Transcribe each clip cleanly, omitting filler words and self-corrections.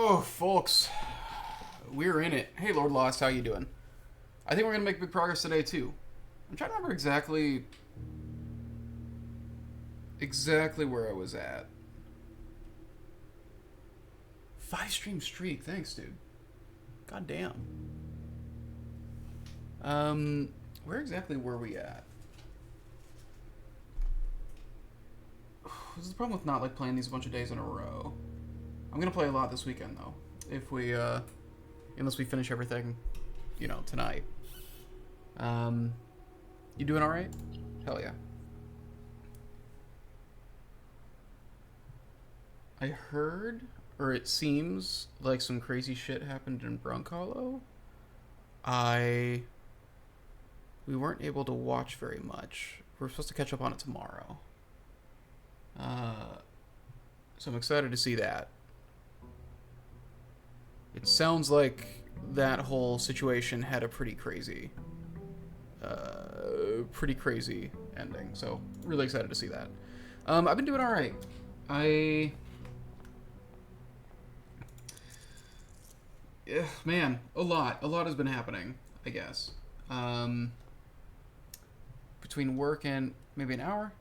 Oh, folks, we're in it. Hey, Lord Lost, how you doing? I think we're gonna make big progress today too. I'm trying to remember exactly where I was at. 5 stream streak, thanks, dude. God damn. Where exactly were we at? This is the problem with not like playing these a bunch of days in a row. I'm gonna play a lot this weekend though. If we unless we finish everything, tonight. You doing all right? Hell yeah. I heard, or it seems like some crazy shit happened in Broncollo. We weren't able to watch very much. We're supposed to catch up on it tomorrow. So I'm excited to see that. It sounds like that whole situation had a pretty crazy ending. So really excited to see that. I've been doing all right. Man, a lot has been happening, I guess. Between work and maybe an hour.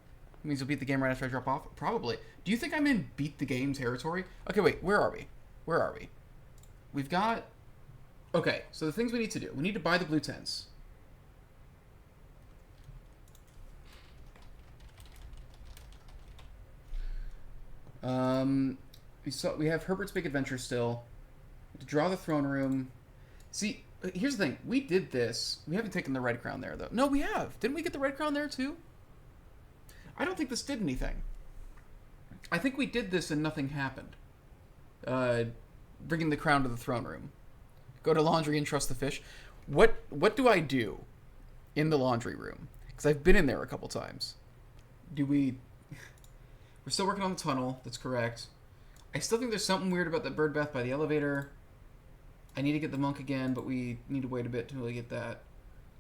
It means you'll beat the game right after I drop off. Probably. Do you think I'm in beat the game territory? Okay, wait. Where are we? We've got... Okay, so the things we need to do. We need to buy the blue tents. We have Herbert's Big Adventure still. To draw the throne room. See, here's the thing. We did this. We haven't taken the red crown there, though. No, we have. Didn't we get the red crown there, too? I don't think this did anything. I think we did this and nothing happened. Bringing the crown to the throne room. Go to laundry and trust the fish. What do I do in the laundry room? Because I've been in there a couple times. We're still working on the tunnel. That's correct. I still think there's something weird about that bird bath by the elevator. I need to get the monk again, but we need to wait a bit until we get that.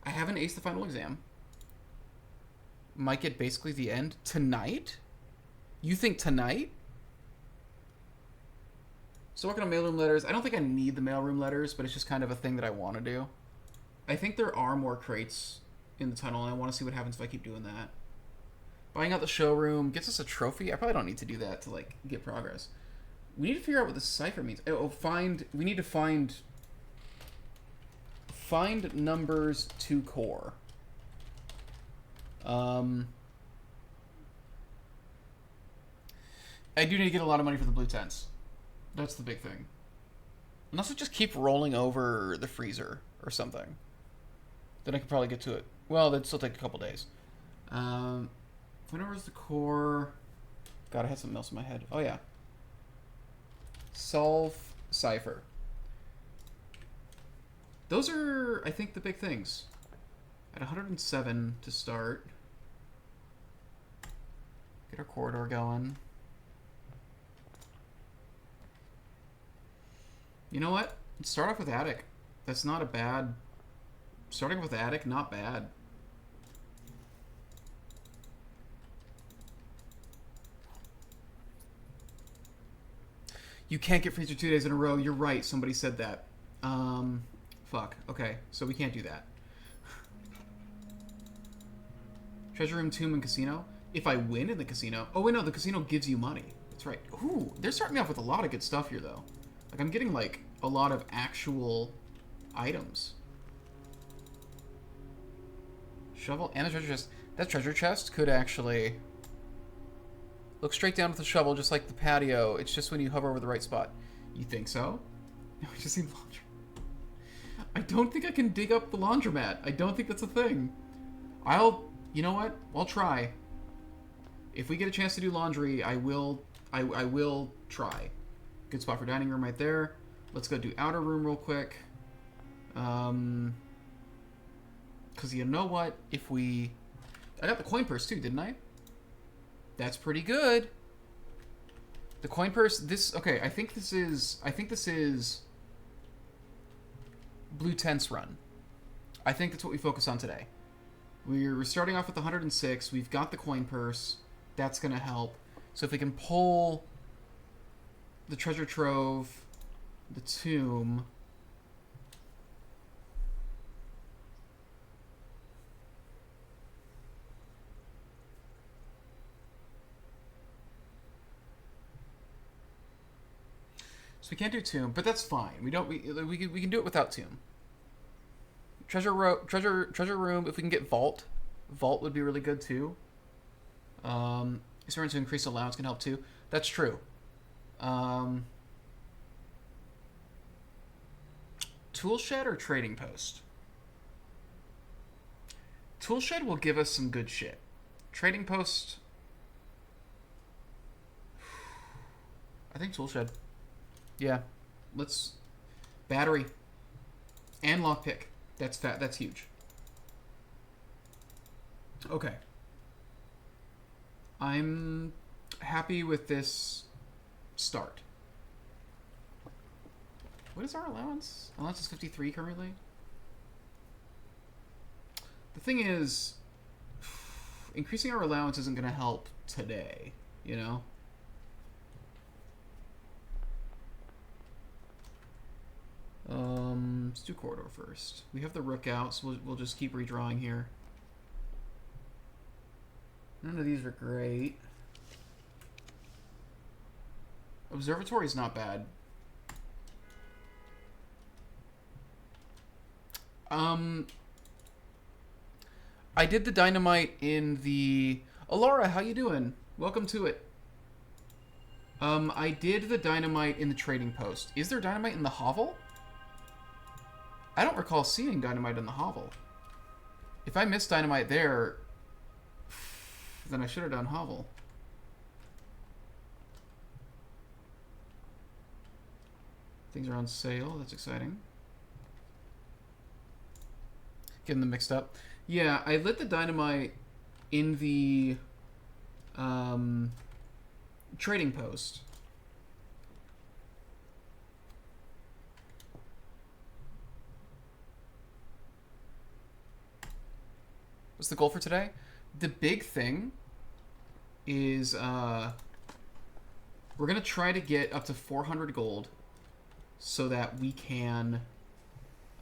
I haven't aced the final exam. Might get basically the end tonight? You think tonight? Still working on mailroom letters. I don't think I need the mailroom letters, but it's just kind of a thing that I want to do. I think there are more crates in the tunnel, and I want to see what happens if I keep doing that. Buying out the showroom gets us a trophy. I probably don't need to do that to, like, get progress. We need to figure out what the cipher means. We need to find numbers to core. I do need to get a lot of money for the blue tents. That's the big thing. Unless I just keep rolling over the freezer or something. Then I could probably get to it. Well, that'd still take a couple days. Whenever is the core? God, I had something else in my head. Oh, yeah. Solve cipher. Those are, I think, the big things. At 107 to start. Get our corridor going. You know what? Let's start off with attic. That's not a bad... Starting with attic, not bad. You can't get freezer 2 days in a row. You're right. Somebody said that. Fuck. Okay. So we can't do that. Treasure room, tomb, and casino. If I win in the casino... Oh, wait, no. The casino gives you money. That's right. Ooh, they're starting me off with a lot of good stuff here, though. Like, I'm getting, like, a lot of actual items. Shovel and a treasure chest. That treasure chest could actually... Look straight down with the shovel, just like the patio. It's just when you hover over the right spot. You think so? No, I just need laundry. I don't think I can dig up the laundromat. I don't think that's a thing. You know what? I'll try. If we get a chance to do laundry, I will try. Good spot for dining room right there. Let's go do outer room real quick. Because you know what? I got the coin purse too, didn't I? That's pretty good. The coin purse, okay, I think this is blue tents run. I think that's what we focus on today. We're starting off with 106. We've got the coin purse. That's going to help. So if we can pull the treasure trove the tomb. So we can't do tomb, but that's fine. We can do it without tomb. Treasure room. If we can get vault would be really good too. Experience to increase allowance can help too. That's true. Tool shed or trading post? Tool shed will give us some good shit. Trading post, I think tool shed. Yeah, let's battery and lockpick. That's fat. That's huge. Okay. I'm happy with this start. What is our allowance? Allowance is 53 currently. The thing is, increasing our allowance isn't going to help today, you know? Let's do corridor first. We have the rook out, so we'll just keep redrawing here. None of these are great. Observatory is not bad. I did the dynamite in the... Alara, how you doing? Welcome to it. I did the dynamite in the trading post. Is there dynamite in the hovel? I don't recall seeing dynamite in the hovel. If I missed dynamite there, then I should have done hovel. Things are on sale. That's exciting. Getting them mixed up. Yeah, I lit the dynamite in the trading post. What's the goal for today? The big thing is we're going to try to get up to 400 gold so that we can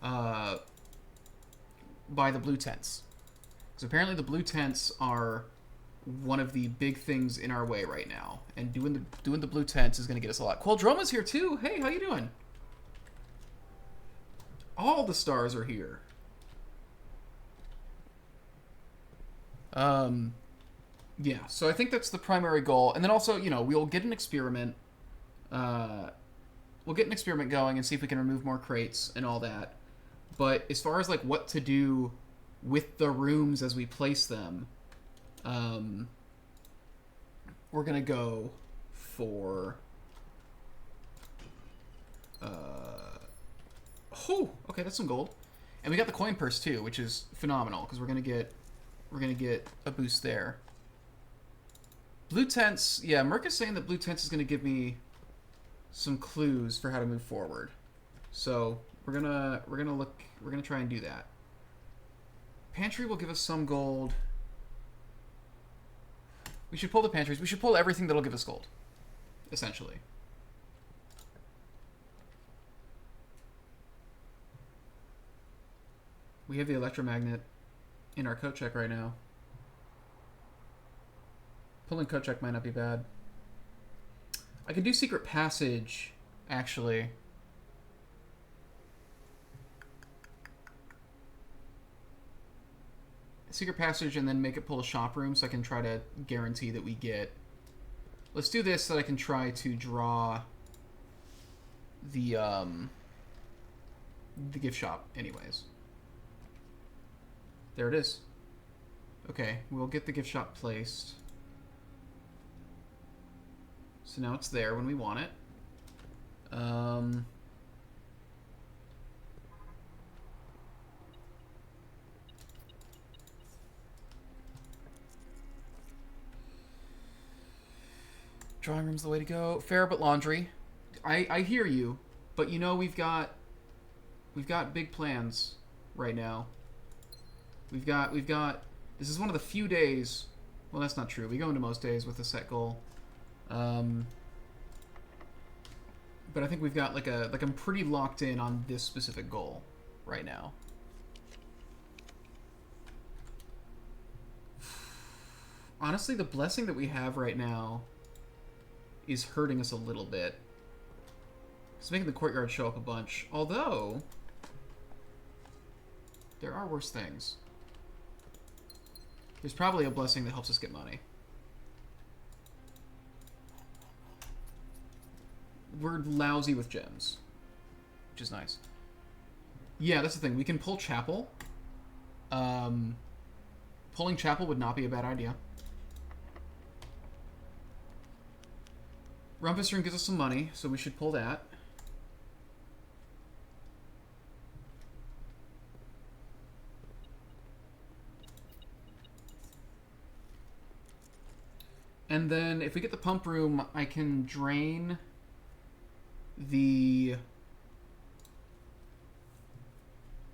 buy the blue tents. Because apparently the blue tents are one of the big things in our way right now. And doing the blue tents is going to get us a lot. Qualdroma's here too. Hey, how you doing? All the stars are here. Yeah, so I think that's the primary goal. And then also, you know, we'll get an experiment. We'll get an experiment going and see if we can remove more crates and all that. But as far as, like, what to do with the rooms as we place them, we're going to go for... Oh, okay, that's some gold. And we got the coin purse, too, which is phenomenal, because we're going to get a boost there. Blue tents, yeah, Merc is saying that blue tents is going to give me some clues for how to move forward. So we're gonna try and do that. Pantry will give us some gold. We should pull the pantries. We should pull everything that'll give us gold, essentially. We have the electromagnet in our coat check right now. Pulling coat check might not be bad. I could do secret passage, actually. Secret passage and then make it pull a shop room so I can try to guarantee that we get... Let's do this so that I can try to draw the gift shop anyways. There it is. Okay, we'll get the gift shop placed. So now it's there when we want it. Drawing room's the way to go. Fair, but laundry. I hear you, but you know we've got big plans right now. We've got. This is one of the few days. Well, that's not true. We go into most days with a set goal. But I think we've got like I'm pretty locked in on this specific goal right now. Honestly, the blessing that we have right now is hurting us a little bit. It's making the courtyard show up a bunch. Although, there are worse things. There's probably a blessing that helps us get money. We're lousy with gems, which is nice. Yeah, that's the thing. We can pull Chapel. Pulling Chapel would not be a bad idea. Rumpus Room gives us some money, so we should pull that. And then if we get the pump room, I can drain the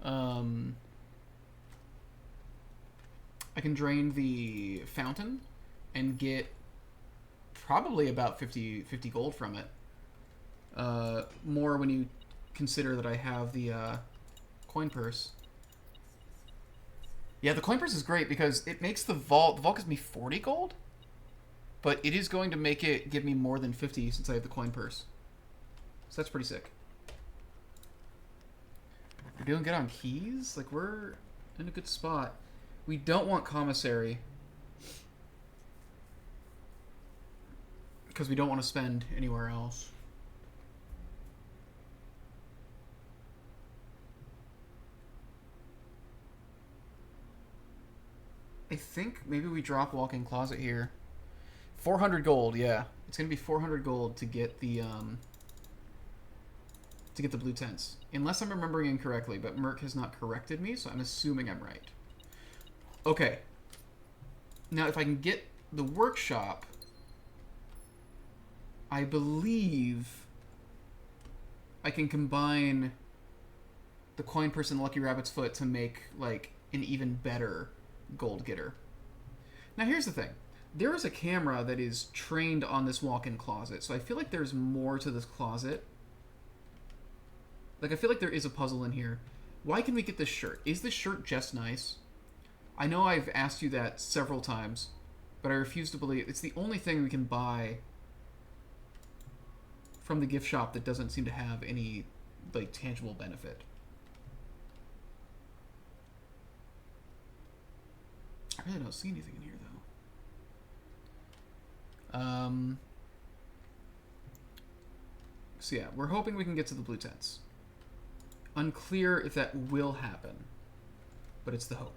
I can drain the fountain and get probably about 50 gold from it. More when you consider that I have the coin purse. Yeah, the coin purse is great because it makes the vault gives me 40 gold, but it is going to make it give me more than 50 since I have the coin purse. So that's pretty sick. We're doing good on keys. Like, we're in a good spot. We don't want commissary because we don't want to spend anywhere else. I think maybe we drop walk-in closet here. 400 gold, yeah. It's going to be 400 gold to get the blue tents. Unless I'm remembering incorrectly, but Merc has not corrected me, so I'm assuming I'm right. Okay. Now, if I can get the workshop, I believe I can combine the coin purse and Lucky Rabbit's foot to make, like, an even better gold getter. Now, here's the thing. There is a camera that is trained on this walk-in closet, so I feel like there's more to this closet. Like, I feel like there is a puzzle in here. Why can we get this shirt? Is this shirt just nice? I know I've asked you that several times, but I refuse to believe it's the only thing we can buy from the gift shop that doesn't seem to have any, like, tangible benefit. I really don't see anything in here, though. So yeah, we're hoping we can get to the blue tents. Unclear if that will happen, but it's the hope.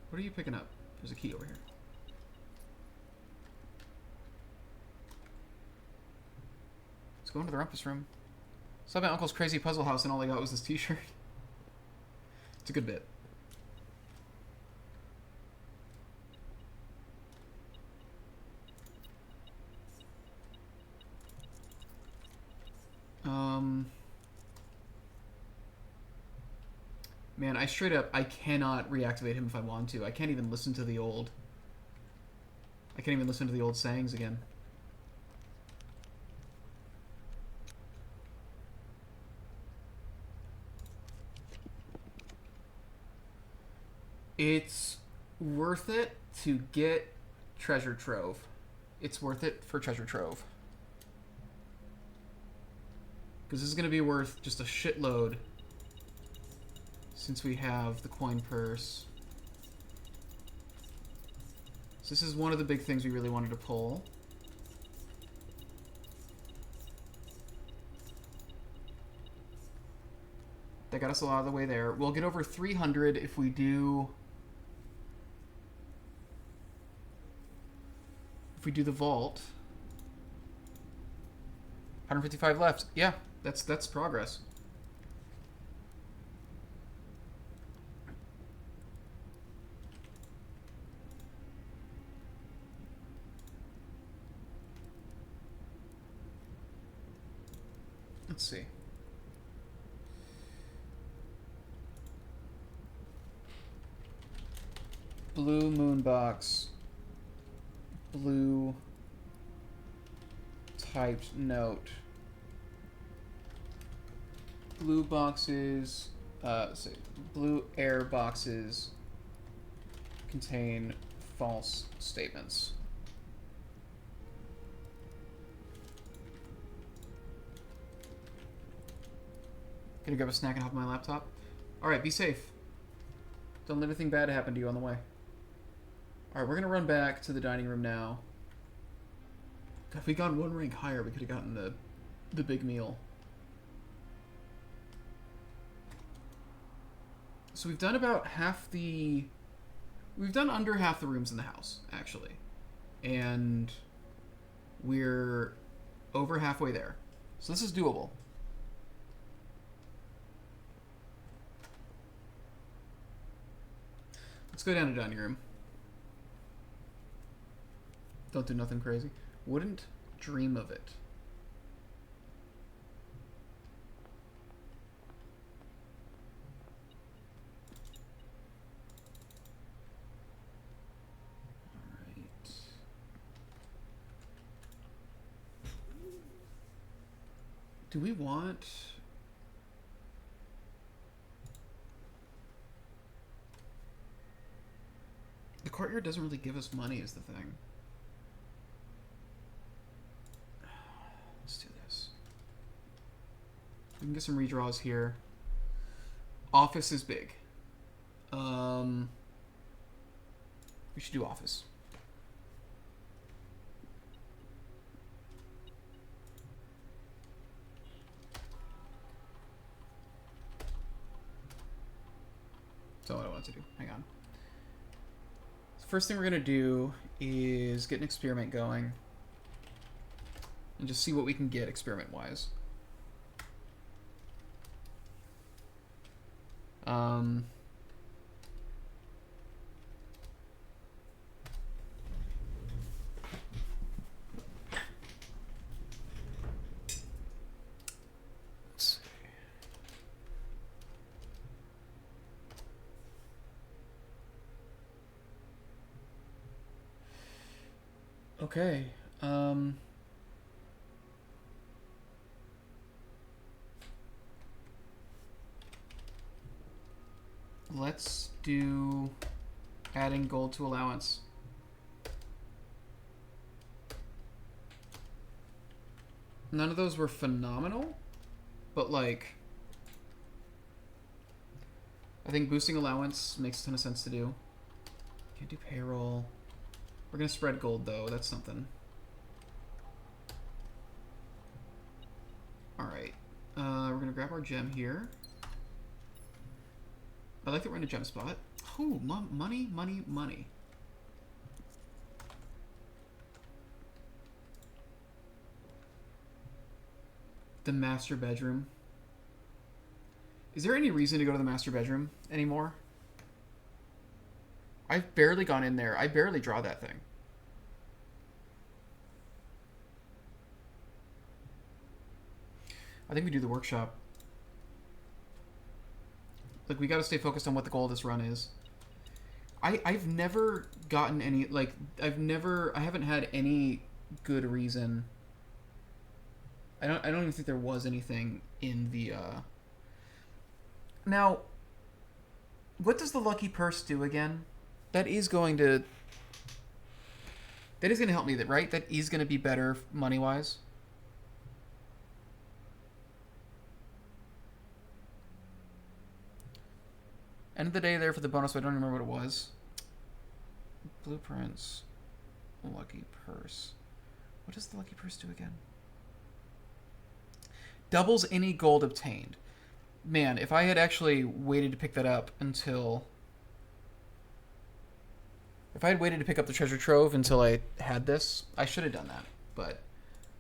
What are you picking up? There's a key over here. Let's go into the rumpus room. Saw my uncle's crazy puzzle house and all I got was this t-shirt. It's a good bit. Man, I straight up, I cannot reactivate him if I want to. I can't even listen to the old... I can't even listen to the old sayings again. It's worth it to get Treasure Trove. It's worth it for Treasure Trove. Because this is going to be worth just a shitload since we have the coin purse. So this is one of the big things we really wanted to pull. That got us a lot of the way there. We'll get over 300 if we do... If we do the vault. 155 left. Yeah, that's progress. Let's see. Blue moon box. blue typed note. Blue boxes, say, blue air boxes contain false statements. Gonna grab a snack and hop on my laptop. Alright, be safe. Don't let anything bad happen to you on the way. Alright, we're gonna run back to the dining room now. God, if we gone one rank higher, we could have gotten the big meal. So we've done about half the... We've done under half the rooms in the house, actually. And we're over halfway there. So this is doable. Let's go down to dining room. Don't do nothing crazy. Wouldn't dream of it. Alright. Do we want... The courtyard doesn't really give us money is the thing. Let's do this. We can get some redraws here. Office is big. We should do office. That's all I want to do. Hang on. First thing we're going to do is get an experiment going and just see what we can get experiment-wise. Let's see. Okay. Let's do adding gold to allowance. None of those were phenomenal, but like, I think boosting allowance makes a ton of sense to do. Can't do payroll. We're gonna spread gold though, that's something. Alright, we're gonna grab our gem here. I like that we're in a gem spot. Ooh, money, money, money. The master bedroom. Is there any reason to go to the master bedroom anymore? I've barely gone in there. I barely draw that thing. I think we do the workshop. Like, we gotta stay focused on what the goal of this run is. I've never gotten any, like, I haven't had any good reason. I don't even think there was anything in the, Now, what does the lucky purse do again? That is going to help me, right? That is going to be better money-wise. End of the day there for the bonus, but I don't remember what it was. Blueprints. Lucky purse. What does the lucky purse do again? Doubles any gold obtained. Man, if I had actually waited to pick that up until... If I had waited to pick up the treasure trove until I had this, I should have done that. But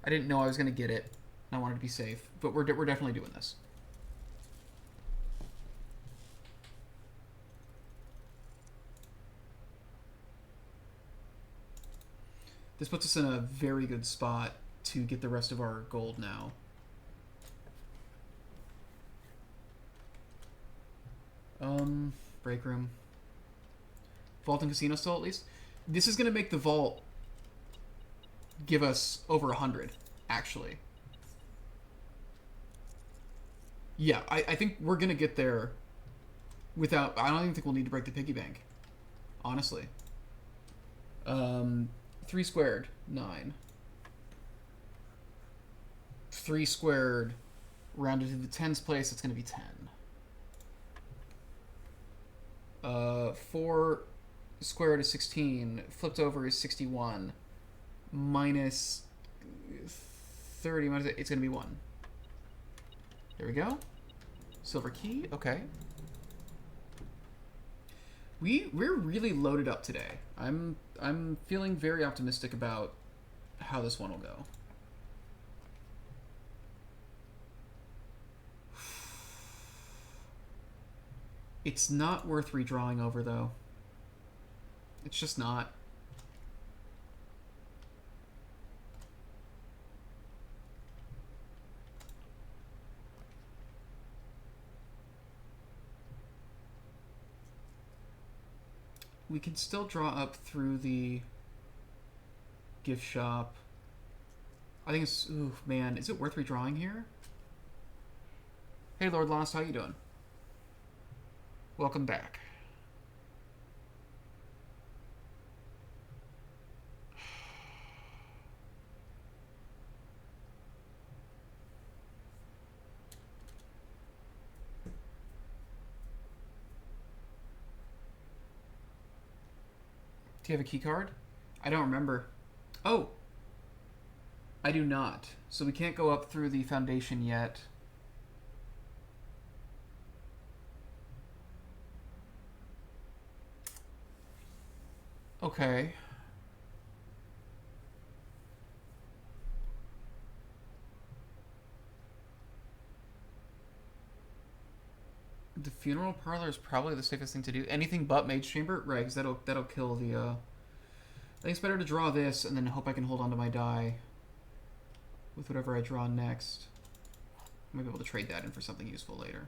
I didn't know I was going to get it. And I wanted to be safe. But we're definitely doing this. This puts us in a very good spot to get the rest of our gold now. Break room. Vault and casino still, at least. This is going to make the vault give us over 100, actually. Yeah, I think we're going to get there without... I don't even think we'll need to break the piggy bank, honestly. 3 squared, 9. 3 squared, rounded to the tens place, it's going to be 10. 4 squared is 16, flipped over is 61, minus 30, minus it's going to be 1. There we go. Silver key, okay. We're really loaded up today. I'm feeling very optimistic about how this one will go. It's not worth redrawing over, though. It's just not. We can still draw up through the gift shop. I think it's... Ooh, man. Is it worth redrawing here? Hey, Lord Lost. How you doing? Welcome back. Do you have a key card? I don't remember. Oh! I do not. So we can't go up through the foundation yet. Okay. The funeral parlor is probably the safest thing to do. Anything but Mage Chamber? Right, because that'll kill the... I think it's better to draw this and then hope I can hold on to my die with whatever I draw next. I might be able to trade that in for something useful later.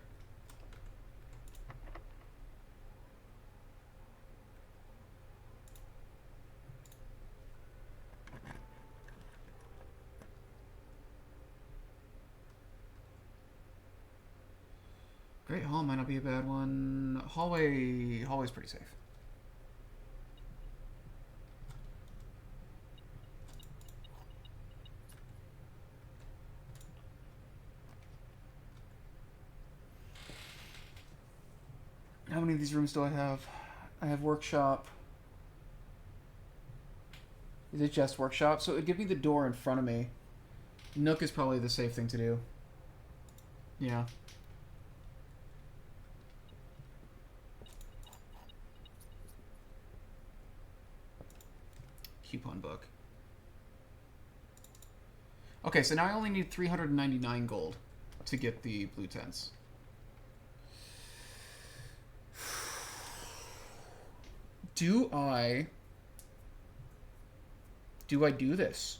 Great Hall might not be a bad one. Hallway's pretty safe. How many of these rooms do I have? I have workshop. Is it just workshop? So it would give me the door in front of me. Nook is probably the safe thing to do. Yeah. Coupon book. Okay, so now I only need 399 gold to get the blue tents. Do I do this?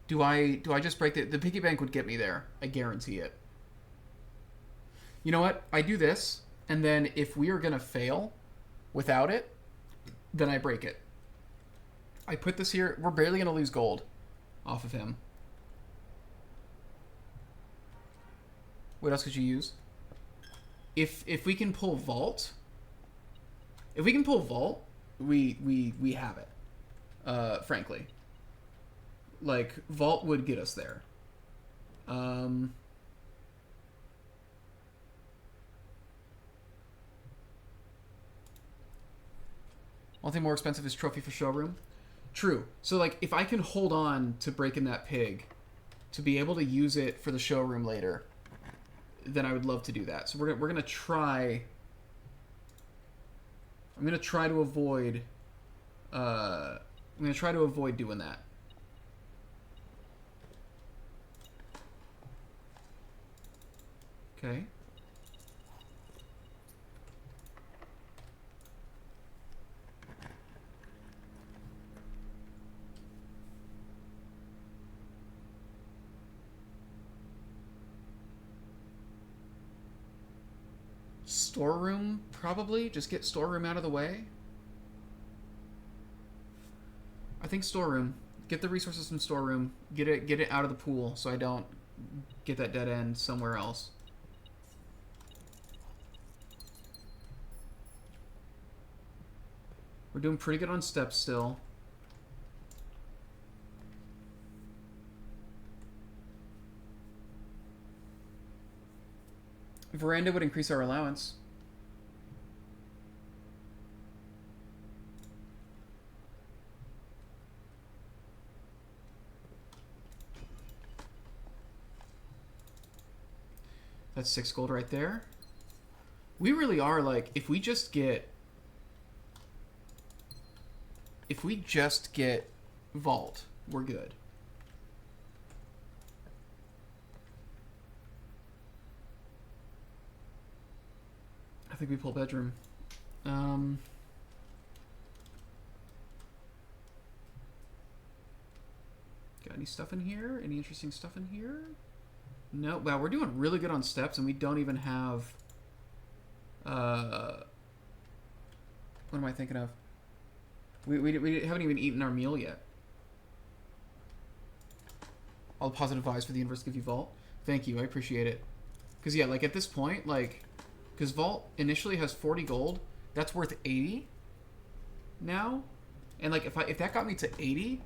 Do I just break the piggy bank would get me there. I guarantee it. You know what? I do this, and then if we are gonna fail without it, then I break it. I put this here. We're barely gonna lose gold off of him. What else could you use? If we can pull vault, we have it. Frankly, like vault would get us there. One thing more expensive is trophy for showroom. True. So like if I can hold on to breaking that pig to be able to use it for the showroom later, then I would love to do that. So we're gonna try. I'm gonna try to avoid. I'm gonna try to avoid doing that. Okay. Storeroom, probably. Just get storeroom out of the way. I think storeroom. Get the resources from storeroom. Get it out of the pool so I don't get that dead end somewhere else. We're doing pretty good on steps still. Veranda would increase our allowance. That's 6 gold right there. We really are like, if we just get vault, we're good. I think we pull bedroom. Got any stuff in here? Any interesting stuff in here? No. Wow, we're doing really good on steps, and we don't even have... what am I thinking of? We haven't even eaten our meal yet. All the positive vibes for the Inverse Give You Vault. Thank you, I appreciate it. Because, yeah, like, at this point, like... Because Vault initially has 40 gold. That's worth 80 now. And, like, if that got me to 80,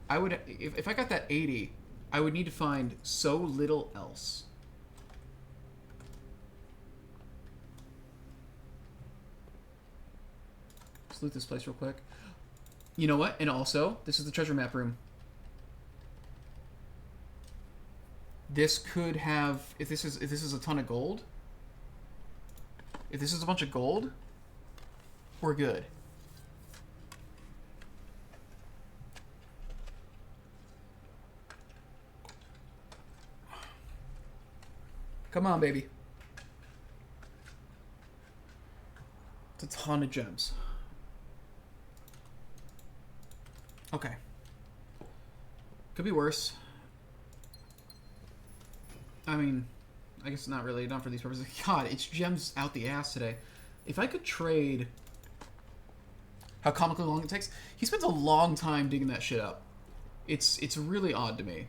I would... If I got that 80, I would need to find so little else. Let's loot this place real quick. You know what? And also, this is the treasure map room. This could have... If this is a ton of gold... If this is a bunch of gold, we're good. Come on, baby. It's a ton of gems. Okay. Could be worse. I mean... I guess not really, not for these purposes. God, it's gems out the ass today. If I could trade... How comically long it takes? He spends a long time digging that shit up. It's really odd to me.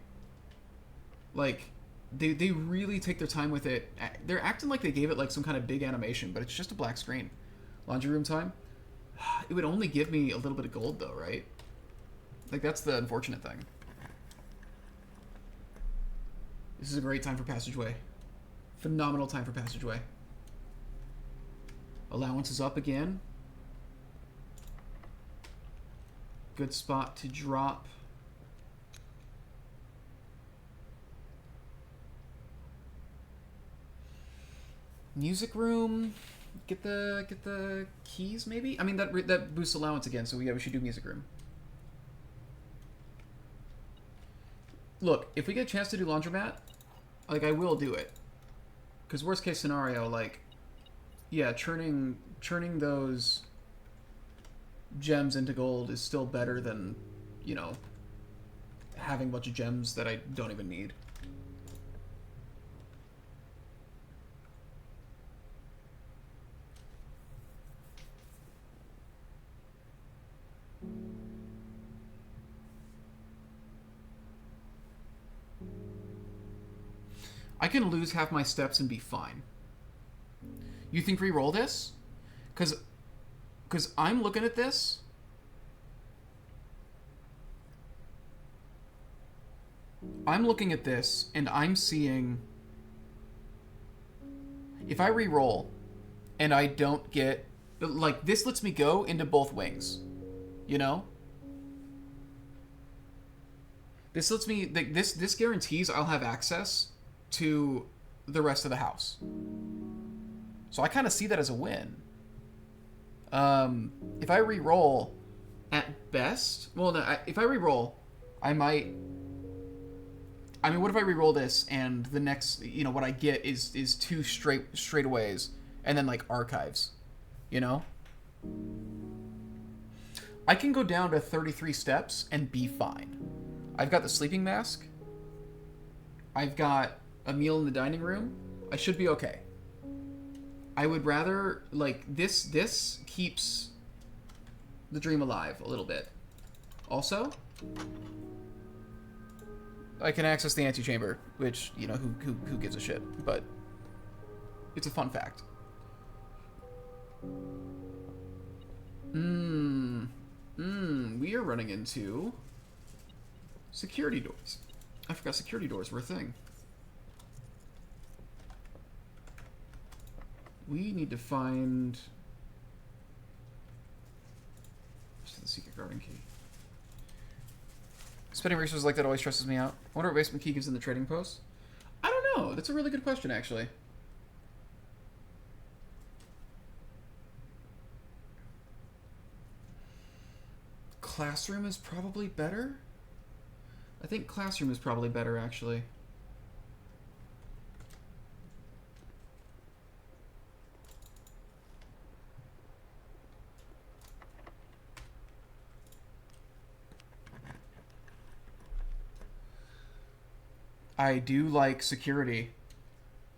Like, they really take their time with it. They're acting like they gave it like some kind of big animation, but it's just a black screen. Laundry room time? It would only give me a little bit of gold though, right? Like, that's the unfortunate thing. This is a great time for passageway. Phenomenal time for passageway. Allowance is up again. Good spot to drop. Music room. Get the keys maybe. I mean that boosts allowance again. So yeah, we should do music room. Look, if we get a chance to do laundromat, like I will do it. Because worst case scenario, like, yeah, churning those gems into gold is still better than, you know, having a bunch of gems that I don't even need. I can lose half my steps and be fine. You think re-roll this? Because I'm looking at this. I'm looking at this and I'm seeing... If I re-roll and I don't get... Like, this lets me go into both wings. You know? This lets me... This guarantees I'll have access to the rest of the house. So I kind of see that as a win. If I re-roll, at best... Well, no, if I re-roll, I might... I mean, what if I re-roll this and the next... You know, what I get is 2 straightaways and then, like, archives. You know? I can go down to 33 steps and be fine. I've got the sleeping mask. I've got a meal in the dining room. I should be okay. I would rather, like, this keeps the dream alive a little bit. Also, I can access the antechamber, which, you know, who gives a shit, but it's a fun fact. We are running into security doors. I forgot security doors were a thing. We need to find... what's the secret garden key? Spending resources like that always stresses me out. I wonder what basement key gives in the trading post. I don't know. That's a really good question, actually. Classroom is probably better? I think classroom is probably better, actually. I do like security.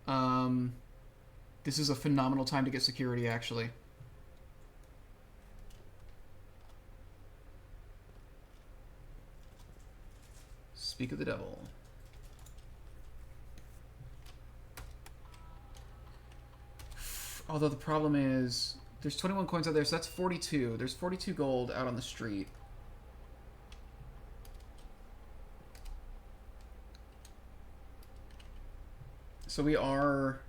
This is a phenomenal time to get security, actually. Speak of the devil. Although the problem is, there's 21 coins out there, so that's 42. There's 42 gold out on the street. So we are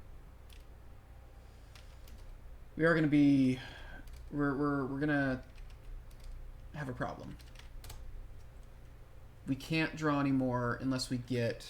going to be, we're going to have a problem. We can't draw anymore unless we get...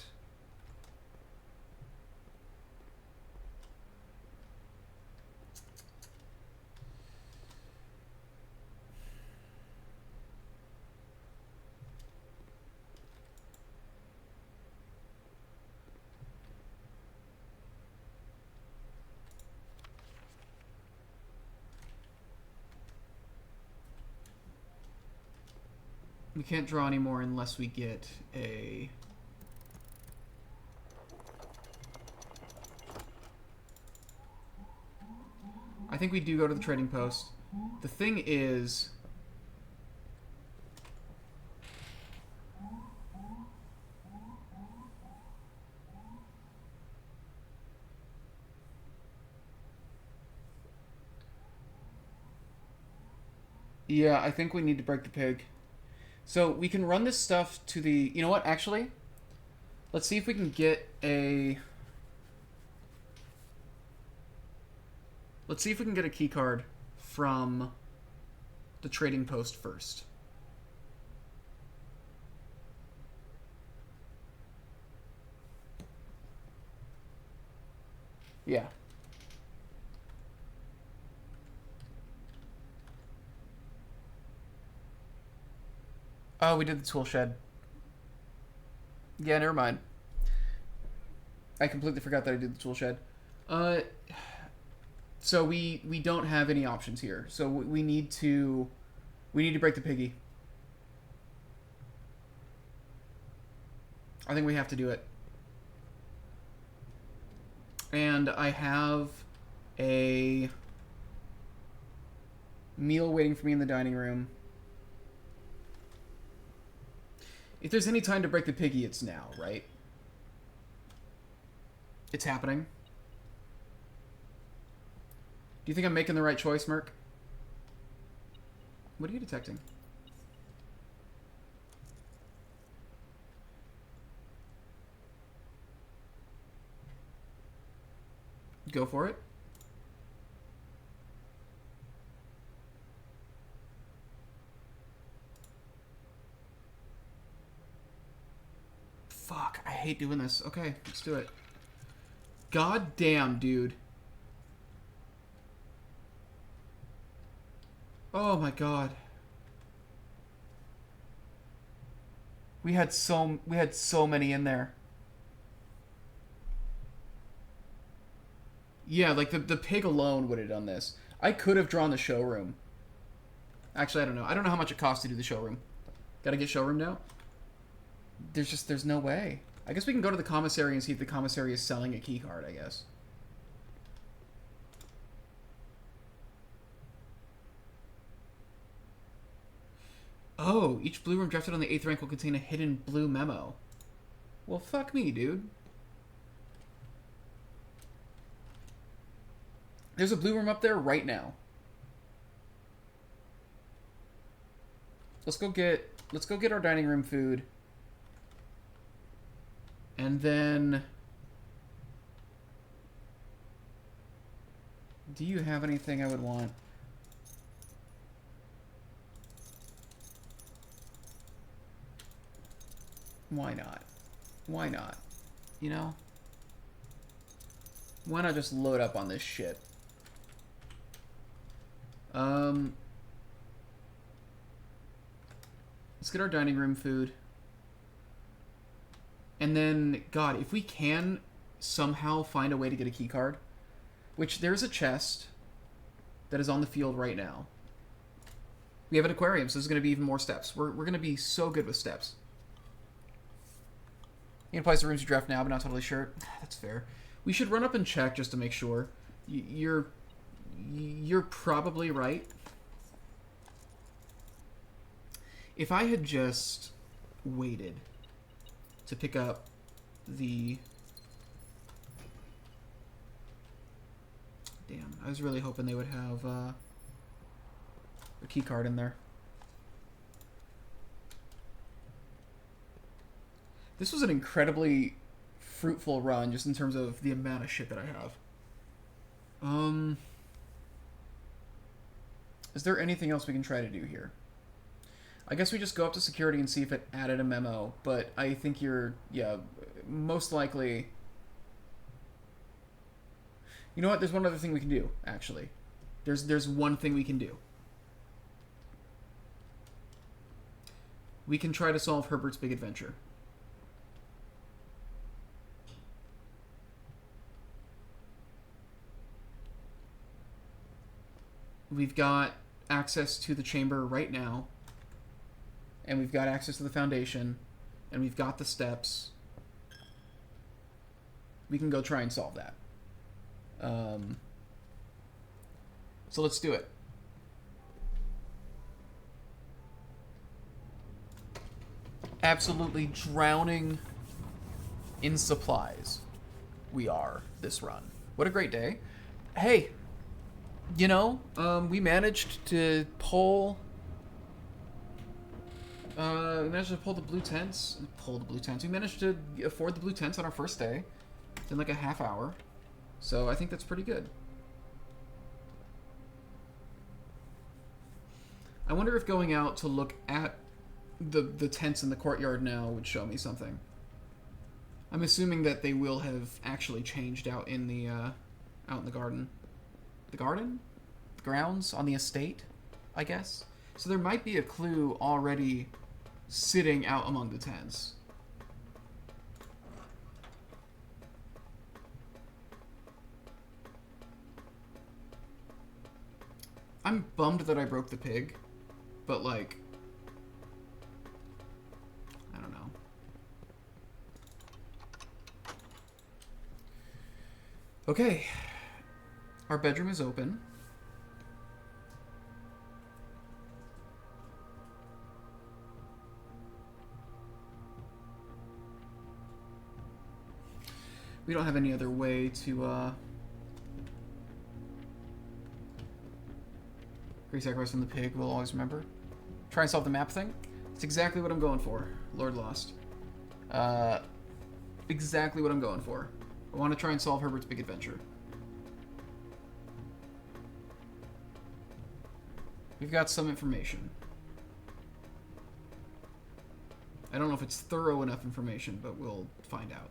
We can't draw anymore unless we get a... I think we do go to the trading post. The thing is... yeah, I think we need to break the pig. So we can run this stuff to the... you know what, actually? Let's see if we can get a... let's see if we can get a key card from the trading post first. Yeah. Oh, we did the tool shed. Yeah, never mind. I completely forgot that I did the tool shed. So we don't have any options here. So we need to break the piggy. I think we have to do it. And I have a meal waiting for me in the dining room. If there's any time to break the piggy, it's now, right? It's happening. Do you think I'm making the right choice, Merc? What are you detecting? Go for it. Fuck, I hate doing this. Okay, let's do it. God damn, dude. Oh my god. We had so many in there. Yeah, like the pig alone would have done this. I could have drawn the showroom. Actually, I don't know. I don't know how much it costs to do the showroom. Gotta get showroom now? There's no way. I guess we can go to the commissary and see if the commissary is selling a key card, I guess. Oh, each blue room drafted on the 8th rank will contain a hidden blue memo. Well, fuck me, dude. There's a blue room up there right now. Let's go get our dining room food. And then do you have anything I would want? Why not? Why not? You know? Why not just load up on this shit? Let's get our dining room food. And then, God, if we can somehow find a way to get a key card, which there's a chest that is on the field right now. We have an aquarium, so there's going to be even more steps. We're going to be so good with steps. You can place the rooms you draft now, but not totally sure. That's fair. We should run up and check just to make sure. You're probably right. If I had just waited to pick up the... Damn, I was really hoping they would have a key card in there. This was an incredibly fruitful run, just in terms of the amount of shit that I have. Is there anything else we can try to do here? I guess we just go up to security and see if it added a memo, but I think you're, yeah, most likely... You know what? There's one other thing we can do, actually. There's one thing we can do. We can try to solve Herbert's Big Adventure. We've got access to the chamber right now, and we've got access to the foundation, and we've got the steps. We can go try and solve that. So let's do it. Absolutely drowning in supplies we are this run. What a great day. Hey, you know, we managed to pull... we managed to pull the blue tents. We managed to afford the blue tents on our first day. In like a half hour. So I think that's pretty good. I wonder if going out to look at the tents in the courtyard now would show me something. I'm assuming that they will have actually changed out in the garden. The garden? The grounds on the estate, I guess. So there might be a clue already sitting out among the tents. I'm bummed that I broke the pig, but like, I don't know. Okay, our bedroom is open. We don't have any other way to, Great sacrifice from the pig, we'll always remember. Try and solve the map thing. It's exactly what I'm going for, Lord Lost. Exactly what I'm going for. I want to try and solve Herbert's Big Adventure. We've got some information. I don't know if it's thorough enough information, but we'll find out.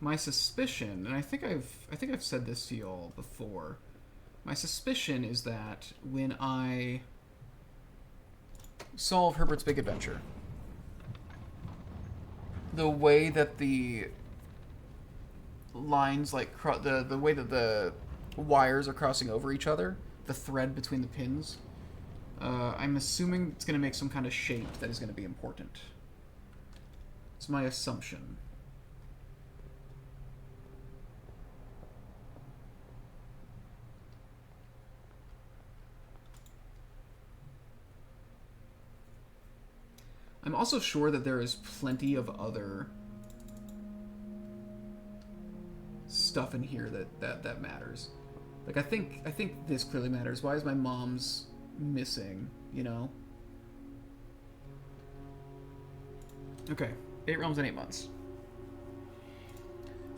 My suspicion, and I think I've said this to y'all before. My suspicion is that when I solve Herbert's Big Adventure, the way that the lines, like the way that the wires are crossing over each other, the thread between the pins, I'm assuming it's going to make some kind of shape that is going to be important. It's my assumption. I'm also sure that there is plenty of other stuff in here that matters. Like, I think this clearly matters. Why is my mom's missing, you know? Okay, 8 realms in 8 months.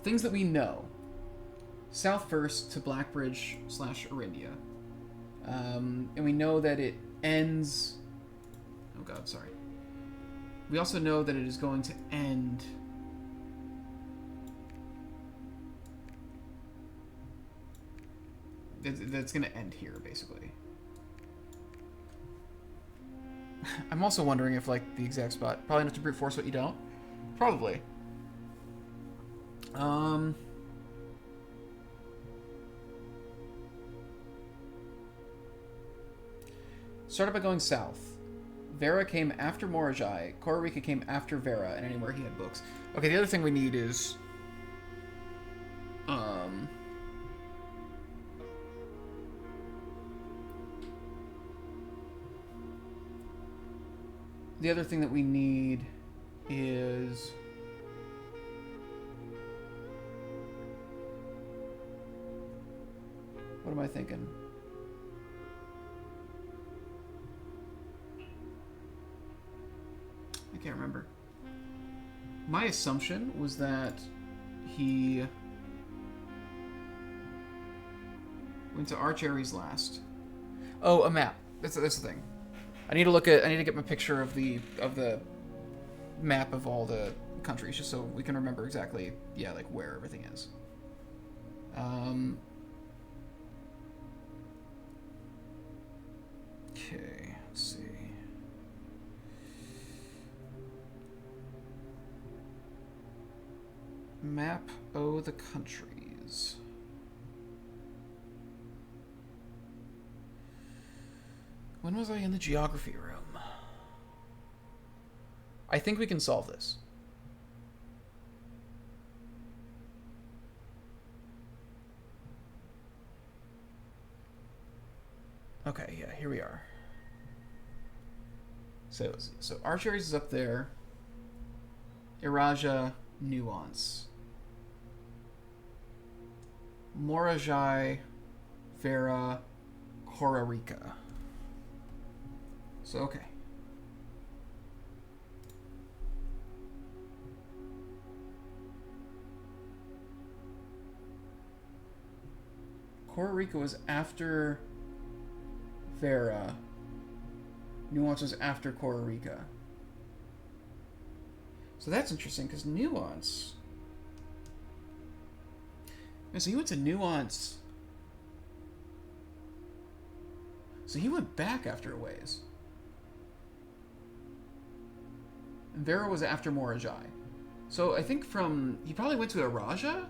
Things that we know. South first to Blackbridge / Arindia. And we know that it ends... Oh god, sorry. We also know that it is going to end... That's going to end here, basically. I'm also wondering if, like, the exact spot... Probably enough to brute force what you don't? Probably. Started by going south. Vera came after Morajai. Kororika came after Vera, and anywhere he had books. Okay, the other thing we need is... The other thing that we need is... What am I thinking? I can't remember. My assumption was that he went to Arch Ares last. Oh, a map. That's the thing. I need to get my picture of the map of all the countries just so we can remember exactly, yeah, like where everything is. Okay, let's see. Map o' the countries. When was I in the geography room? I think we can solve this. Okay, yeah, here we are. So Arch Ares is up there. Iraja, Nuance. Morajai, Vera, Kororika. So, okay. Kororika was after Vera. Nuance was after Kororika. So that's interesting, because Nuance... So he went to Nuance... So he went back after a ways. And Vera was after Morajai. So I think from... He probably went to Iraja?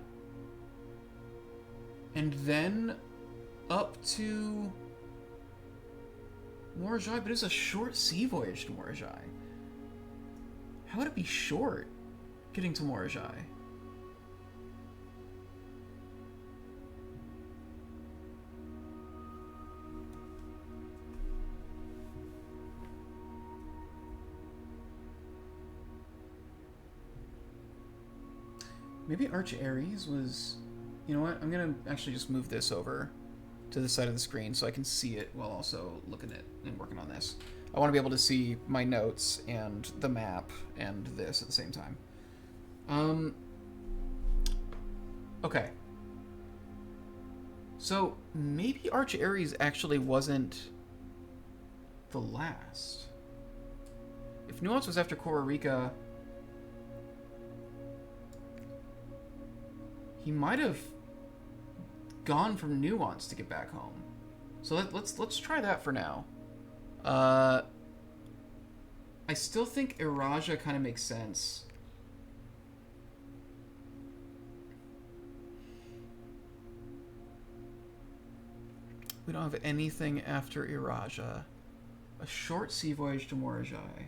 And then up to Morajai, but it was a short sea voyage to Morajai. How would it be short getting to Morajai? Maybe Arch Ares was... You know what? I'm going to actually just move this over to the side of the screen so I can see it while also looking at and working on this. I want to be able to see my notes and the map and this at the same time. Okay. So maybe Arch Ares actually wasn't the last. If Nuance was after Kororika, he might have gone from Nuance to get back home. So let's try that for now. I still think Iraja kind of makes sense. We don't have anything after Iraja. A short sea voyage to Morajai.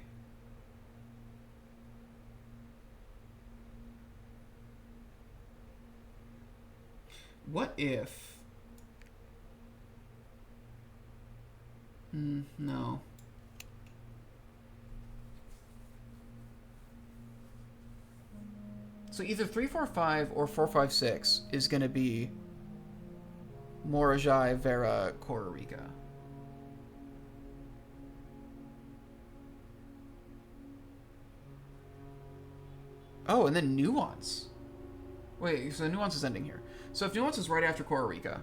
What if... no. So either 345 or 456 is going to be Morajai, Vera, Kororika. Oh, and then Nuance. Wait, so Nuance is ending here. So if Nuance is right after Kororika.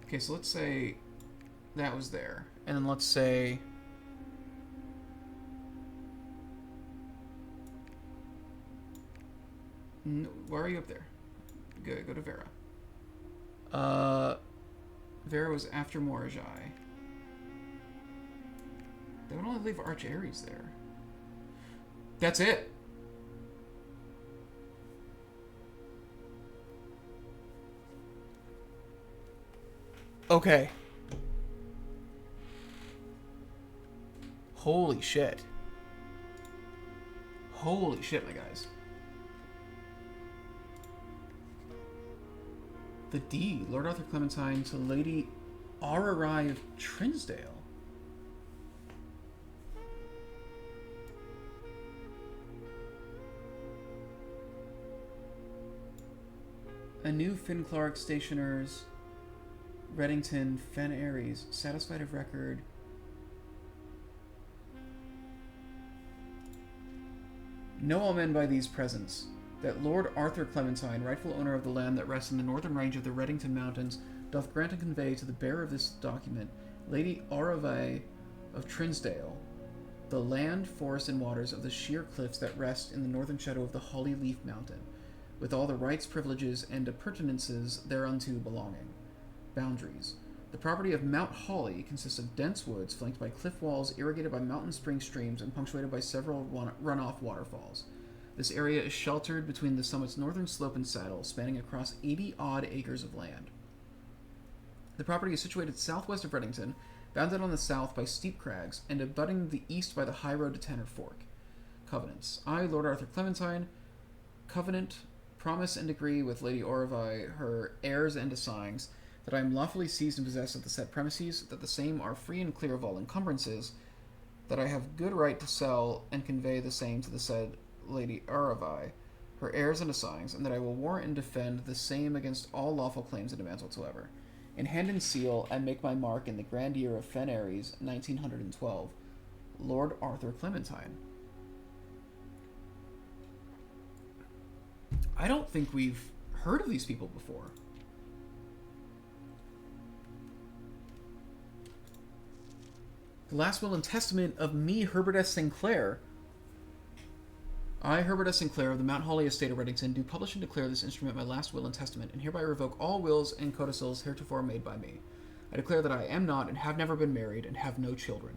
Okay, so let's say that was there. And then let's say... No, why are you up there? Go to Vera. Vera was after Morajai. They would only leave Arch Ares there. That's it. Okay. Holy shit. Holy shit, my guys. The D, Lord Arthur Clementine to Lady Ararai of Trinsdale. A new Finn Clark Stationers, Reddington, Fen Ares, satisfied of record. Know all men by these presents, that Lord Arthur Clementine, rightful owner of the land that rests in the northern range of the Reddington Mountains, doth grant and convey to the bearer of this document, Lady Ararai of Trinsdale, the land, forest, and waters of the sheer cliffs that rest in the northern shadow of the Holly Leaf Mountain, with all the rights, privileges, and appurtenances thereunto belonging. Boundaries. The property of Mount Holly consists of dense woods flanked by cliff walls, irrigated by mountain spring streams, and punctuated by several runoff waterfalls. This area is sheltered between the summit's northern slope and saddle, spanning across 80-odd acres of land. The property is situated southwest of Reddington, bounded on the south by steep crags, and abutting the east by the high road to Tanner Fork. Covenants. I, Lord Arthur Clementine, covenant, promise, and agree with Lady Ararai, her heirs and assigns, that I am lawfully seized and possessed of the said premises, that the same are free and clear of all encumbrances, that I have good right to sell and convey the same to the said Lady Ararai, her heirs and assigns, and that I will warrant and defend the same against all lawful claims and demands whatsoever. In hand and seal, I make my mark in the grand year of Fen Ares, 1912, Lord Arthur Clementine. I don't think we've heard of these people before. The last will and testament of me, Herbert S. Sinclair. I, Herbert S. Sinclair, of the Mount Holly estate of Reddington, do publish and declare this instrument my last will and testament, and hereby revoke all wills and codicils heretofore made by me. I declare that I am not and have never been married, and have no children.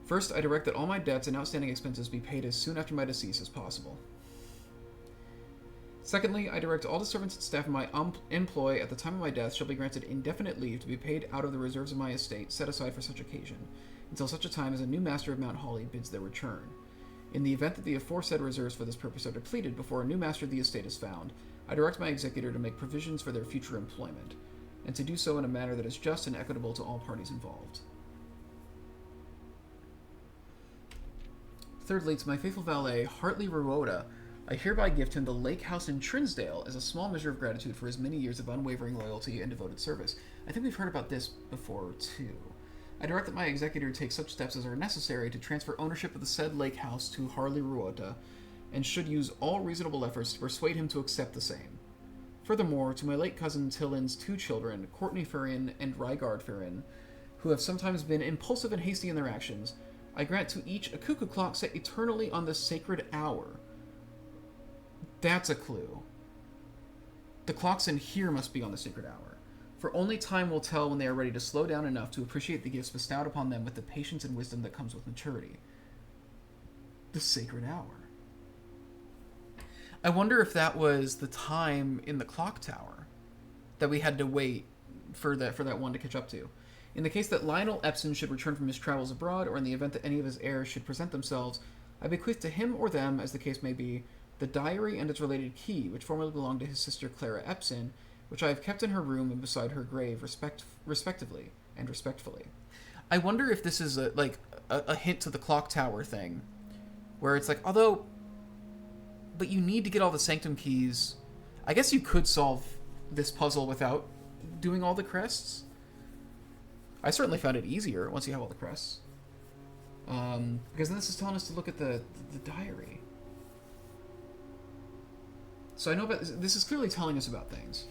First, I direct that all my debts and outstanding expenses be paid as soon after my decease as possible. Secondly, I direct all the servants and staff in my employ at the time of my death shall be granted indefinite leave to be paid out of the reserves of my estate set aside for such occasion, until such a time as a new master of Mount Holly bids their return. In the event that the aforesaid reserves for this purpose are depleted before a new master of the estate is found, I direct my executor to make provisions for their future employment, and to do so in a manner that is just and equitable to all parties involved. Thirdly, to my faithful valet, Hartley Ruoda, I hereby gift him the lake house in Trinsdale as a small measure of gratitude for his many years of unwavering loyalty and devoted service. I think we've heard about this before, too. I direct that my executor take such steps as are necessary to transfer ownership of the said lake house to Hartley Ruoda, and should use all reasonable efforts to persuade him to accept the same. Furthermore, to my late cousin Tillin's 2 children, Courtney Ferrin and Rygard Ferrin, who have sometimes been impulsive and hasty in their actions, I grant to each a cuckoo clock set eternally on the sacred hour. That's a clue. The clocks in here must be on the sacred hour, for only time will tell when they are ready to slow down enough to appreciate the gifts bestowed upon them with the patience and wisdom that comes with maturity. The sacred hour. I wonder if that was the time in the clock tower that we had to wait for that one to catch up to. In the case that Lionel Epson should return from his travels abroad, or in the event that any of his heirs should present themselves, I bequeath to him or them, as the case may be, the diary and its related key, which formerly belonged to his sister Clara Epson, which I have kept in her room and beside her grave, respectively and respectfully. I wonder if this is a hint to the clock tower thing, where it's like, although, but you need to get all the sanctum keys. I guess you could solve this puzzle without doing all the crests. I certainly found it easier once you have all the crests. Because then this is telling us to look at the diary. So I know about this is clearly telling us about things.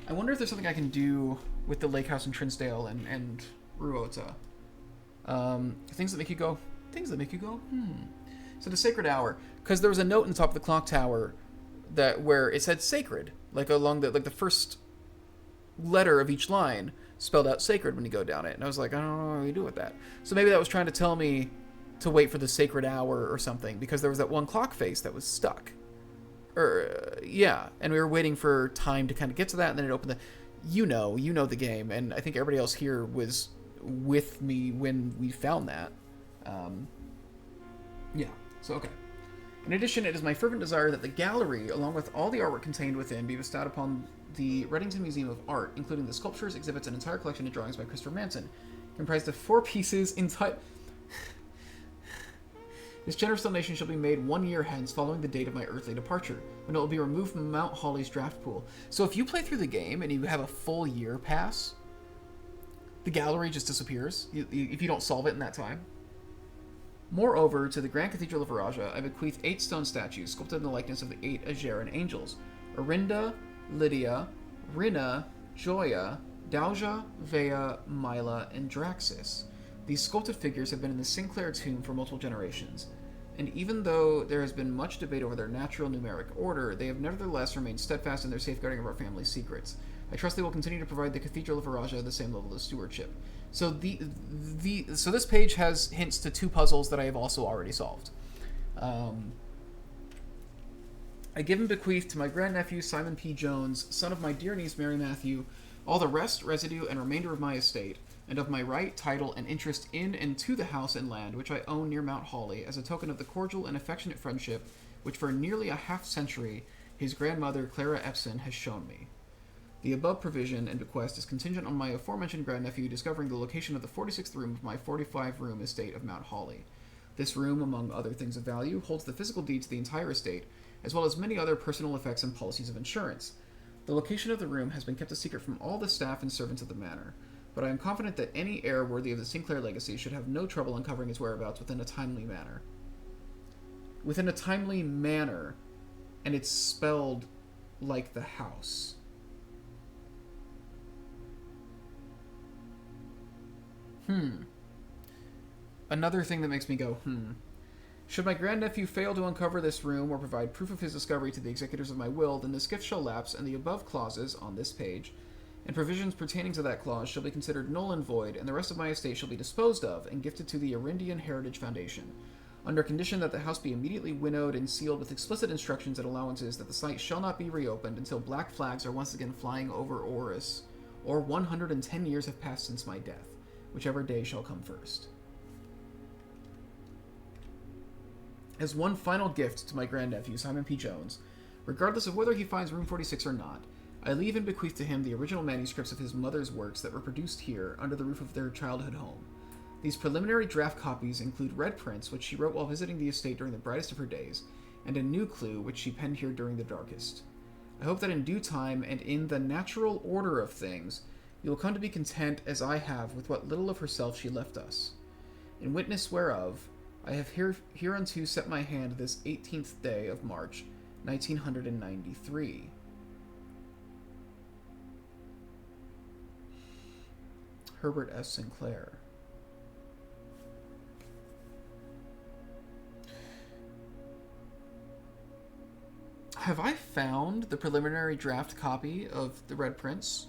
I wonder if there's something I can do with the lake house in Trinsdale and Ruota. Things that make you go, So the sacred hour, because there was a note in the top of the clock tower where it said sacred, like along the first letter of each line spelled out sacred when you go down it. And I was like, I don't know what you do with that. So maybe that was trying to tell me to wait for the sacred hour or something, because there was that one clock face that was stuck. And we were waiting for time to kind of get to that, and then it opened the... You know the game, and I think everybody else here was with me when we found that. So okay. In addition, it is my fervent desire that the gallery, along with all the artwork contained within, be bestowed upon the Reddington Museum of Art, including the sculptures, exhibits, and entire collection of drawings by Christopher Manson, comprised of 4 pieces entitled... This generous donation shall be made 1 year hence, following the date of my earthly departure, when it will be removed from Mount Holly's draft pool. So if you play through the game and you have a full year pass, the gallery just disappears if you don't solve it in that time. Moreover, to the Grand Cathedral of Viraja, I bequeath 8 stone statues sculpted in the likeness of the 8 Ageran angels: Orinda, Lydia, Rina, Joya, Dauja, Vea, Mila, and Draxis. These sculpted figures have been in the Sinclair tomb for multiple generations, and even though there has been much debate over their natural numeric order, they have nevertheless remained steadfast in their safeguarding of our family's secrets. I trust they will continue to provide the Cathedral of Viraja the same level of stewardship. So so this page has hints to 2 puzzles that I have also already solved. I give and bequeath to my grandnephew Simon P. Jones, son of my dear niece Mary Matthew, all the rest, residue, and remainder of my estate, and of my right, title, and interest in and to the house and land which I own near Mount Holly, as a token of the cordial and affectionate friendship which for nearly a half-century his grandmother Clara Epson has shown me. The above provision and bequest is contingent on my aforementioned grandnephew discovering the location of the 46th room of my 45-room estate of Mount Holly. This room, among other things of value, holds the physical deed to the entire estate, as well as many other personal effects and policies of insurance. The location of the room has been kept a secret from all the staff and servants of the manor, but I am confident that any heir worthy of the Sinclair legacy should have no trouble uncovering its whereabouts within a timely manner. Within a timely manner, and it's spelled like the house. Another thing that makes me go, Should my grandnephew fail to uncover this room or provide proof of his discovery to the executors of my will, then this gift shall lapse, and the above clauses on this page and provisions pertaining to that clause shall be considered null and void, and the rest of my estate shall be disposed of and gifted to the Arindian Heritage Foundation, under condition that the house be immediately winnowed and sealed with explicit instructions and allowances that the site shall not be reopened until black flags are once again flying over Oris, or 110 years have passed since my death, whichever day shall come first. As one final gift to my grandnephew, Simon P. Jones, regardless of whether he finds room 46 or not, I leave and bequeath to him the original manuscripts of his mother's works that were produced here under the roof of their childhood home. These preliminary draft copies include red prints, which she wrote while visiting the estate during the brightest of her days, and a new clue, which she penned here during the darkest. I hope that in due time, and in the natural order of things, you will come to be content as I have with what little of herself she left us. In witness whereof, I have hereunto set my hand this 18th day of March, 1993. Herbert S. Sinclair. Have I found the preliminary draft copy of The Red Prince?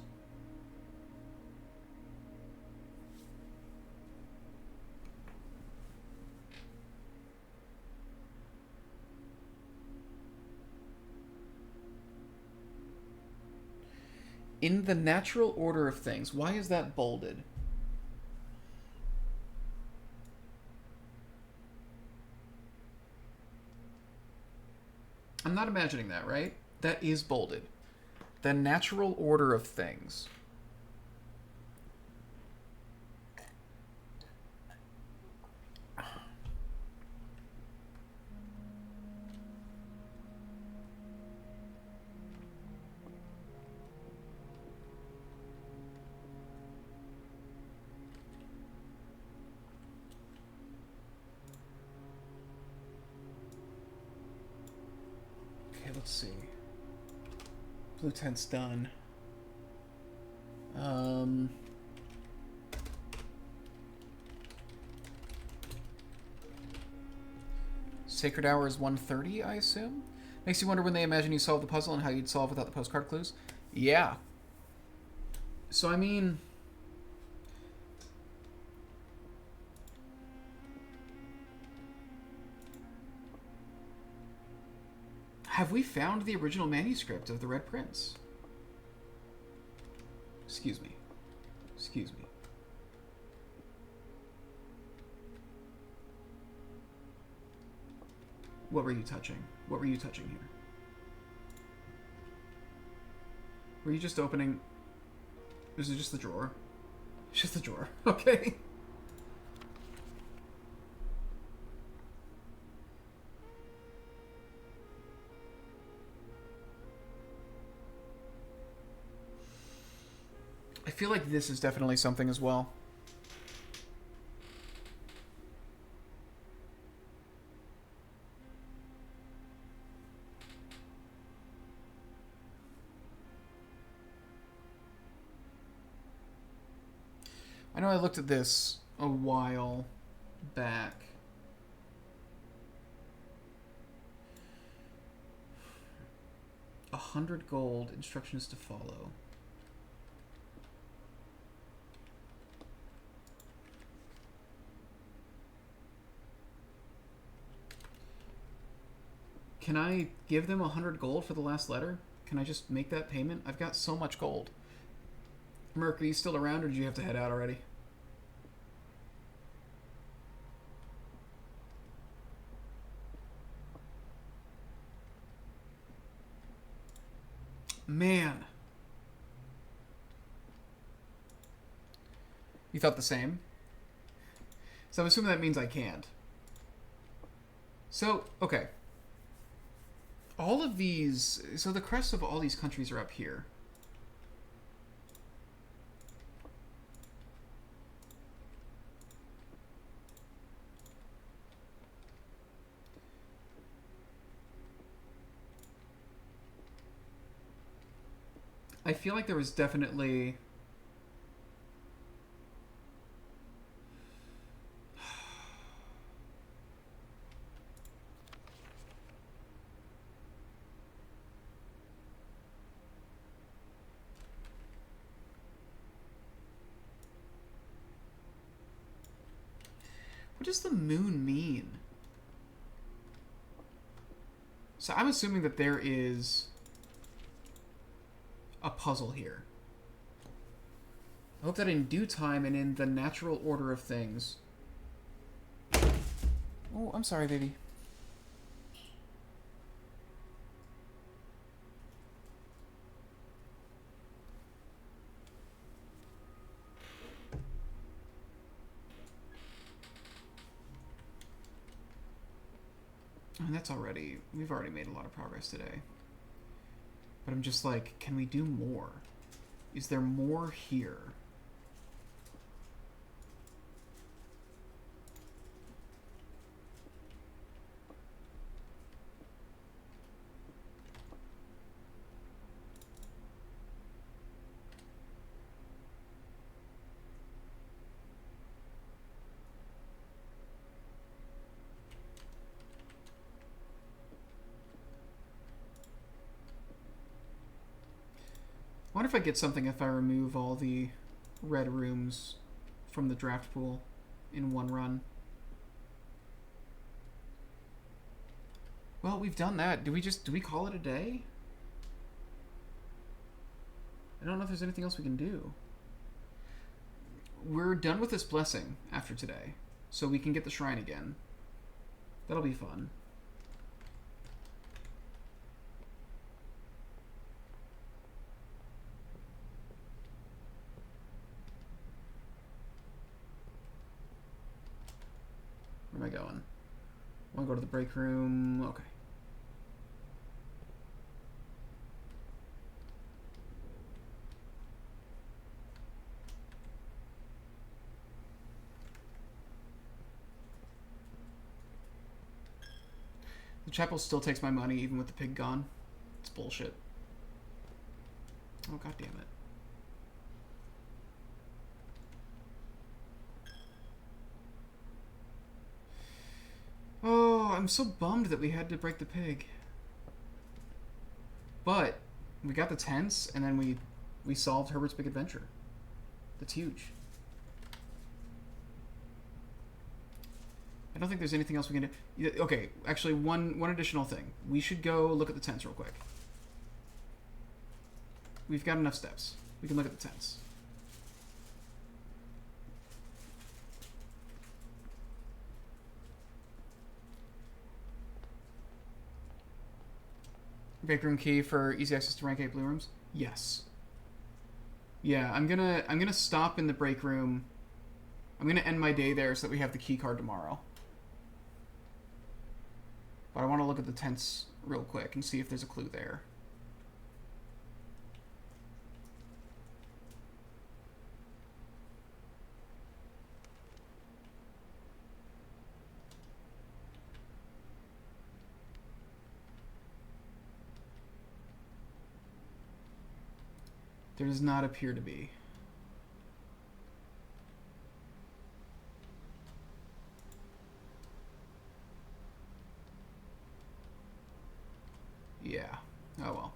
In the natural order of things. Why is that bolded? I'm not imagining that, right? That is bolded. The natural order of things. let's see. Blue tent's done. Sacred Hour is 1:30, I assume? Makes you wonder when they imagine you solve the puzzle and how you'd solve without the postcard clues. Yeah. So, I mean... have we found the original manuscript of the Red Prince? Excuse me. Excuse me. What were you touching? What were you touching here? Were you just opening... is it just the drawer? It's just the drawer. Okay. I feel like this is definitely something as well. I know I looked at this a while back. $100 gold, instructions to follow. Can I give them 100 gold for the last letter? Can I just make that payment? I've got so much gold. Merc, are you still around or did you have to head out already? Man. You thought the same? So I'm assuming that means I can't. So, okay. All of these... so the crests of all these countries are up here. I feel like there was definitely... what does the moon mean? So I'm assuming that there is a puzzle here. I hope that in due time and in the natural order of things... oh, I'm sorry, baby. And that's already... we've already made a lot of progress today. But I'm just like, can we do more? Is there more here? I wonder if I get something if I remove all the red rooms from the draft pool in one run. Well, we've done that. Do we call it a day? I don't know if there's anything else we can do. We're done with this blessing after today, so we can get the shrine again. That'll be fun. Where am I going? I want to go to the break room. Okay. The chapel still takes my money even with the pig gone. bullshit. Oh, god damn it. Oh, I'm so bummed that we had to break the pig. But we got the tents, and then we solved Herbert's Big Adventure. That's huge. I don't think there's anything else we can do. Okay, actually, one additional thing. We should go look at the tents real quick. We've got enough steps. We can look at the tents. Break room key for easy access to rank 8 blue rooms? Yes. Yeah, I'm gonna stop in the break room. I'm gonna end my day there so that we have the key card tomorrow. But I want to look at the tents real quick and see if there's a clue there. There does not appear to be. Yeah. Oh well.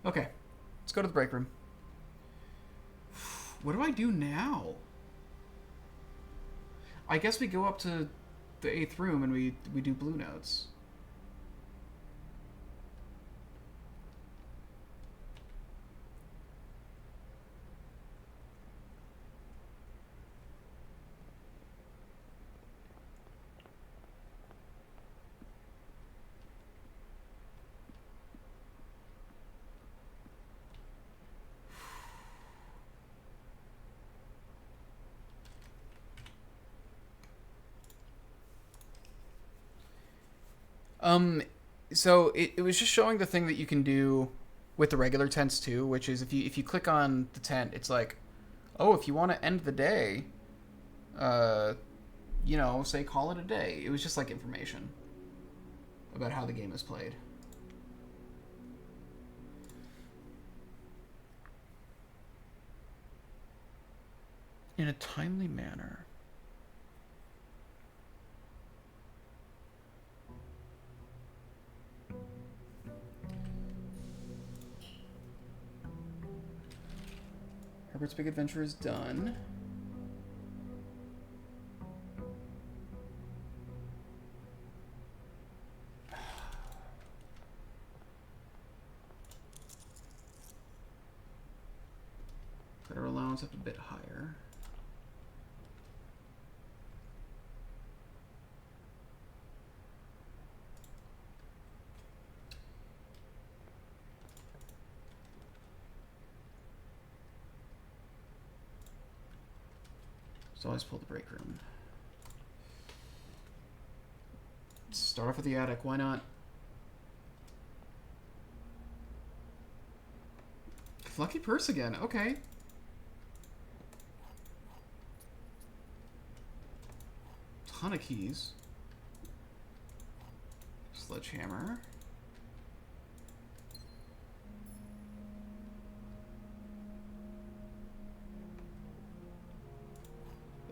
Okay. Let's go to the break room. What do I do now? I guess we go up to the 8th room and we do blue notes. So it was just showing the thing that you can do with the regular tents too, which is if you click on the tent, it's like, oh, if you want to end the day, you know, say call it a day. It was just like information about how the game is played. In a timely manner. Herbert's Big Adventure is done. Got our allowance up a bit higher. So always pull the break room. Start off with the attic, why not? Lucky purse again, okay. Ton of keys. Sledgehammer.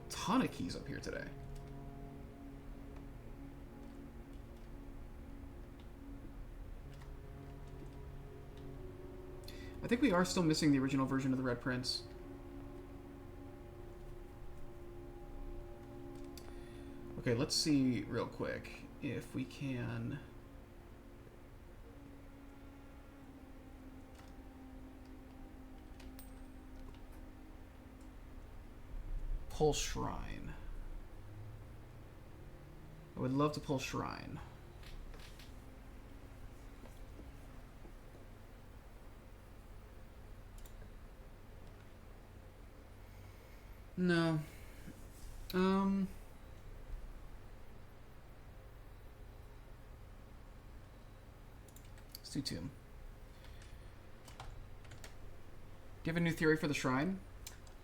Ton of keys up here today. I think we are still missing the original version of the Red Prince. Okay, let's see real quick if we can... pull Shrine. I would love to pull Shrine. No. Let's do 2. Do you have a new theory for the Shrine?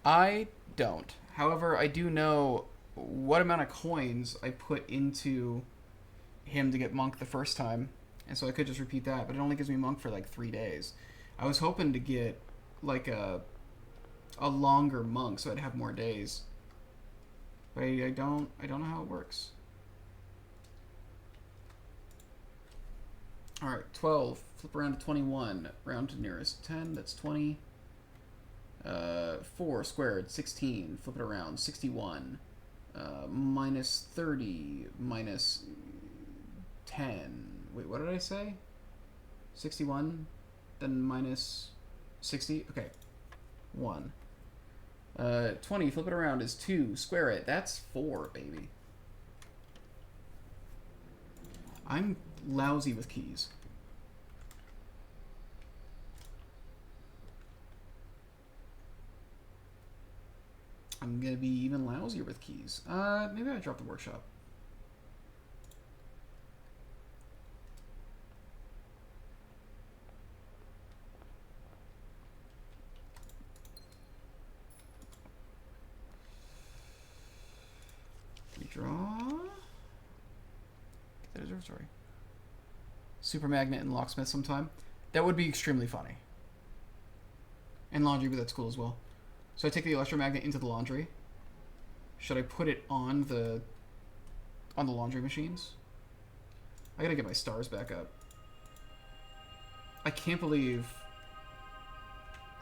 I don't. However, I do know what amount of coins I put into him to get Monk the first time. And so I could just repeat that, but it only gives me monk for like 3 days. I was hoping to get like a longer monk so I'd have more days. But I don't know how it works. Alright, 12. Flip around to 21. Round to nearest 10. That's 20. 4 squared. 16. Flip it around. 61. Minus 30. Minus 10. Wait, what did I say? 61. Then minus 60. Okay. 1. 20. Flip it around is 2. Square it. That's 4, baby. I'm lousy with keys. I'm gonna be even lousier with keys. Maybe I dropped the workshop. Redraw. That is sorry. Super Magnet and Locksmith sometime. That would be extremely funny. And laundry, but that's cool as well. So I take the electromagnet into the laundry. Should I put it on the laundry machines? I gotta get my stars back up. I can't believe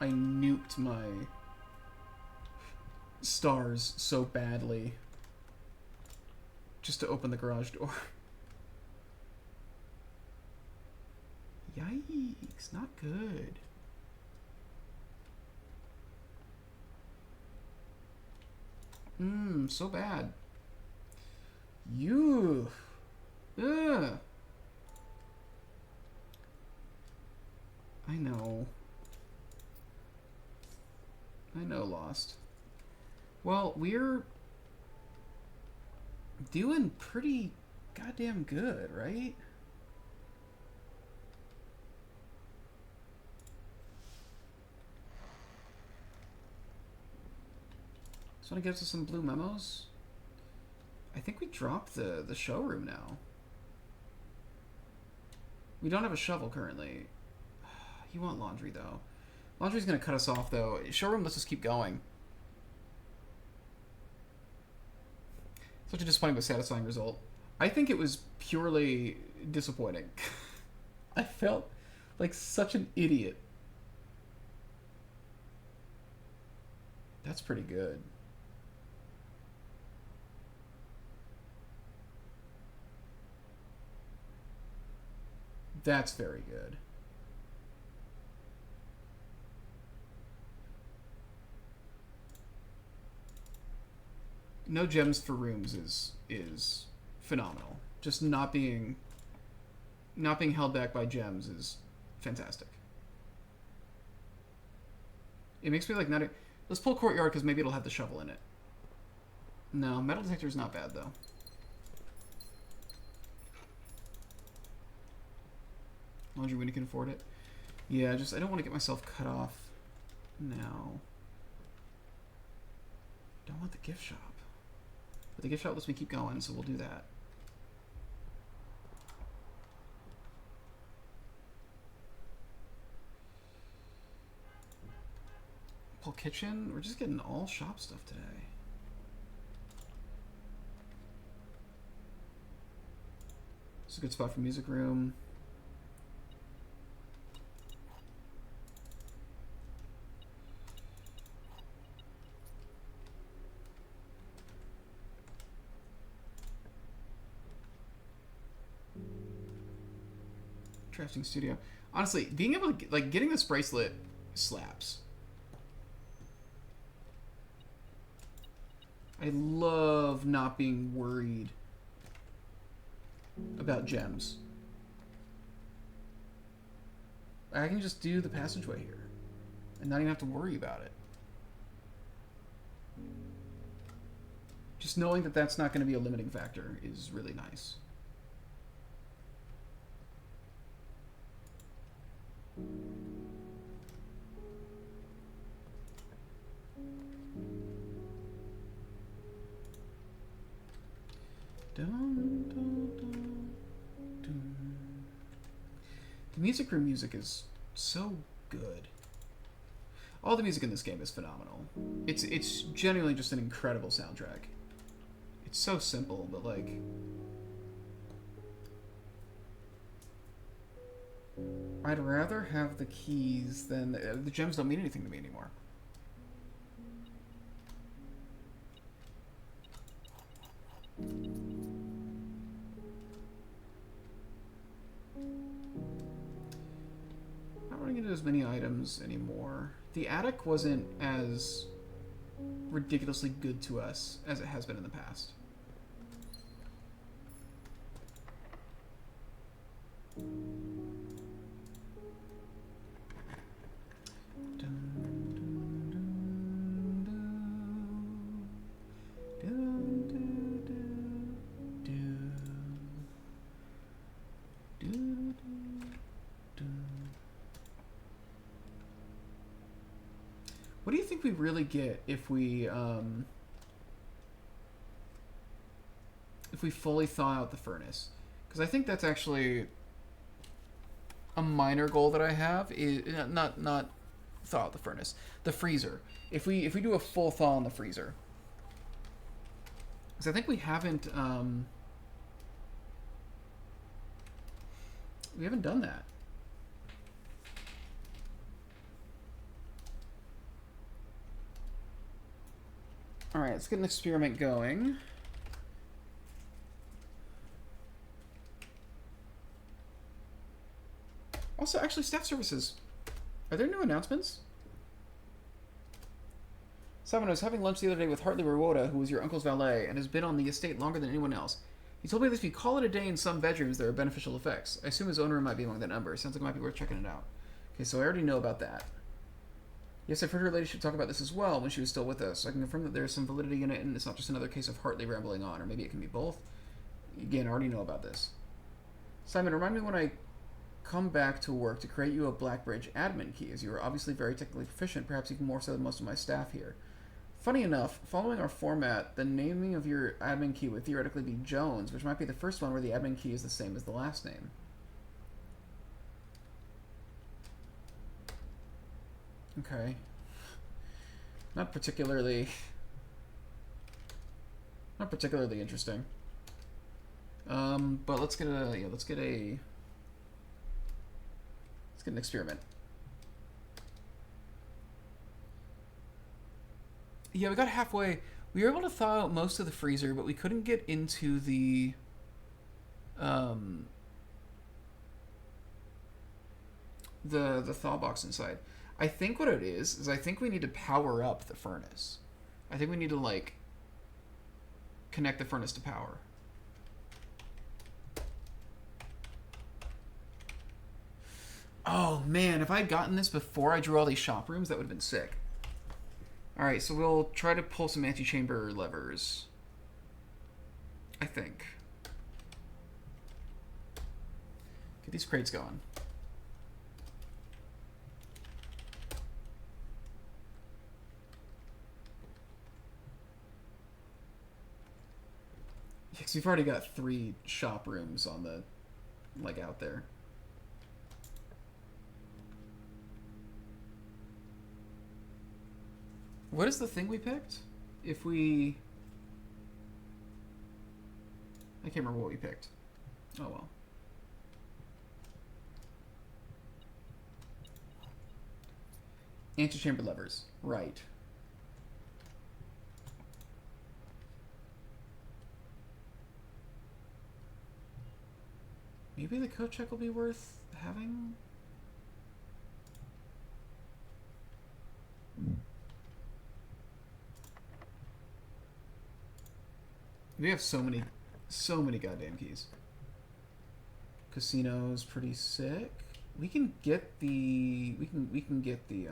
I nuked my stars so badly just to open the garage door. Yikes, not good. So bad. You. Ugh. I know. Lost. Well, we're doing pretty goddamn good, right? So want to get to some blue memos? I think we dropped the showroom now. We don't have a shovel currently. You want laundry, though. Laundry's going to cut us off, though. Showroom lets us keep going. Such a disappointing but satisfying result. I think it was purely disappointing. I felt like such an idiot. That's pretty good. That's very good. No gems for rooms is phenomenal. Just not being held back by gems is fantastic. It makes me like not. Let's pull courtyard because maybe it'll have the shovel in it. No, metal detector is not bad though. Laundry when you can afford it. Yeah, just I don't want to get myself cut off now. Don't want the gift shop. But the gift shop lets me keep going, so we'll do that. Pull kitchen? We're just getting all shop stuff today. It's a good spot for music room. Crafting studio. Honestly, being able to get, like getting this bracelet slaps. I love not being worried about gems. I can just do the passageway here and not even have to worry about it. Just knowing that that's not going to be a limiting factor is really nice. Dun, dun, dun, dun. The music room music is so good. All the music in this game is phenomenal. It's genuinely just an incredible soundtrack. It's so simple, but like... I'd rather have the keys than... The gems don't mean anything to me anymore. Not running into as many items anymore. The attic wasn't as ridiculously good to us as it has been in the past. What do you think we really get if we fully thaw out the furnace? Because I think that's actually a minor goal that I have. Is not thaw out the furnace, the freezer. If we do a full thaw in the freezer, because I think we haven't done that. All right, let's get an experiment going. Also, actually, staff services. Are there new announcements? Simon, I was having lunch the other day with Hartley Rawoda, who was your uncle's valet, and has been on the estate longer than anyone else. He told me that if you call it a day in some bedrooms, there are beneficial effects. I assume his own room might be among that number. Sounds like it might be worth checking it out. Okay, so I already know about that. Yes, I've heard her ladyship talk about this as well when she was still with us. So I can confirm that there is some validity in it, and it's not just another case of Hartley rambling on, or maybe it can be both. Again, I already know about this. Simon, remind me when I come back to work to create you a Blackbridge admin key, as you are obviously very technically proficient, perhaps even more so than most of my staff here. Funny enough, following our format, the naming of your admin key would theoretically be Jones, which might be the first one where the admin key is the same as the last name. Okay. Not particularly interesting. But let's get an experiment. Yeah, we got halfway. We were able to thaw out most of the freezer, but we couldn't get into the thaw box inside. I think what it is I think we need to power up the furnace. I think we need to, like, connect the furnace to power. Oh, man, if I had gotten this before I drew all these shop rooms, that would have been sick. Alright, so we'll try to pull some antechamber levers. I think. Get these crates going. Because we've already got 3 shop rooms on the, like, out there. What is the thing we picked? If we... I can't remember what we picked. Oh well. Antechamber levers. Right. Maybe the code check will be worth having? We have so many goddamn keys. Casino's pretty sick. We can get the we can get the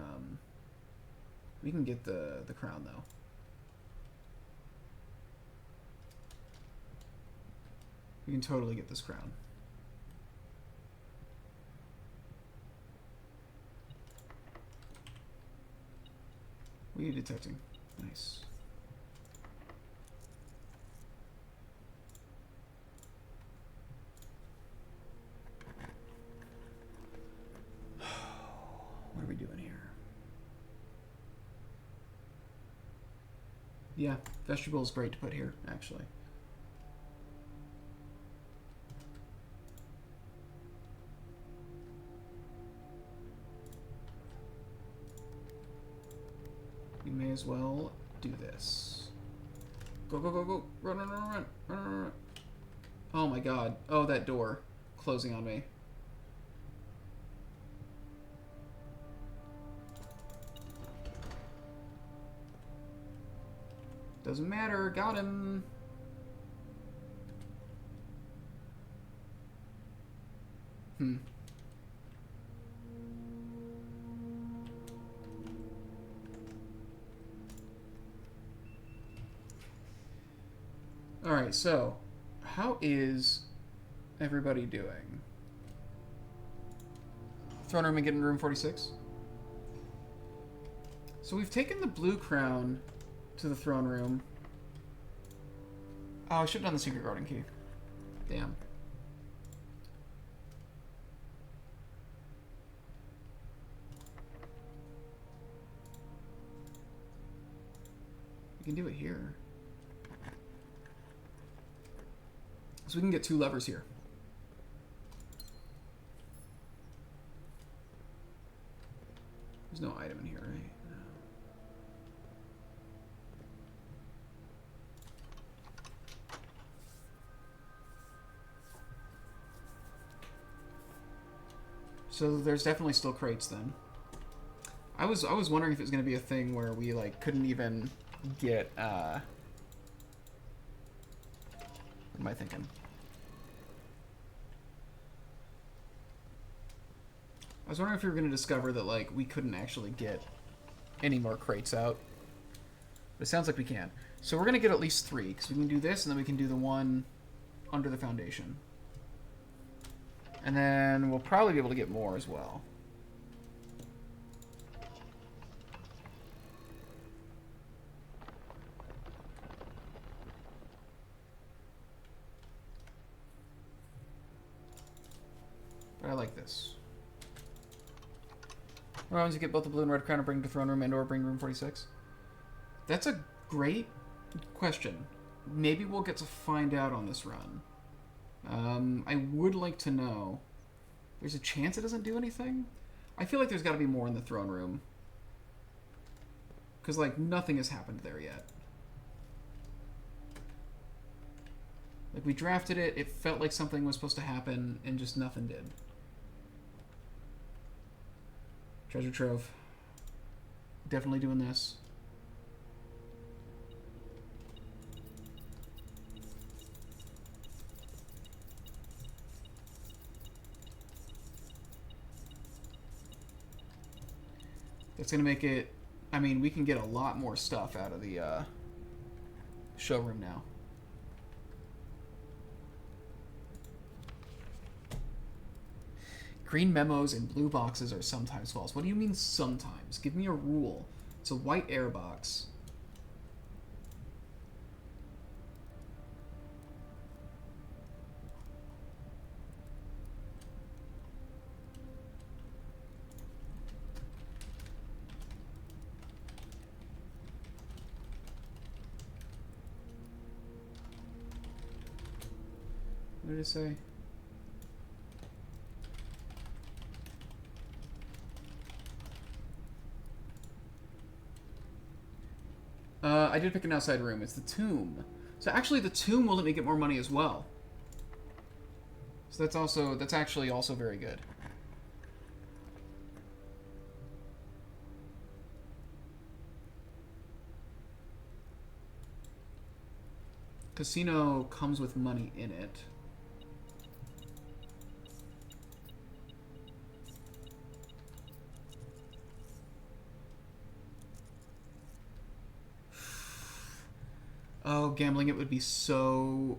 crown though. We can totally get this crown. What are you detecting? Nice. Yeah, vestibule is great to put here, actually. We may as well do this. Go, go, go, go. Run, run, run, run, run, run, run. Oh my god. Oh, that door. Closing on me. Doesn't matter. Got him. Alright, so how is everybody doing? Throne room and get in room 46? So we've taken the blue crown to the throne room. Oh, I should have done the secret garden key. Damn. We can do it here. So we can get 2 levers here. There's no item in here, right? No. So there's definitely still crates then. I was wondering if it was going to be a thing where we like couldn't even get what am I thinking? I was wondering if we were going to discover that like we couldn't actually get any more crates out. But it sounds like we can. So we're going to get at least 3 because we can do this and then we can do the one under the foundation. And then we'll probably be able to get more as well. But I like this. What happens if you get both the blue and red crown and bring to throne room and or bring room 46? That's a great question. Maybe we'll get to find out on this run. I would like to know. There's a chance it doesn't do anything? I feel like there's got to be more in the throne room. Because, like, nothing has happened there yet. Like, we drafted it, it felt like something was supposed to happen, and just nothing did. Treasure trove. Definitely doing this. That's going to make it... I mean, we can get a lot more stuff out of the showroom now. Green memos and blue boxes are sometimes false. What do you mean sometimes? Give me a rule. It's a white air box. What did it say? I did pick an outside room. It's the tomb. So actually the tomb will let me get more money as well. So that's actually also very good. Casino comes with money in it. Oh, gambling it would be so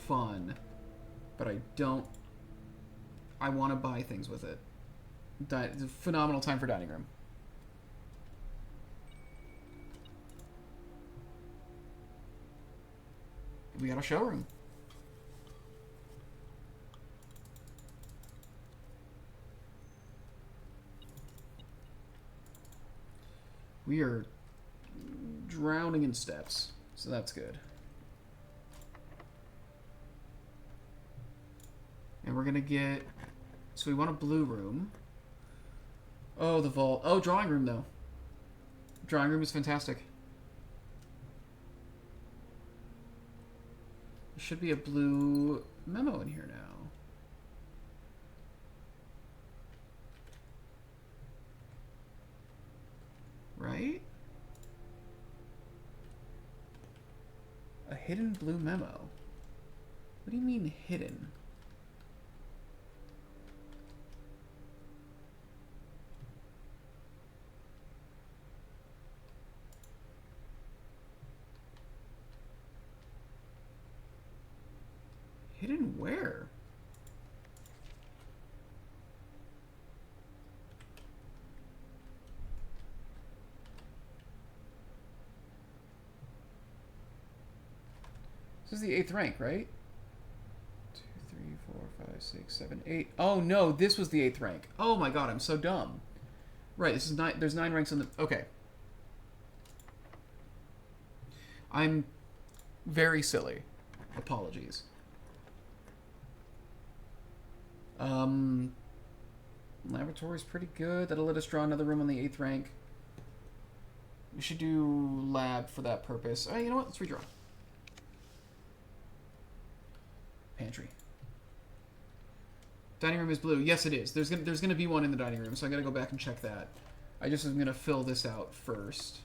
fun. But I don't... I want to buy things with it. It's a phenomenal time for dining room. We got a showroom. We are drowning in steps. So that's good. And we're going to get... So we want a blue room. Oh, the vault. Oh, drawing room, though. Drawing room is fantastic. There should be a blue memo in here now. Right? A hidden blue memo. What do you mean hidden? Hidden where? This is the 8th rank, right? 2, 3, 4, 5, 6, 7, 8. Oh no, this was the 8th rank. Oh my god, I'm so dumb. Right, this is 9. There's 9 ranks on the... Okay. I'm very silly. Apologies. Laboratory's pretty good. That'll let us draw another room on the 8th rank. We should do lab for that purpose. You know what? Let's redraw. Pantry. Dining room is blue. Yes, it is. There's gonna be one in the dining room, so I gotta go back and check that. I just am gonna fill this out first.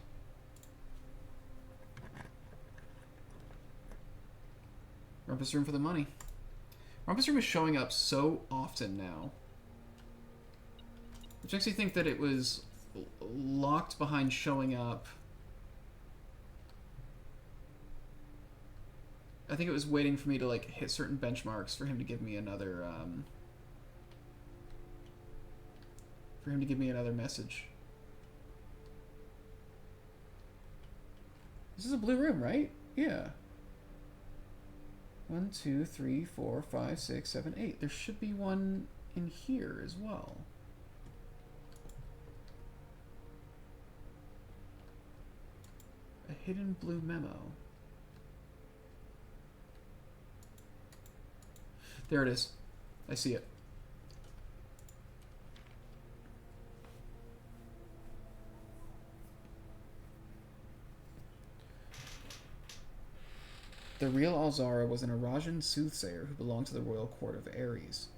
Rumpus room for the money. Rumpus room is showing up so often now, which makes me think that it was locked behind showing up. I think it was waiting for me to like hit certain benchmarks for him to give me another message. This is a blue room, right? Yeah. 1, 2, 3, 4, 5, 6, 7, 8. There should be one in here as well. A hidden blue memo. There it is. I see it. The real Alzara was an Arajan soothsayer who belonged to the royal court of Ares.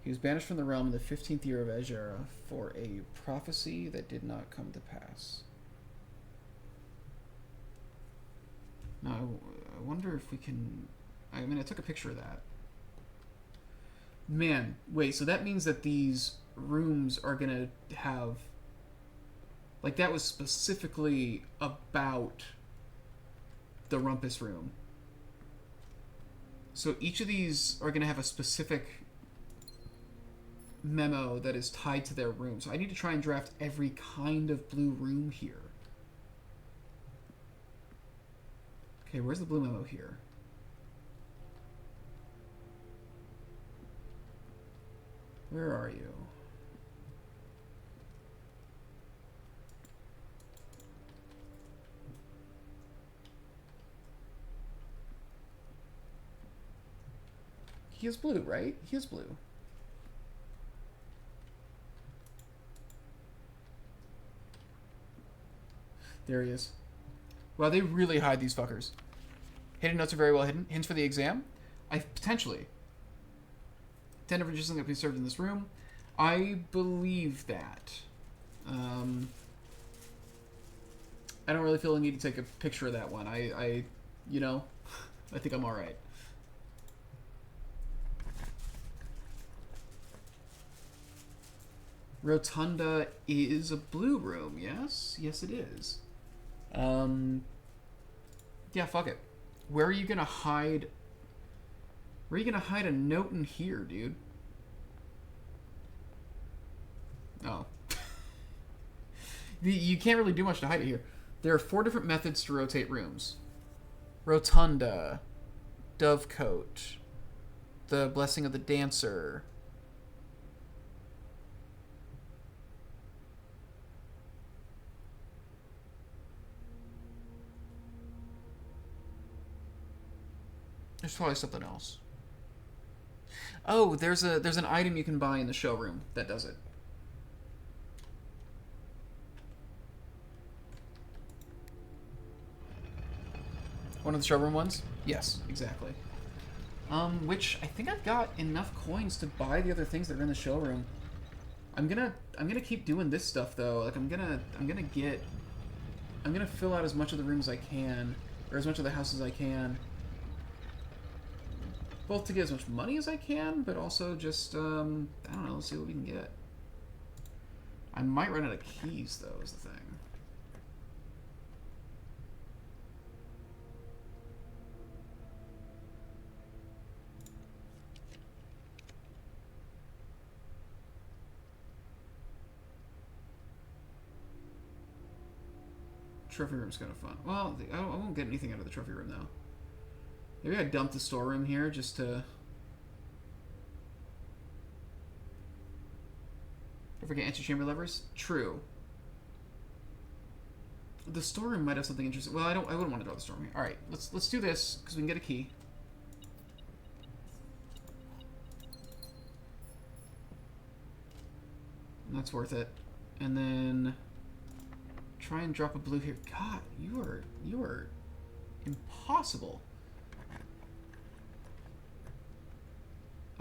He was banished from the realm in the 15th year of Azera for a prophecy that did not come to pass. Now, I wonder if we can... I mean, I took a picture of that. Man, wait, so that means that these rooms are gonna have... Like, that was specifically about the Rumpus room. So each of these are gonna have a specific memo that is tied to their room. So I need to try and draft every kind of blue room here. Okay, where's the blue memo here? Where are you? He is blue, right? He is blue. There he is. Wow, they really hide these fuckers. Hidden notes are very well hidden. Hints for the exam? Potentially. 10 different dishes that can be served in this room. I believe that. I don't really feel the need to take a picture of that one. You know, I think I'm alright. Rotunda is a blue room, yes? Yes, it is. Yeah, fuck it. Where are you gonna hide... Where are you gonna hide a note in here, dude? Oh. You can't really do much to hide it here. There are 4 different methods to rotate rooms. Rotunda. Dovecote. The Blessing of the Dancer. There's probably something else. Oh, there's an item you can buy in the showroom that does it. One of the showroom ones? Yes, exactly. Which I think I've got enough coins to buy the other things that are in the showroom. I'm gonna keep doing this stuff though. Like I'm gonna fill out as much of the rooms as I can, or as much of the house as I can. Both to get as much money as I can, but also just I don't know, let's see what we can get. I might run out of keys though, is the thing. Trophy room's kind of fun. Well, I won't get anything out of the trophy room though. Maybe I dump the storeroom here just to... Don't forget antechamber levers? True. The storeroom might have something interesting. Well, I wouldn't want to draw the storeroom here. Alright, let's do this, because we can get a key. And that's worth it. And then... try and drop a blue here. God, you are impossible.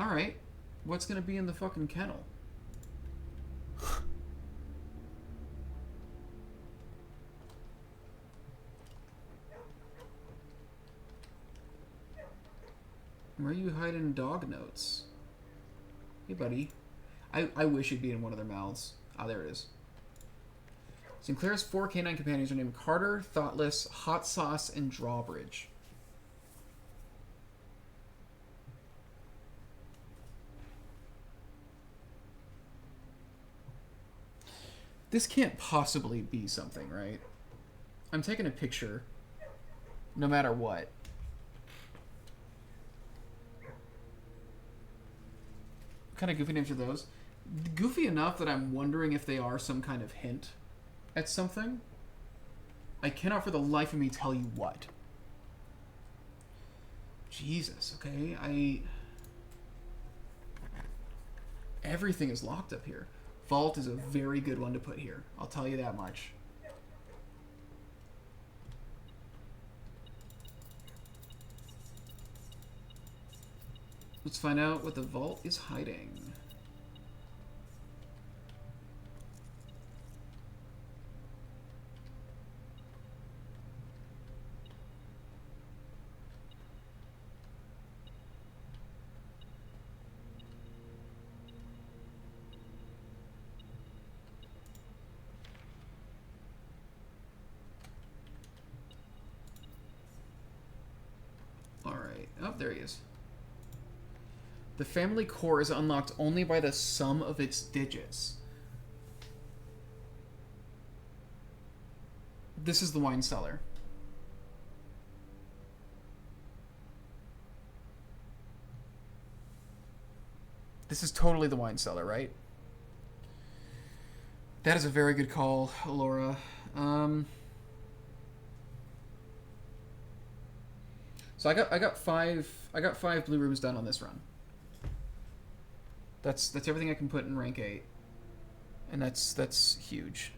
Alright. What's gonna be in the fucking kennel? Where are you hiding dog notes? Hey, buddy. I wish you'd be in one of their mouths. Ah, there it is. Sinclair's 4 canine companions are named Carter, Thoughtless, Hot Sauce, and Drawbridge. This can't possibly be something, right? I'm taking a picture, no matter what. What kind of goofy names are those? Goofy enough that I'm wondering if they are some kind of hint at something. I cannot for the life of me tell you what. Jesus, okay, everything is locked up here. Vault is a very good one to put here. I'll tell you that much. Let's find out what the vault is hiding. Oh, there he is. The family core is unlocked only by the sum of its digits. This is the wine cellar. This is totally the wine cellar, right? That is a very good call, Laura. So I got five blue rooms done on this run. That's everything I can put in rank 8, and that's huge.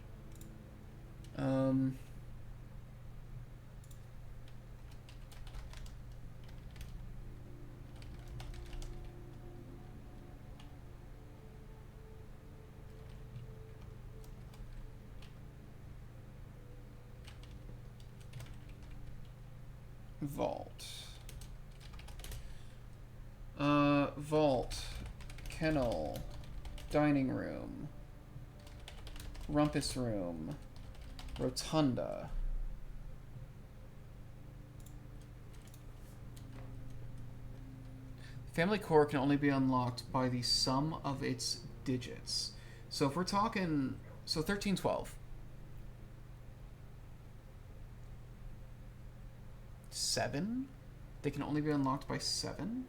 Vault. Vault. Kennel. Dining room. Rumpus room. Rotunda. Family core can only be unlocked by the sum of its digits. So if we're talking... So 13, 12. 7? They can only be unlocked by 7?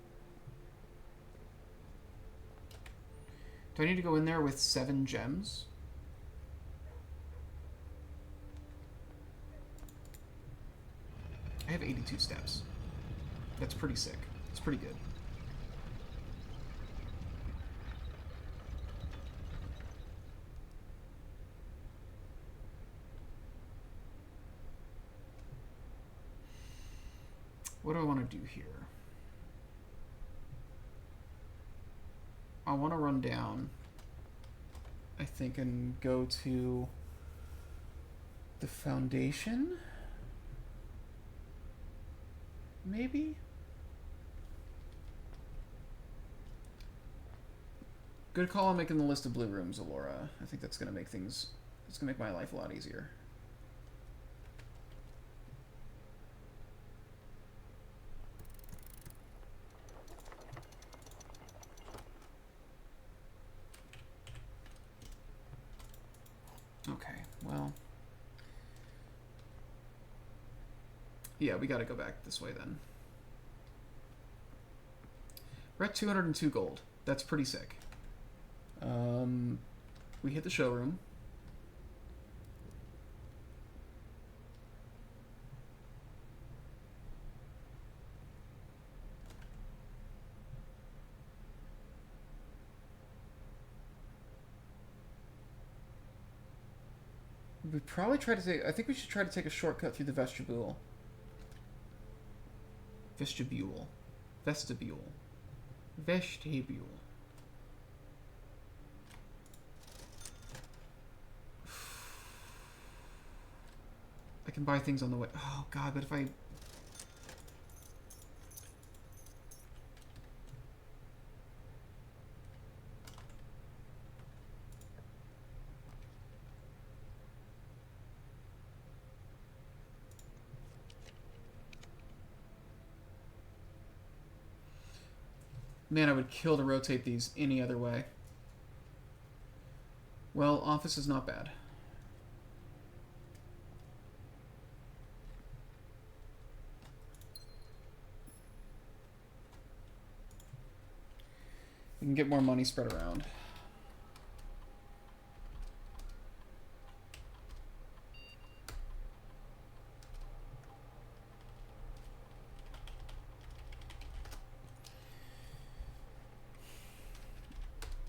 Do I need to go in there with 7 gems? I have 82 steps. That's pretty sick. It's pretty good. What do I want to do here? I want to run down, I think, and go to the foundation? Maybe? Good call on making the list of blue rooms, Alora. I think that's going to make things... It's going to make my life a lot easier. Okay, well... Yeah, we gotta go back this way then. We're at 202 gold. That's pretty sick. We hit the showroom. We probably try to take... I think we should try to take a shortcut through the vestibule. Vestibule. Vestibule. Vestibule. I can buy things on the way. Oh, God, but if I... Man, I would kill to rotate these any other way. Well, office is not bad. We can get more money spread around.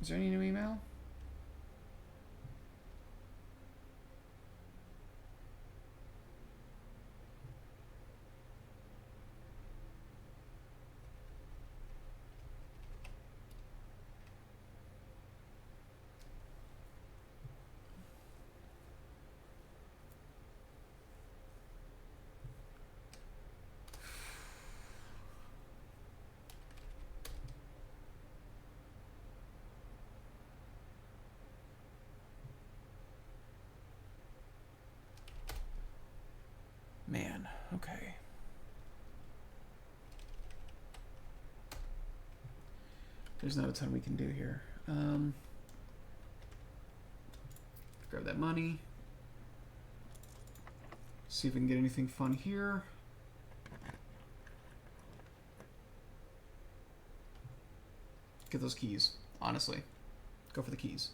Is there any new email? Man, okay. There's not a ton we can do here. Grab that money. See if we can get anything fun here. Get those keys, honestly. Go for the keys.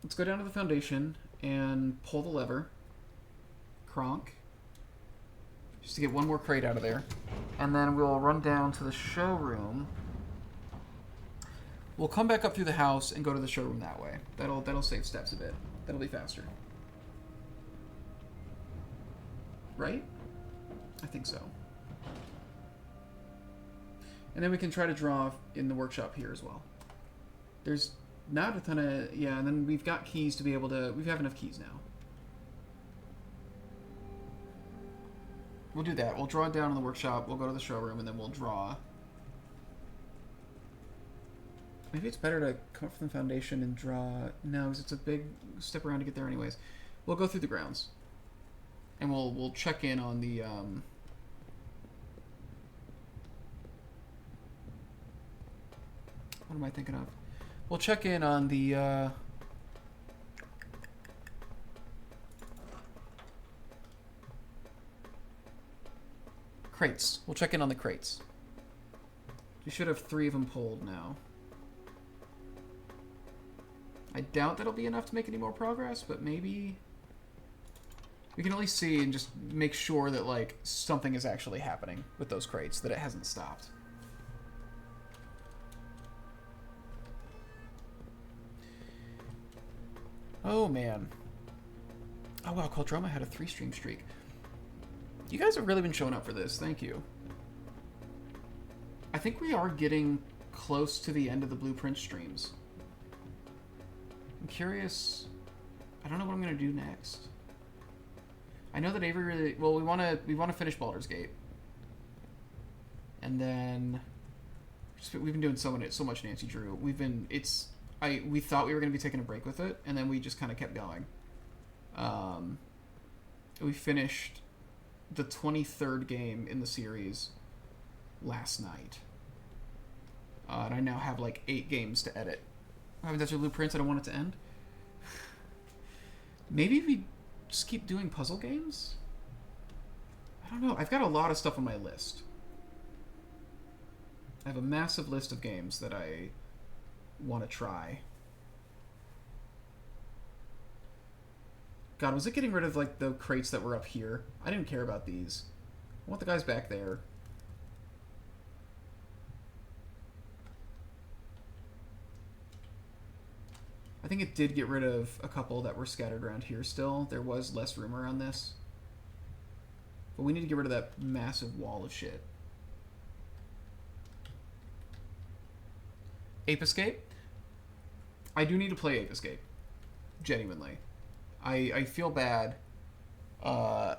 Let's go down to the foundation and pull the lever. Kronk. Just to get one more crate out of there. And then we'll run down to the showroom. We'll come back up through the house and go to the showroom that way. That'll save steps a bit. That'll be faster. Right? I think so. And then we can try to draw in the workshop here as well. There's not a ton of... Yeah, and then we've got keys to be able to... We have enough keys now. We'll do that. We'll draw it down in the workshop. We'll go to the showroom, and then we'll draw. Maybe it's better to come up from the foundation and draw... No, because it's a big step around to get there anyways. We'll go through the grounds. And we'll check in on the... What am I thinking of? We'll check in on the... crates. We'll check in on the crates. We should have 3 of them pulled now. I doubt that'll be enough to make any more progress, but maybe... We can at least see and just make sure that, like, something is actually happening with those crates, that it hasn't stopped. Oh, man. Oh, wow, Cultroma had a 3-stream streak. You guys have really been showing up for this. Thank you. I think we are getting close to the end of the Blueprint streams. I'm curious. I don't know what I'm going to do next. I know that Avery really... Well, we want to finish Baldur's Gate. And then... we've been doing so much Nancy Drew. We thought we were going to be taking a break with it, and then we just kind of kept going. We finished the 23rd game in the series last night. And I now have like 8 games to edit. I mean, that's your blueprints. I don't want it to end. Maybe we just keep doing puzzle games? I don't know. I've got a lot of stuff on my list. I have a massive list of games that I want to try. God, was it getting rid of, like, the crates that were up here? I didn't care about these. I want the guys back there. I think it did get rid of a couple that were scattered around here still. There was less room around this. But we need to get rid of that massive wall of shit. Ape Escape? I do need to play Ape Escape. Genuinely. I feel bad. One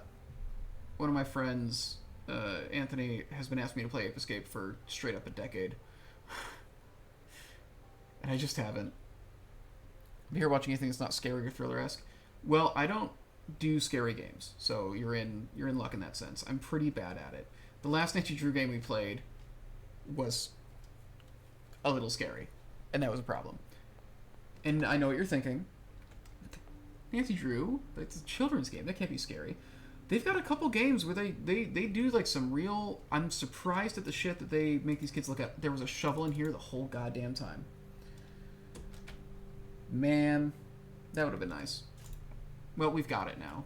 of my friends, Anthony, has been asking me to play Ape Escape for straight up a decade. And I just haven't. I'm here watching anything that's not scary or thriller-esque. Well, I don't do scary games, so you're in luck in that sense. I'm pretty bad at it. The last Nancy Drew game we played was a little scary, and that was a problem. And I know what you're thinking. Nancy Drew, it's a children's game. That can't be scary. They've got a couple games where they do like some real... I'm surprised at the shit that they make these kids look at. There was a shovel in here the whole goddamn time. Man, that would have been nice. Well, we've got it now.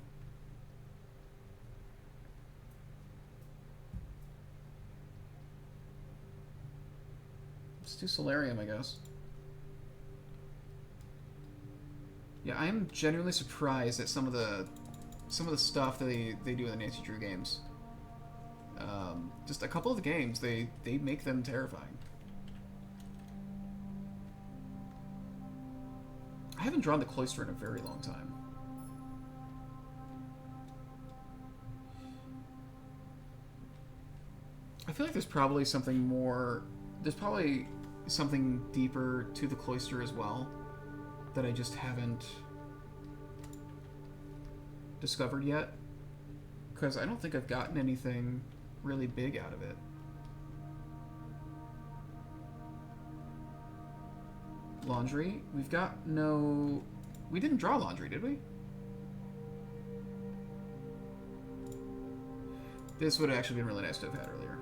Let's do Solarium, I guess. Yeah, I am genuinely surprised at some of the stuff that they do in the Nancy Drew games. Just a couple of the games, they make them terrifying. I haven't drawn the Cloister in a very long time. I feel like there's probably something more... There's probably something deeper to the Cloister as well that I just haven't discovered yet. Because I don't think I've gotten anything really big out of it. Laundry. We've got no... We didn't draw laundry, did we? This would have actually been really nice to have had earlier.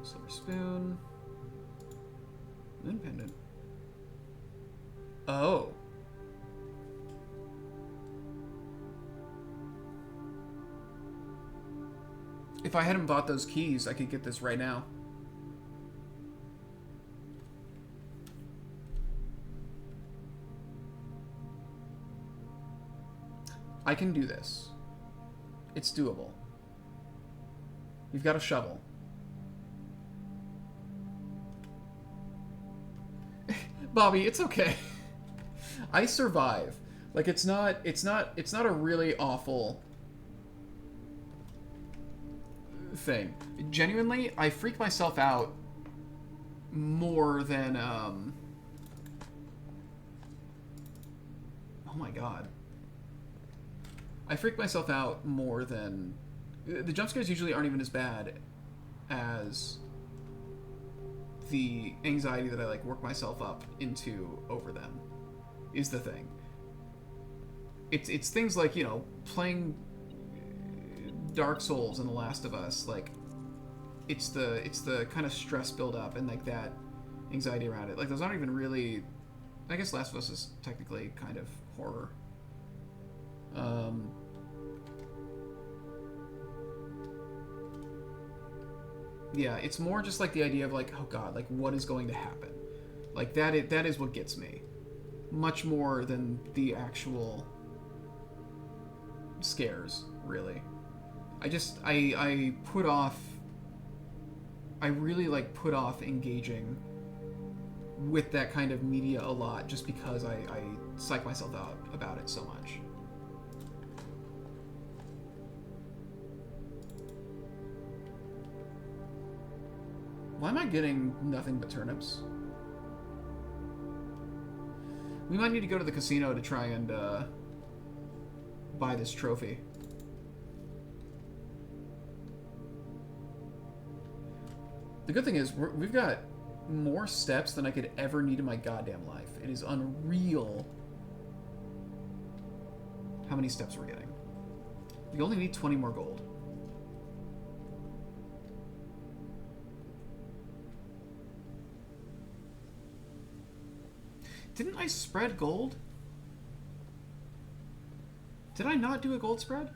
Silver spoon. Moon pendant. Oh. If I hadn't bought those keys, I could get this right now. I can do this. It's doable. We've got a shovel. Bobby, it's okay. I survive. Like, it's not a really awful thing. Genuinely, I freak myself out more than oh my god. I freak myself out more than... The jump scares usually aren't even as bad as the anxiety that I, like, work myself up into over them, is the thing. It's things like, you know, playing Dark Souls and The Last of Us, like, it's the kind of stress build-up and, like, that anxiety around it. Like, those aren't even really... I guess Last of Us is technically kind of horror. Yeah, it's more just like the idea of like, oh god, like what is going to happen? Like that is what gets me. Much more than the actual scares, really. I put off, I really like put off engaging with that kind of media a lot just because I psych myself out about it so much. Why am I getting nothing but turnips? We might need to go to the casino to try and buy this trophy. The good thing is, we've got more steps than I could ever need in my goddamn life. It is unreal how many steps we're getting. We only need 20 more gold. Didn't I spread gold? Did I not do a gold spread?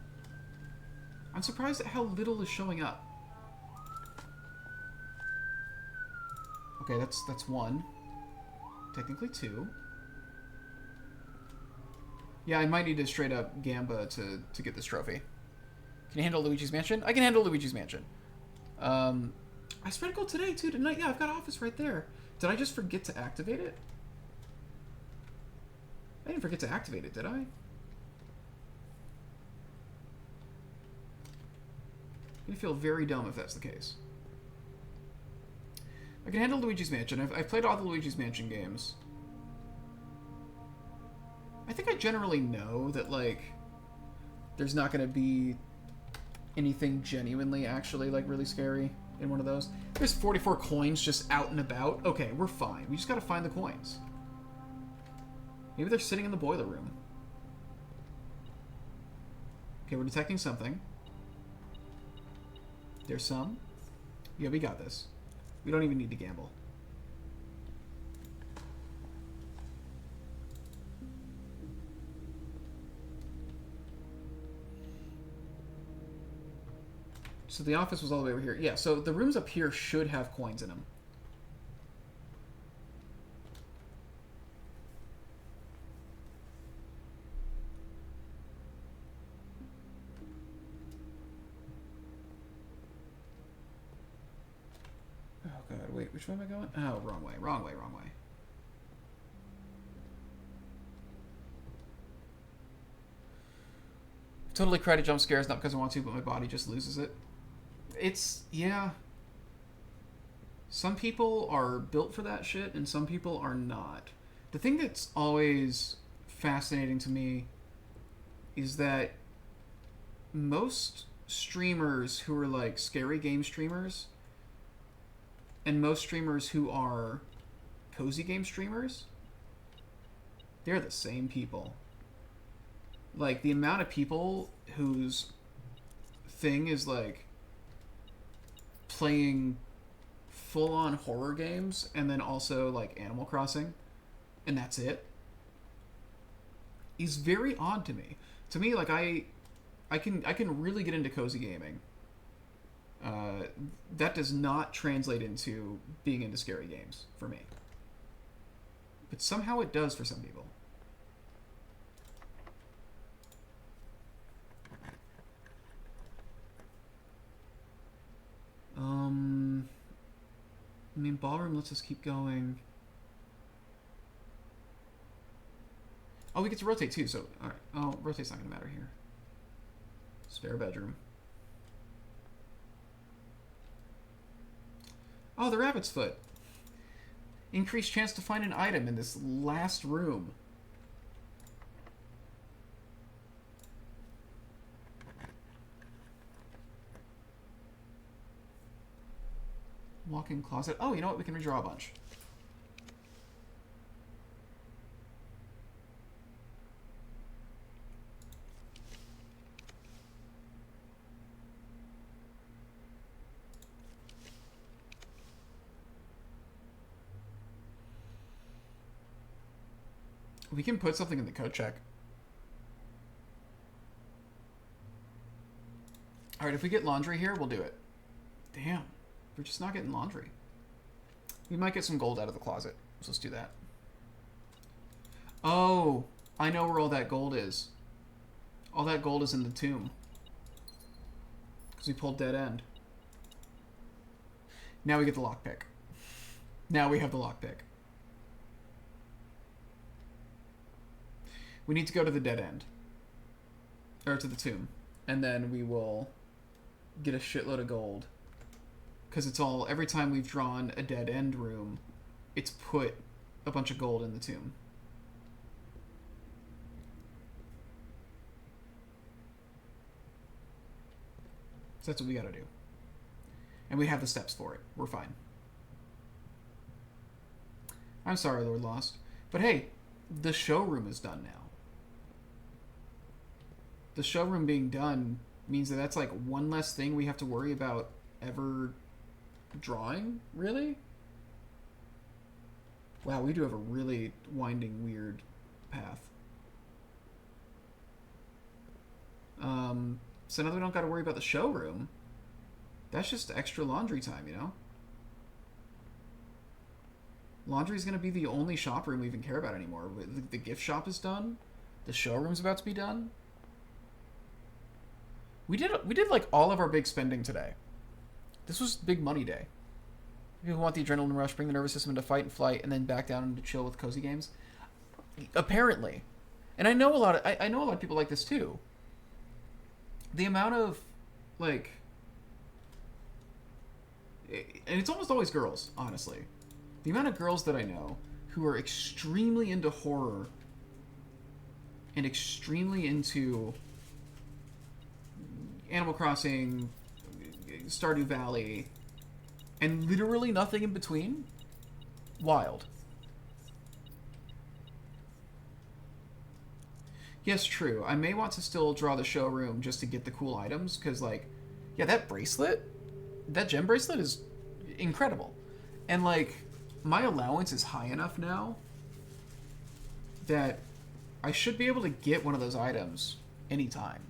I'm surprised at how little is showing up. Okay, that's one. Technically two. Yeah, I might need to straight up Gamba to get this trophy. Can you handle Luigi's Mansion? I can handle Luigi's Mansion. I spread gold today too, didn't I? Yeah, I've got Office right there. Did I just forget to activate it? I didn't forget to activate it, did I? I'm gonna feel very dumb if that's the case. I can handle Luigi's Mansion. I've played all the Luigi's Mansion games. I think I generally know that, like, there's not gonna be anything genuinely actually, like, really scary in one of those. There's 44 coins just out and about. Okay, we're fine. We just gotta find the coins. Maybe they're sitting in the boiler room. Okay, we're detecting something. There's some. Yeah, we got this. We don't even need to gamble. So the office was all the way over here. Yeah, so the rooms up here should have coins in them. Wait, which way am I going? Oh, wrong way, wrong way, wrong way. Totally cried at jump scares, not because I want to, but my body just loses it. It's, yeah. Some people are built for that shit, and some people are not. The thing that's always fascinating to me is that most streamers who are like scary game streamers and most streamers who are cozy game streamers, they're the same people. Like, the amount of people whose thing is, like, playing full-on horror games and then also, like, Animal Crossing, and that's it, is very odd to me. To me, like, I can really get into cozy gaming. That does not translate into being into scary games for me. But somehow it does for some people. I mean, ballroom lets us keep going. Oh, we get to rotate too, so, alright. Oh, rotate's not gonna matter here. Spare bedroom. Oh, the rabbit's foot. Increased chance to find an item in this last room. Walk-in closet. Oh, you know what? We can redraw a bunch. We can put something in the code check. Alright, if we get laundry here, we'll do it. Damn. We're just not getting laundry. We might get some gold out of the closet. So let's do that. Oh, I know where all that gold is. All that gold is in the tomb. Because we pulled dead end. Now we get the lockpick. Now we have the lockpick. We need to go to the dead end. Or to the tomb. And then we will get a shitload of gold. Because it's all... Every time we've drawn a dead end room, it's put a bunch of gold in the tomb. So that's what we gotta do. And we have the steps for it. We're fine. I'm sorry, Lord Lost. But hey, the showroom is done now. The showroom being done means that that's like one less thing we have to worry about ever drawing, really? Wow, we do have a really winding, weird path. So now that we don't got to worry about the showroom, that's just extra laundry time, you know? Laundry's going to be the only shop room we even care about anymore. The gift shop is done. The showroom's about to be done. We did like all of our big spending today. This was big money day. People want the adrenaline rush, bring the nervous system into fight and flight, and then back down into chill with cozy games. Apparently, and I know a lot of people like this too. The amount of like, and it's almost always girls, honestly. The amount of girls that I know who are extremely into horror and extremely into Animal Crossing, Stardew Valley, and literally nothing in between. Wild. Yes, true. I may want to still draw the showroom just to get the cool items, because, like, yeah, that bracelet, that gem bracelet is incredible. And, like, my allowance is high enough now that I should be able to get one of those items anytime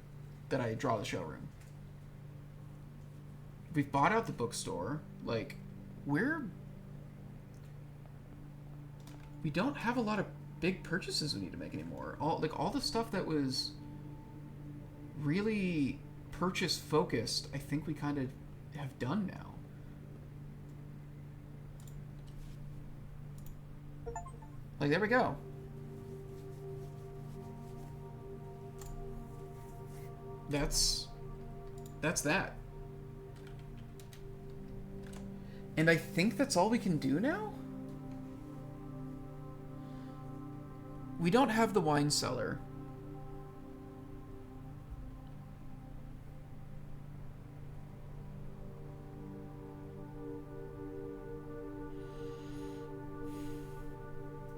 that I draw the showroom. We've bought out the bookstore. Like, we don't have a lot of big purchases we need to make anymore. All the stuff that was really purchase focused, I think we kind of have done now. Like, there we go. That's that. And I think that's all we can do now? We don't have the wine cellar.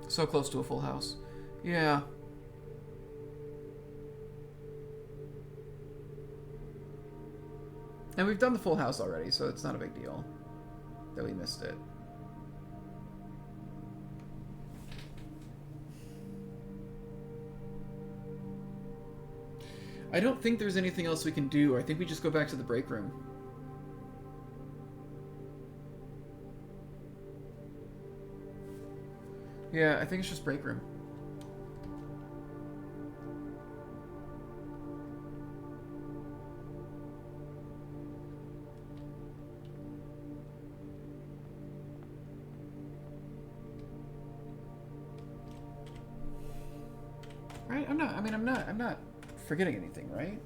So close to a full house. Yeah. And we've done the full house already, so it's not a big deal that we missed it. I don't think there's anything else we can do. I think we just go back to the break room. Yeah, I think it's just break room. Right? I'm not forgetting anything, right?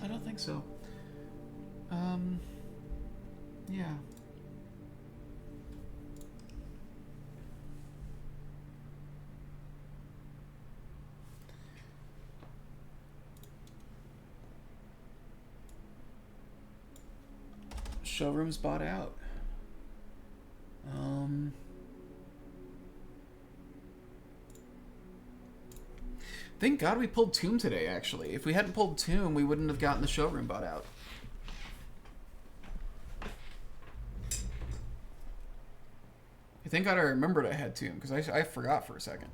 I don't think so. Yeah. Showroom's bought out. Thank God we pulled Tomb today, actually. If we hadn't pulled Tomb, we wouldn't have gotten the showroom bought out. Thank God I remembered I had Tomb, because I forgot for a second.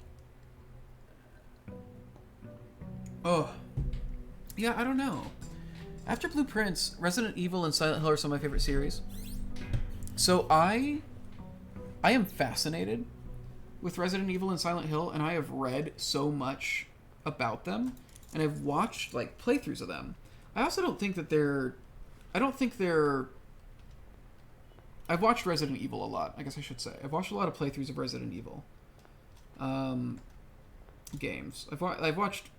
Oh, yeah, I don't know. After Blueprints, Resident Evil and Silent Hill are some of my favorite series. So I am fascinated with Resident Evil and Silent Hill, and I have read so much about them, and I've watched like playthroughs of them. I also don't think that they're. I don't think they're. I've watched Resident Evil a lot. I guess I should say I've watched a lot of playthroughs of Resident Evil games. I've watched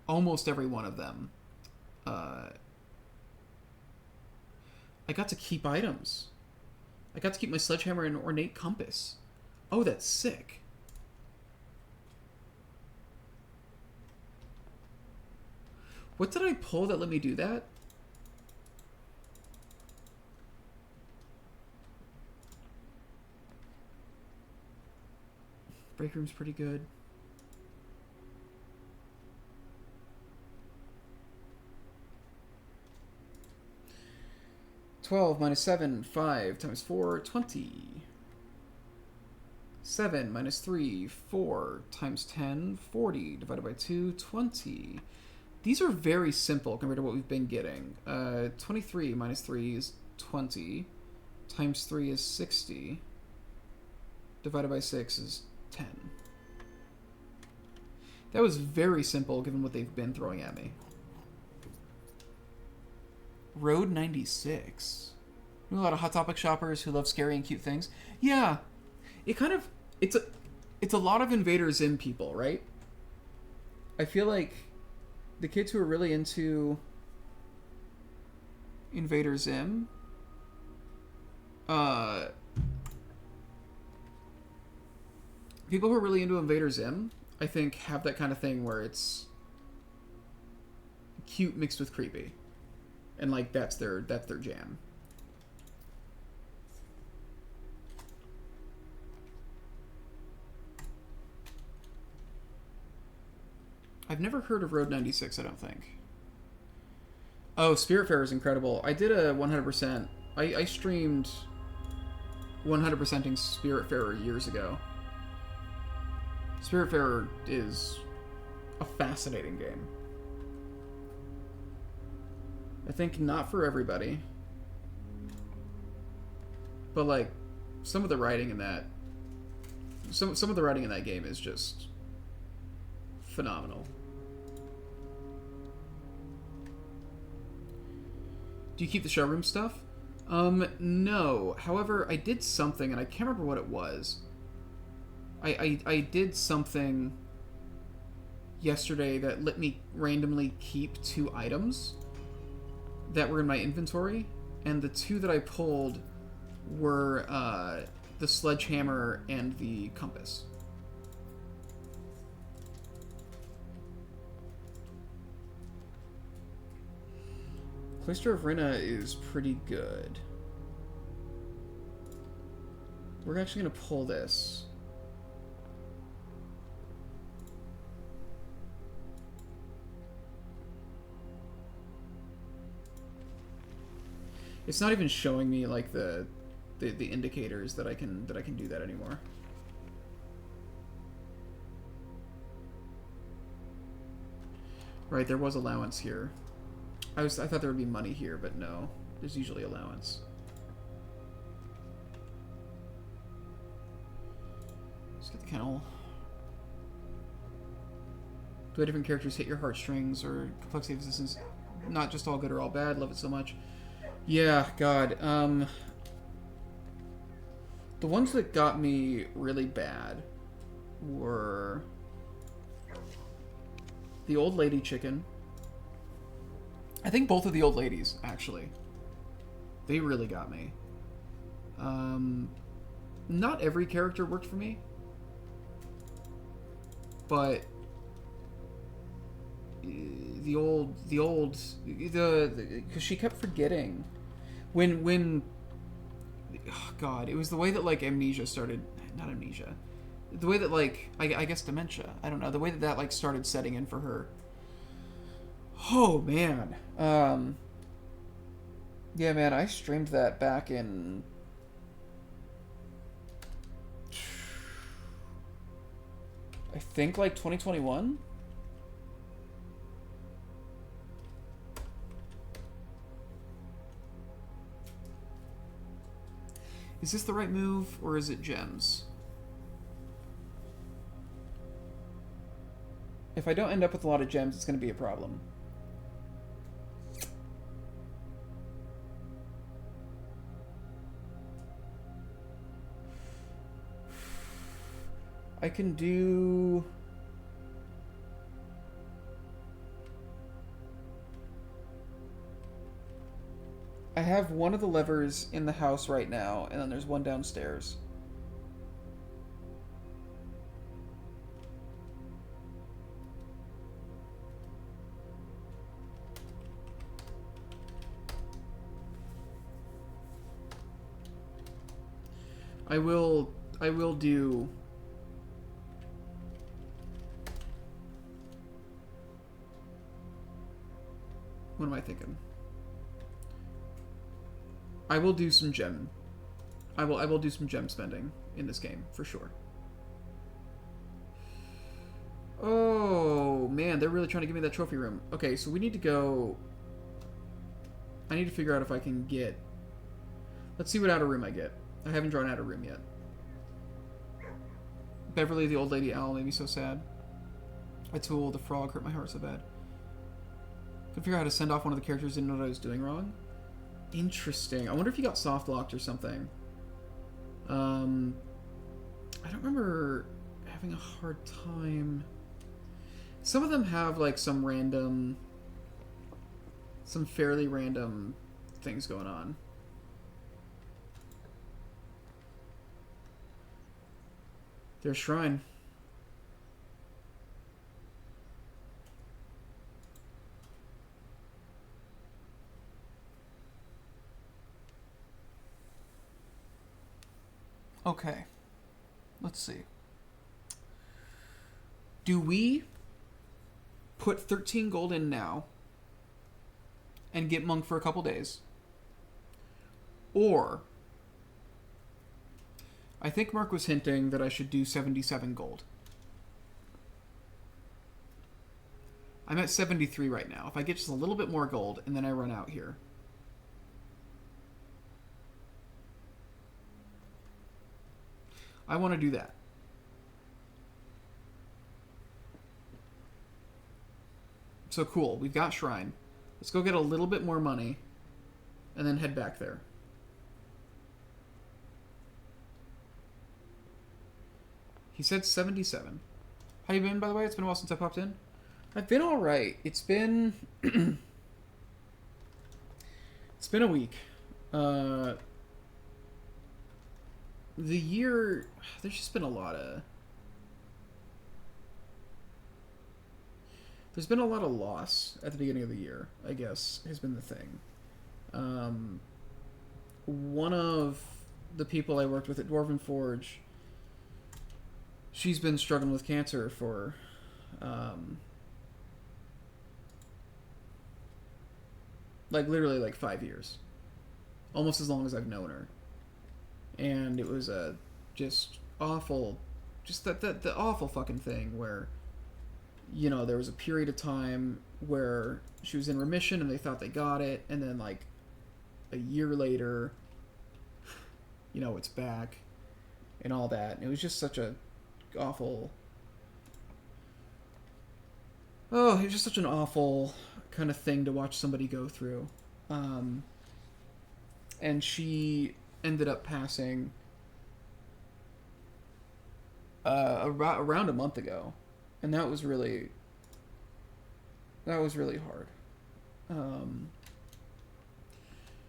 almost every one of them. I got to keep items. I got to keep my sledgehammer and ornate compass. Oh, that's sick. What did I pull that let me do that? Break room's pretty good. $12 minus 7, 5 times 4, 20. 7 minus 3, 4 times 10, 40 divided by 2, 20. These are very simple compared to what we've been getting. 23 minus 3 is 20. Times 3 is 60. Divided by 6 is 10. That was very simple given what they've been throwing at me. Road 96. You know, a lot of Hot Topic shoppers who love scary and cute things. Yeah. It's a lot of Invader Zim people, right? I feel like the kids who are really into Invader Zim people who are really into Invader Zim, I think, have that kind of thing where it's cute mixed with creepy. And like that's their jam. I've never heard of Road 96, I don't think. Oh, Spiritfarer is incredible. I did a 100%. I streamed 100%ing Spiritfarer years ago. Spiritfarer is a fascinating game. I think not for everybody. But like some of the writing in that some of the writing in that game is just phenomenal. Do you keep the showroom stuff? No. However, I did something and I can't remember what it was. I did something yesterday that let me randomly keep 2 items that were in my inventory, and the 2 that I pulled were the sledgehammer and the compass. Cloister of Rinna is pretty good. We're actually going to pull this. It's not even showing me like the indicators that I can do that anymore. Right, there was allowance here. I thought there would be money here, but no. There's usually allowance. Let's get the kennel. Do different characters hit your heartstrings or complexity of existence? Not just all good or all bad. Love it so much. Yeah, God. The ones that got me really bad were the old lady chicken. I think both of the old ladies, actually. They really got me. Not every character worked for me. But because she kept forgetting when oh God, it was the way that like amnesia started, not amnesia, the way that like I guess dementia, I don't know, the way that like started setting in for her. Oh man. Yeah, man, I streamed that back in I think like 2021. Is this the right move, or is it gems? If I don't end up with a lot of gems, it's going to be a problem. I can do... I have one of the levers in the house right now, and then there's one downstairs. I will do... What am I thinking? I will do some gem. I will do some gem spending in this game for sure. Oh man, they're really trying to give me that trophy room. Okay, so we need to go. I need to figure out if I can get. Let's see what outer room I get. I haven't drawn outer room yet. Beverly, the old lady owl, made me so sad. A tool, the frog hurt my heart so bad. Couldn't figure out how to send off one of the characters. Didn't know what I was doing wrong. Interesting. I wonder if you got soft locked or something. I don't remember having a hard time. Some of them have like some fairly random things going on. There's Shrine. Okay, let's see. Do we put 13 gold in now and get Monk for a couple days? Or, I think Mark was hinting that I should do 77 gold. I'm at 73 right now. If I get just a little bit more gold and then I run out here. I want to do that. So cool, we've got Shrine. Let's go get a little bit more money and then head back there. He said 77. How you been, by the way? It's been a while since I popped in. I've been alright. It's been... it's been a week. The year, there's just been a lot of... There's been a lot of loss at the beginning of the year, I guess, has been the thing. One of the people I worked with at Dwarven Forge, she's been struggling with cancer for... like, literally, like, 5 years. Almost as long as I've known her. And it was a just awful, just the awful fucking thing where, you know, there was a period of time where she was in remission and they thought they got it, and then like a year later, you know, it's back and all that. And it was just such a awful, it was just such an awful kind of thing to watch somebody go through. And she ended up passing around a month ago, and that was really hard,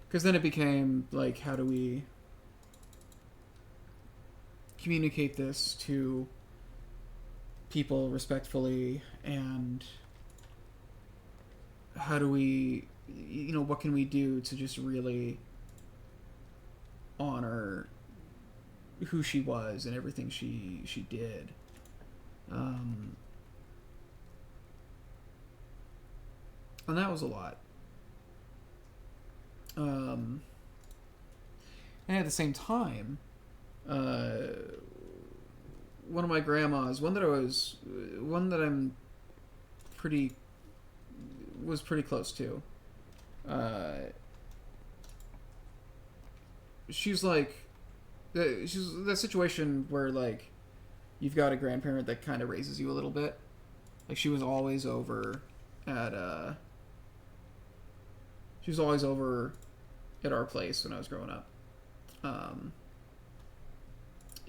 because then it became like, how do we communicate this to people respectfully, and how do we, you know, what can we do to just really honor who she was and everything she did. And that was a lot. And at the same time, one of my grandmas, one that I'm was pretty close to, she's like she's that situation where like you've got a grandparent that kind of raises you a little bit. Like she was always over at our place when I was growing up.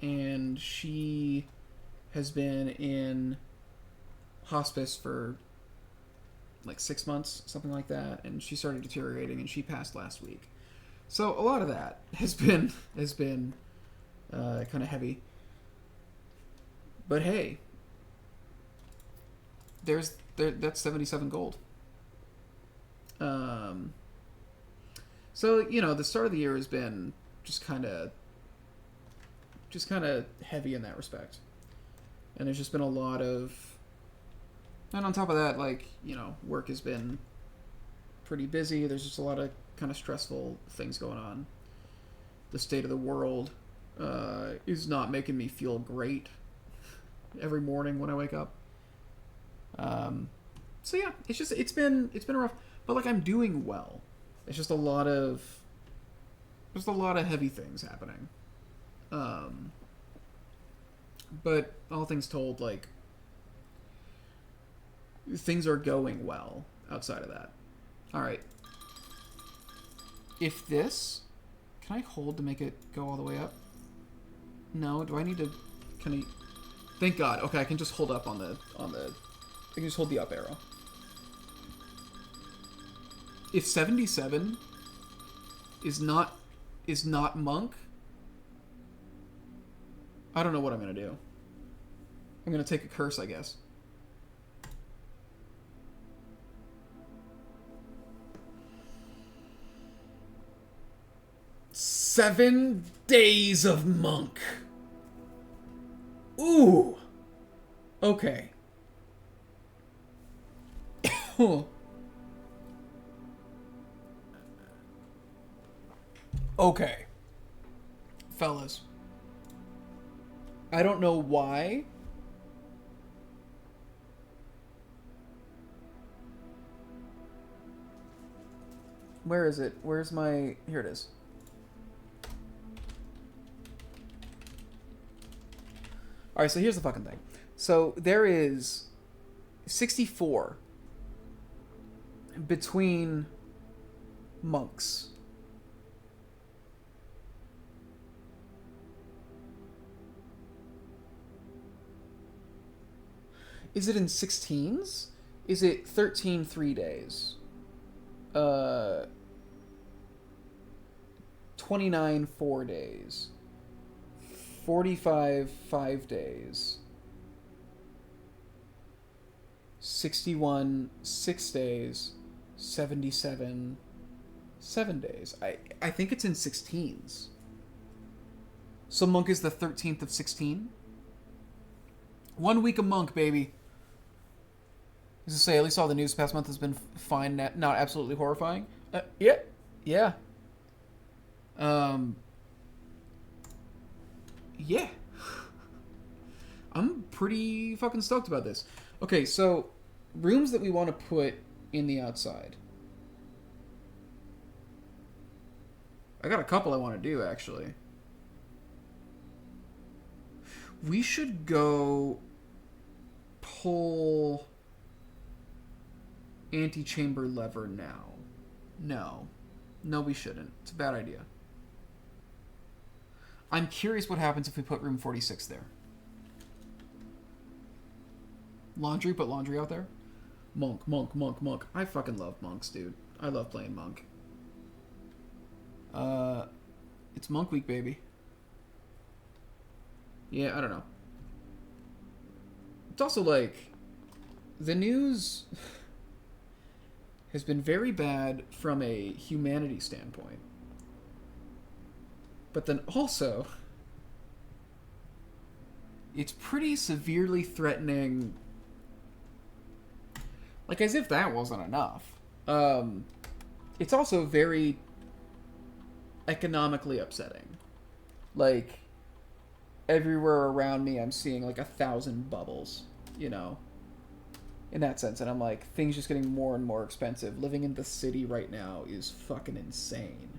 And she has been in hospice for like 6 months, something like that, and she started deteriorating and she passed last week. So a lot of that has been kind of heavy. But hey, that's 77 gold. So the start of the year has been just kind of heavy in that respect, and there's just been a lot of, and on top of that, like work has been pretty busy. There's just a lot of kind of stressful things going on. The state of the world is not making me feel great every morning when I wake up. So yeah, it's been rough, but like I'm doing well. It's just a lot of heavy things happening. But all things told, like things are going well outside of that. All right. If this, can I hold to make it go all the way up? No. Do I need to? Can I? Thank God. Okay, I can just hold up on the. I can just hold the up arrow. If 77 is not monk, I don't know what I'm gonna do. I'm gonna take a curse, I guess. "7 days of monk." Ooh. Okay. Okay. Fellas. I don't know why. Where is it? Where's my... Here it is. Alright, so here's the fucking thing. So there is 64 between monks. Is it in 16s? Is it 13 3 days? 29 4 days. 45 5 days. 61 6 days. 77 7 days. I think it's in 16s. So monk is the 13th of 16? 1 week a monk, baby. As I say, at least all the news past month has been fine, not absolutely horrifying. Yeah. Yeah. Yeah. I'm pretty fucking stoked about this. Okay, so rooms that we want to put in the outside. I got a couple I want to do, actually. We should go pull antechamber lever now. No, we shouldn't. It's a bad idea. I'm curious what happens if we put room 46 there. Laundry? Put laundry out there? Monk. I fucking love monks, dude. I love playing monk. It's monk week, baby. Yeah, I don't know. It's also like, the news has been very bad from a humanity standpoint. But then also, it's pretty severely threatening. Like, as if that wasn't enough. It's also very economically upsetting. Like, everywhere around me I'm seeing like 1,000 bubbles, in that sense. And I'm like, things just getting more and more expensive. Living in the city right now is fucking insane.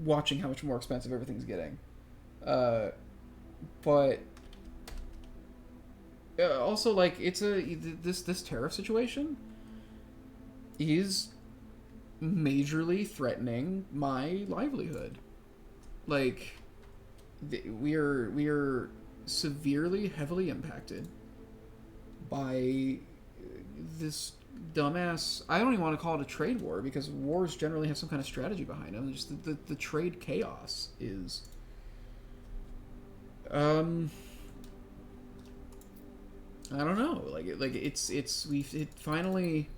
watching how much more expensive everything's getting. But also, like, it's this tariff situation is majorly threatening my livelihood. Like, we are severely, heavily impacted by this dumbass. I don't even want to call it a trade war because wars generally have some kind of strategy behind them. Just the trade chaos is. I don't know. We've finally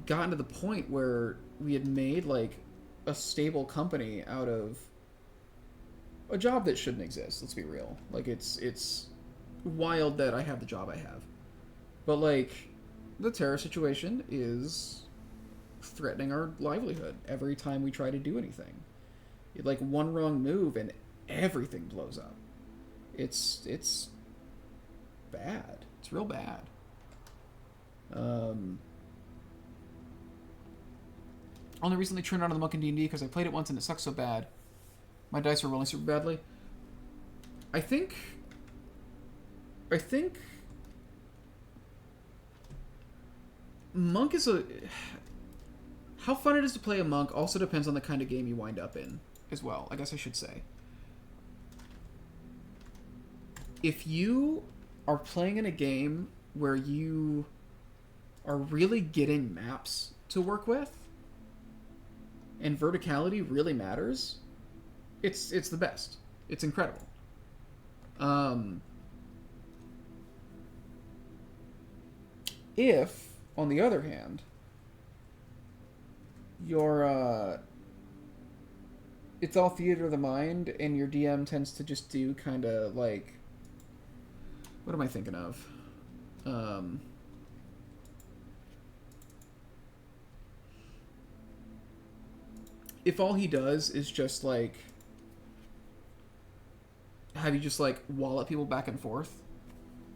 gotten to the point where we had made like a stable company out of a job that shouldn't exist. Let's be real. Like it's wild that I have the job I have, but like the terror situation is threatening our livelihood every time we try to do anything. Like one wrong move and everything blows up. It's bad. It's real bad. Only recently turned on the Monk in D&D because I played it once and it sucked so bad. My dice were rolling super badly. I think Monk is a... How fun it is to play a Monk also depends on the kind of game you wind up in as well, I guess I should say. If you are playing in a game where you are really getting maps to work with and verticality really matters, it's the best. It's incredible. If, on the other hand, you're it's all theater of the mind and your DM tends to just do kind of like, what am I thinking of? If all he does is just like have you just like wallop people back and forth,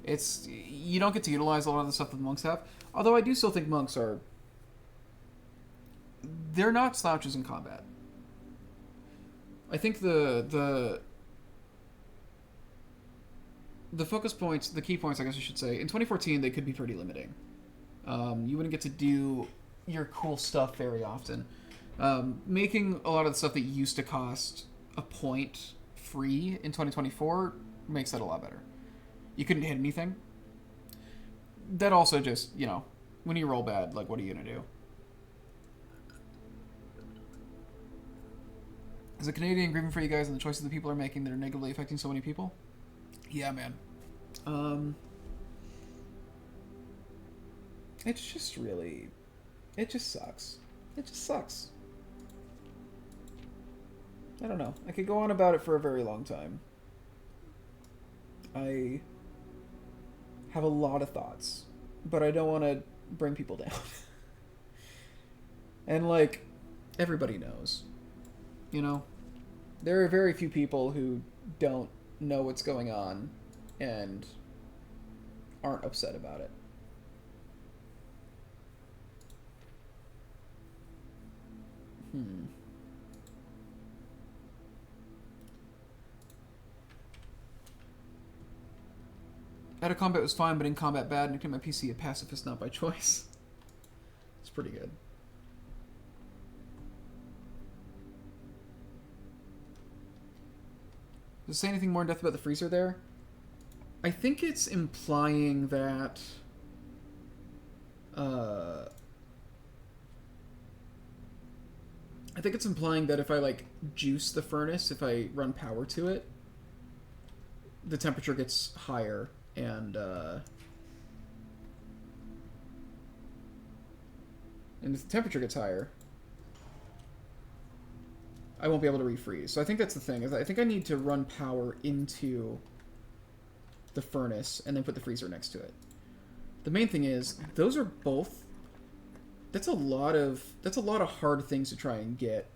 you don't get to utilize a lot of the stuff that the monks have. Although I do still think monks they're not slouches in combat. I think the focus points, the key points, I guess I should say, in 2014 they could be pretty limiting. You wouldn't get to do your cool stuff very often. Making a lot of the stuff that used to cost a point free in 2024 makes that a lot better. You couldn't hit anything. That also just, when you roll bad, like, what are you going to do? Is a Canadian grieving for you guys and the choices the people are making that are negatively affecting so many people? Yeah, man. It's just really... It just sucks. It just sucks. I don't know. I could go on about it for a very long time. I have a lot of thoughts, but I don't want to bring people down. And, like, everybody knows. There are very few people who don't know what's going on and aren't upset about it. Out of combat was fine, but in combat bad, and it kept my PC a pacifist not by choice. It's pretty good. Does it say anything more in depth about the freezer there? I think it's implying that... I think it's implying that if I, like, juice the furnace, if I run power to it, the temperature gets higher, and if the temperature gets higher, I won't be able to refreeze. So I think that's the thing. Is I think I need to run power into the furnace and then put the freezer next to it. The main thing is those are both. That's a lot of hard things to try and get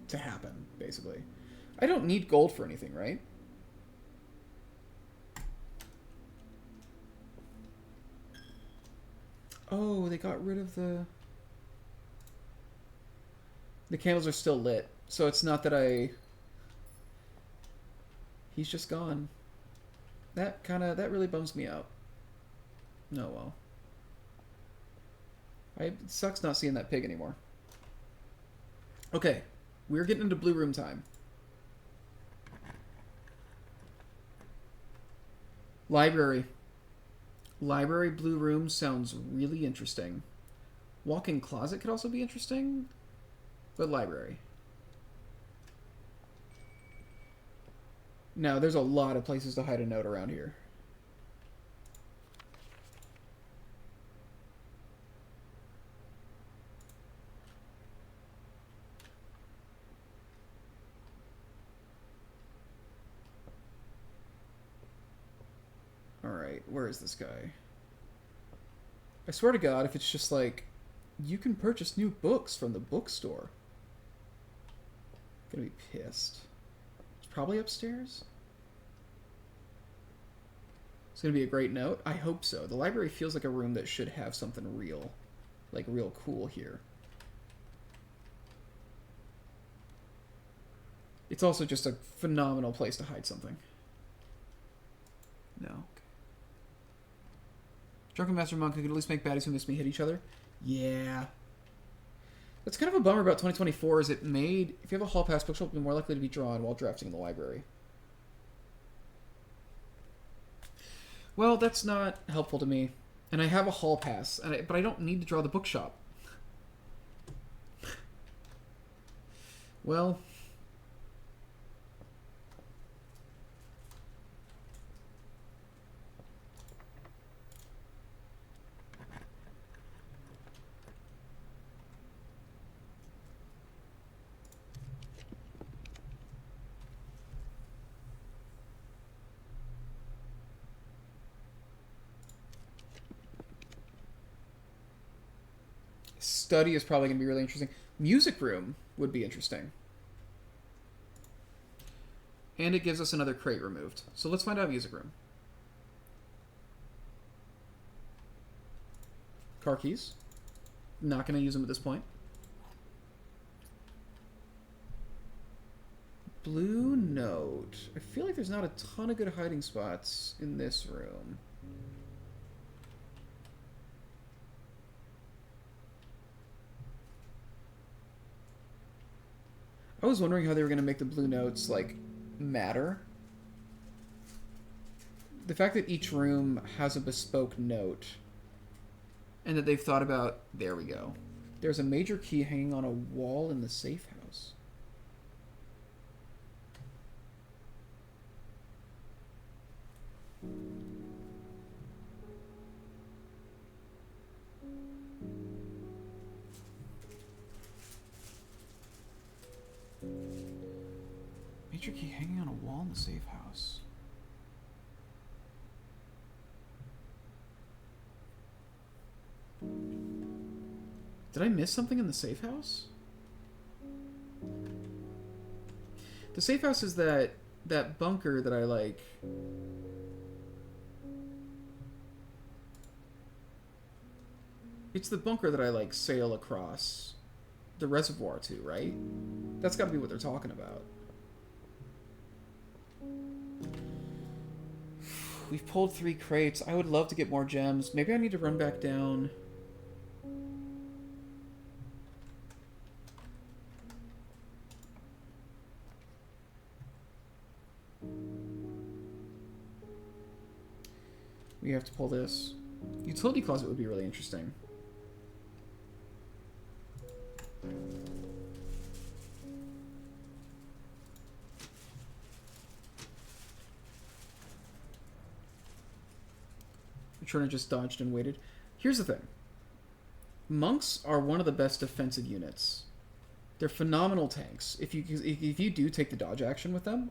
to happen. Basically, I don't need gold for anything, right? Oh, they got rid of the... The candles are still lit, so it's not that I... He's just gone. That really bums me out. Oh well. It sucks not seeing that pig anymore. Okay, we're getting into blue room time. Library. Library blue room sounds really interesting. Walk-in closet could also be interesting, but library. Now, there's a lot of places to hide a note around here. Alright, where is this guy? I swear to God, if it's just like, you can purchase new books from the bookstore. I'm gonna be pissed. It's probably upstairs. It's gonna be a great note. I hope so. The library feels like a room that should have something real, like real cool here. It's also just a phenomenal place to hide something. No. Okay. Drunken Master Monk who could at least make baddies who miss me hit each other. Yeah. That's kind of a bummer about 2024 is it made, if you have a hall pass, bookshelf will be more likely to be drawn while drafting in the library. Well, that's not helpful to me. And I have a hall pass, but I don't need to draw the bookshop. Well... Study is probably going to be really interesting. Music room would be interesting. And it gives us another crate removed. So let's find out music room. Car keys. Not going to use them at this point. Blue note. I feel like there's not a ton of good hiding spots in this room. I was wondering how they were going to make the blue notes, like, matter. The fact that each room has a bespoke note and that they've thought about... There we go. There's a major key hanging on a wall in the safe house. Major key hanging on a wall in the safe house. Did I miss something in the safe house? The safe house is that bunker that I like. It's the bunker that I like sail across the reservoir to, right? That's got to be what they're talking about. We've pulled 3 crates. I would love to get more gems. Maybe I need to run back down. We have to pull this. Utility closet would be really interesting. Trina just dodged and waited. Here's the thing. Monks are one of the best defensive units. They're phenomenal tanks. If you do take the dodge action with them,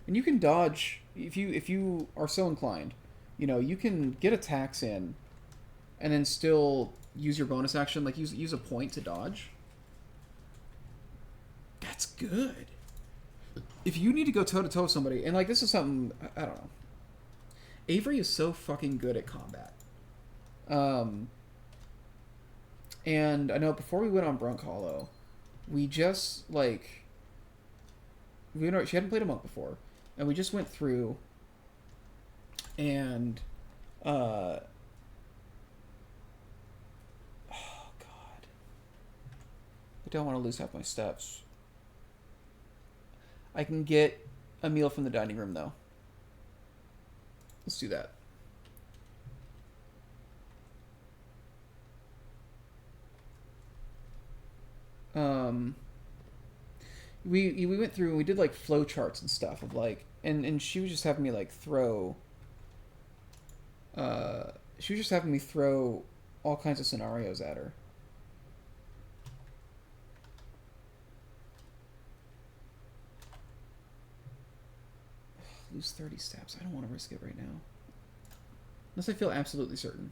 and you can dodge if you are so inclined, you know, you can get attacks in and then still use your bonus action, like use a point to dodge. That's good. If you need to go toe-to-toe with somebody, and like this is something, I don't know. Avery is so fucking good at combat. And I know before we went on Brunk Hollow, we just like she hadn't played a monk before, and we just went through and oh god, I don't want to lose half my steps. I can get a meal from the dining room though. Let's do that. Um, we went through and we did like flow charts and stuff of like, and she was just having me like throw. She was just having me throw all kinds of scenarios at her. Lose 30 steps. I don't want to risk it right now. Unless I feel absolutely certain.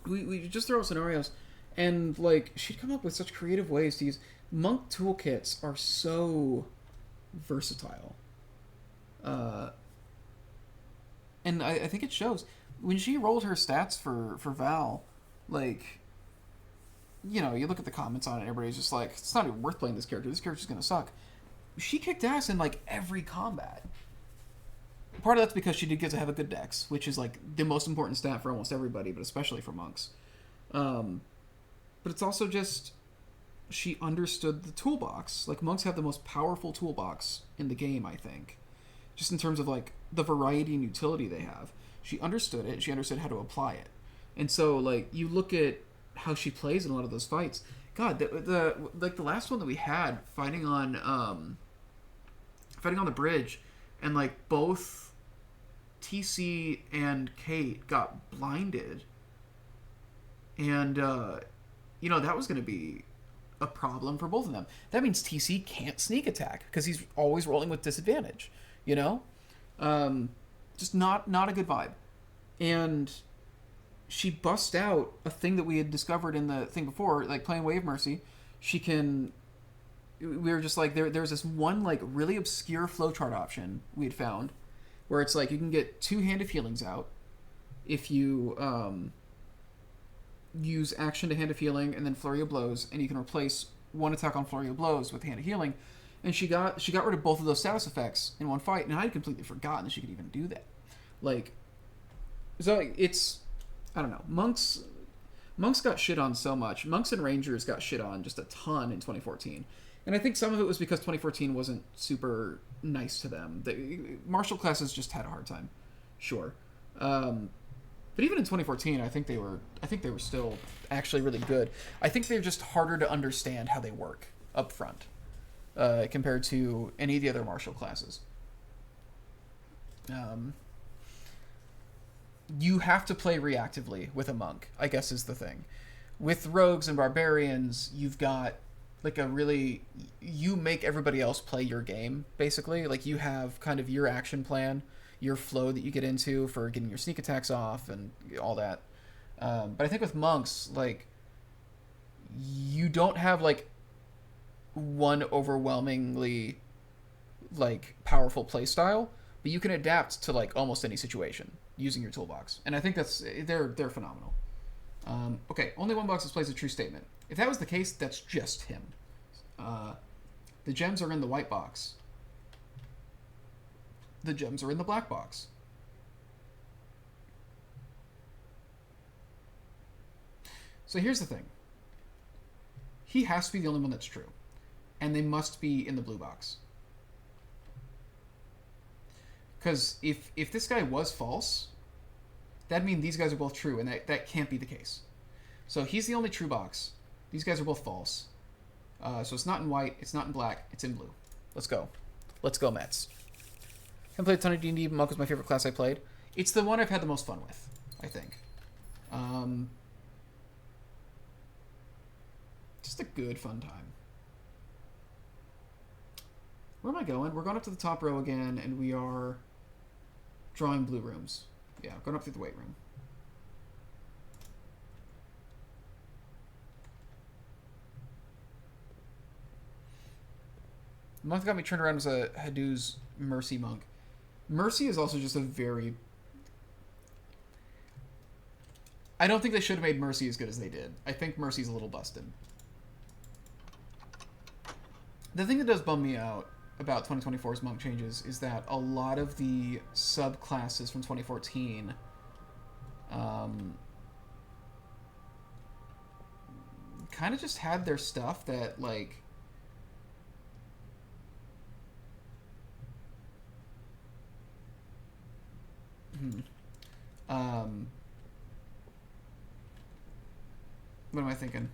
We just throw out scenarios, and like she'd come up with such creative ways to use. Monk toolkits are so versatile, uh, and I think it shows when she rolled her stats for Val. Like, you know, you look at the comments on it, everybody's just like, it's not even worth playing this character. This character's gonna suck. She kicked ass in like every combat. Part of that's because she did get to have a good dex, which is like the most important stat for almost everybody, but especially for monks. But it's also just she understood the toolbox. Like monks have the most powerful toolbox in the game, I think, just in terms of like the variety and utility they have. She understood it. She understood how to apply it, and so like you look at how she plays in a lot of those fights. God, the like the last one that we had fighting on the bridge, and like both TC and Kate got blinded, and you know that was going to be a problem for both of them. That means TC can't sneak attack because he's always rolling with disadvantage. You know, just not a good vibe. And she busts out a thing that we had discovered in the thing before, like playing Wave Mercy. She can. We were just like there's this one like really obscure flowchart option we had found where it's like you can get 2 Hand of Healings out if you use action to Hand of Healing and then Flurry of Blows, and you can replace one attack on Flurry of Blows with Hand of Healing. And she got rid of both of those status effects in one fight, and I had completely forgotten that she could even do that. Like, so it's, I don't know, monks got shit on so much. Monks and Rangers got shit on just a ton in 2014. And I think some of it was because 2014 wasn't super nice to them. The martial classes just had a hard time, sure. But even in 2014, I think they were still actually really good. I think they're just harder to understand how they work up front compared to any of the other martial classes. You have to play reactively with a monk, I guess is the thing. With rogues and barbarians, you've got like you make everybody else play your game, basically. Like you have kind of your action plan, your flow that you get into for getting your sneak attacks off and all that. But I think with monks, like, you don't have like one overwhelmingly like powerful play style, but you can adapt to like almost any situation using your toolbox. And I think they're phenomenal. Okay, only one box displays a true statement. If that was the case, that's just him. The gems are in the white box. The gems are in the black box. So here's the thing. He has to be the only one that's true. And they must be in the blue box. Because if this guy was false, that'd mean these guys are both true, and that can't be the case. So he's the only true box. These guys are both false. So it's not in white, it's not in black, it's in blue. Let's go. Let's go, Mets. I haven't played a ton of D&D, but Monk was my favorite class I played. It's the one I've had the most fun with, I think. Just a good, fun time. Where am I going? We're going up to the top row again, and we are drawing blue rooms. Yeah, going up through the weight room. The monk that got me turned around was a Hadoo's Mercy monk. Mercy is also just a very... I don't think they should have made Mercy as good as they did. I think Mercy's a little busted. The thing that does bum me out about 2024's monk changes is that a lot of the subclasses from 2014 kind of just had their stuff that, like... what am I thinking?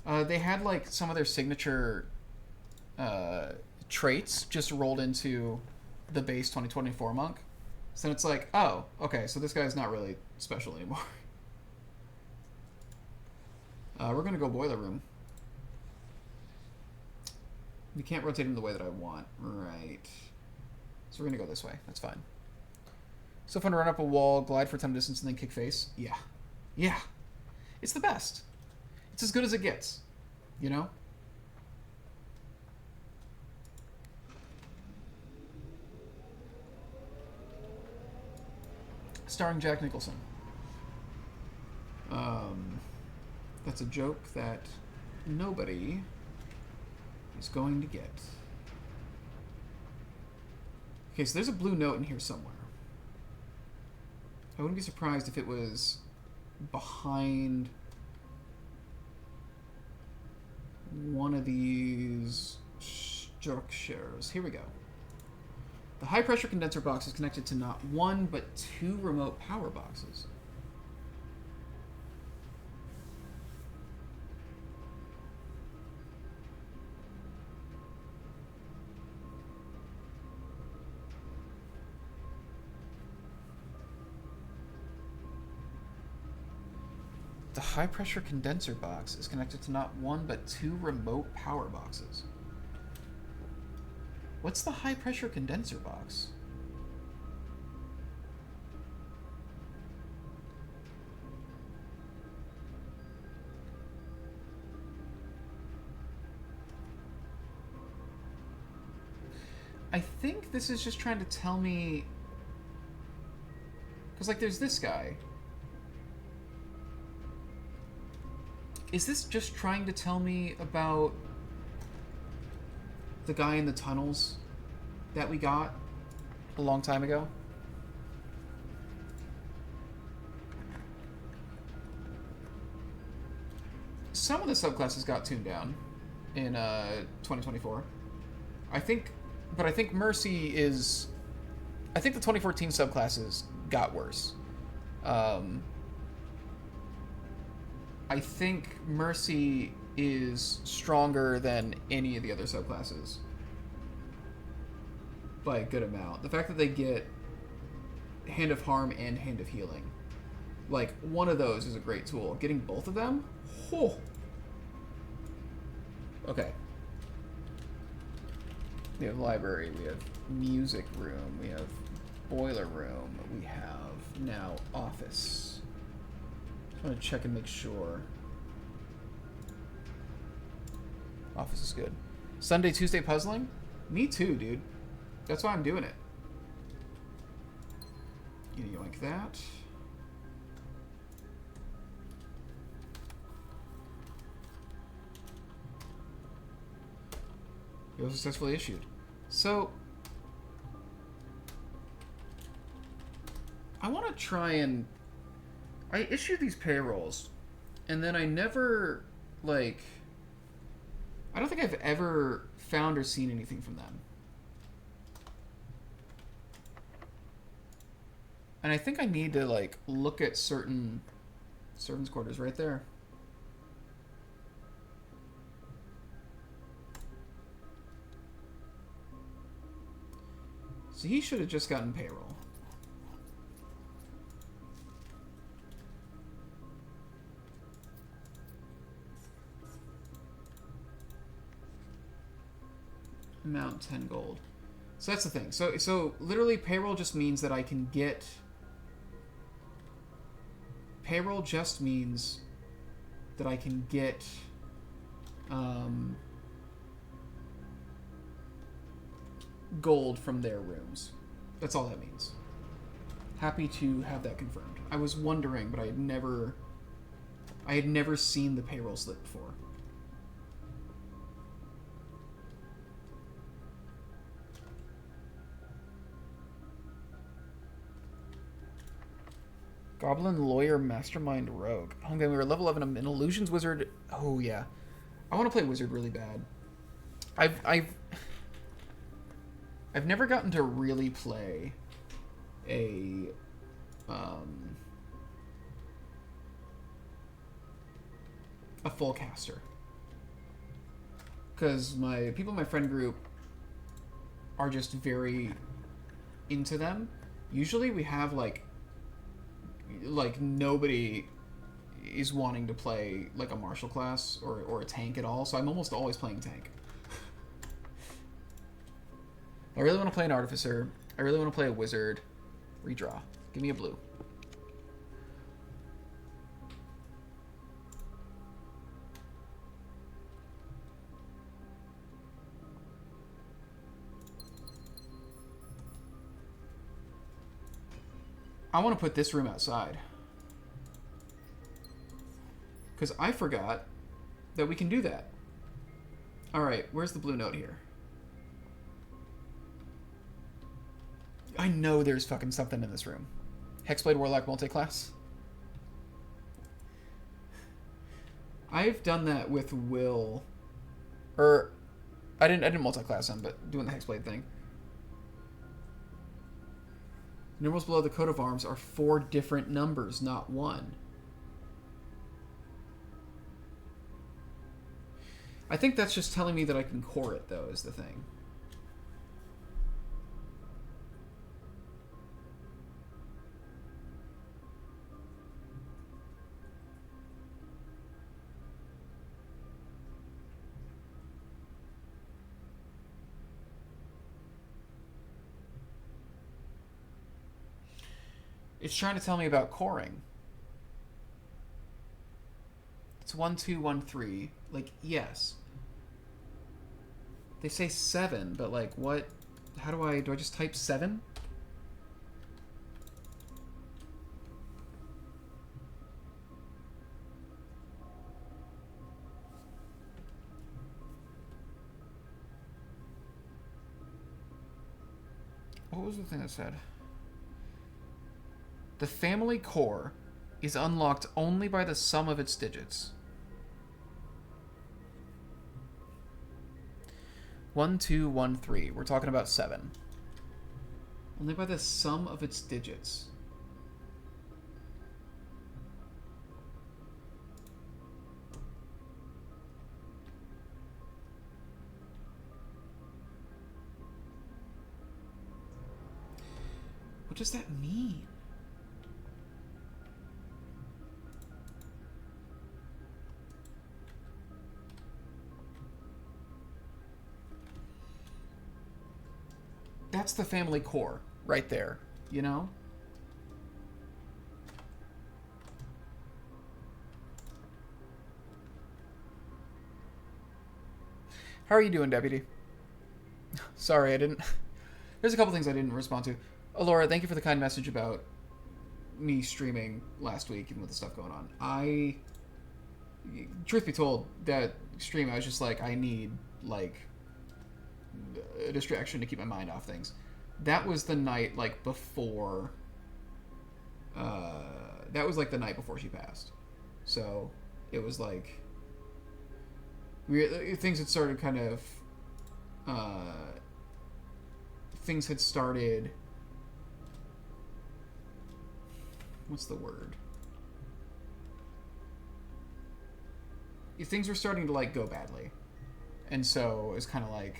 They had, like, some of their signature traits just rolled into the base 2024 monk. So then it's like, oh, okay, so this guy's not really special anymore. We're going to go Boiler Room. We can't rotate him the way that I want. Right. So we're going to go this way. That's fine. So fun to run up a wall, glide for 10 distance, and then kick face. Yeah. Yeah. It's the best. It's as good as it gets. You know? Starring Jack Nicholson. That's a joke that nobody is going to get. Okay, so there's a blue note in here somewhere. I wouldn't be surprised if it was behind one of these structures. Here we go. The high-pressure condenser box is connected to not one, but two remote power boxes. The high-pressure condenser box is connected to not one, but two remote power boxes. What's the high-pressure condenser box? I think this is just trying to tell me... Because, like, there's this guy. Is this just trying to tell me about the guy in the tunnels that we got a long time ago? Some of the subclasses got tuned down in 2024. I think Mercy is... I think the 2014 subclasses got worse. I think Mercy is stronger than any of the other subclasses by a good amount. The fact that they get Hand of Harm and Hand of Healing, like, one of those is a great tool. Getting both of them? Oh. Okay. We have library, we have music room, we have boiler room, we have now office. I want to check and make sure. Office is good. Sunday, Tuesday puzzling? Me too, dude. That's why I'm doing it. You like that. It was successfully issued. So, I want to try and... I issue these payrolls, and then I never, like... I don't think I've ever found or seen anything from them. And I think I need to, like, look at certain servants' quarters right there. So he should have just gotten payroll. Amount 10 gold. So that's the thing. So literally payroll just means that I can get... Payroll just means that I can get... gold from their rooms. That's all that means. Happy to have that confirmed. I was wondering, but I had never I had never seen the payroll slip before. Goblin Lawyer Mastermind Rogue. Oh man, we were level 11. I'm an Illusions Wizard. Oh yeah. I want to play Wizard really bad. I've never gotten to really play a full caster. Because my people in my friend group are just very into them. Usually we have like nobody is wanting to play like a martial class or a tank at all, so I'm almost always playing tank. I really want to play an artificer. I really want to play a wizard. Redraw. Give me a blue. I want to put this room outside. Because I forgot that we can do that. Alright, where's the blue note here? I know there's fucking something in this room. Hexblade Warlock multi-class. I've done that with Will. Or I didn't multi-class him, but doing the Hexblade thing. Numerals below the coat of arms are 4 different numbers, not 1. I think that's just telling me that I can core it, though, is the thing. It's trying to tell me about coring. It's 1, 2, 1, 3. Like, yes. They say 7, but like, what? How do I just type 7? What was the thing that said? The family core is unlocked only by the sum of its digits. 1, 2, 1, 3. We're talking about 7. Only by the sum of its digits. What does that mean? That's the family core right there, you know? How are you doing, Deputy? Sorry, I didn't... There's a couple things I didn't respond to. Laura, thank you for the kind message about me streaming last week and with the stuff going on. Truth be told, that stream, I was just like, I need, like... a distraction to keep my mind off things. That was the night like before that was like the night before she passed, so it was like things had started kind of what's the word, things were starting to like go badly, and so it was kind of like,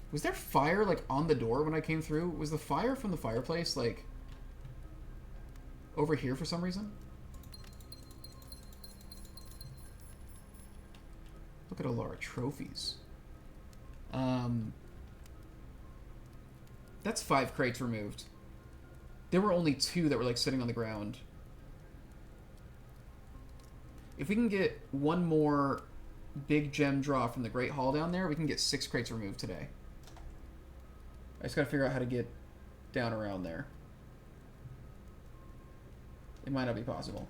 was there fire, like, on the door when I came through? Was the fire from the fireplace, like, over here for some reason? Look at Alara trophies. That's 5 crates removed. There were only 2 that were, like, sitting on the ground. If we can get one more big gem draw from the Great Hall down there, we can get 6 crates removed today. I just gotta figure out how to get down around there. It might not be possible.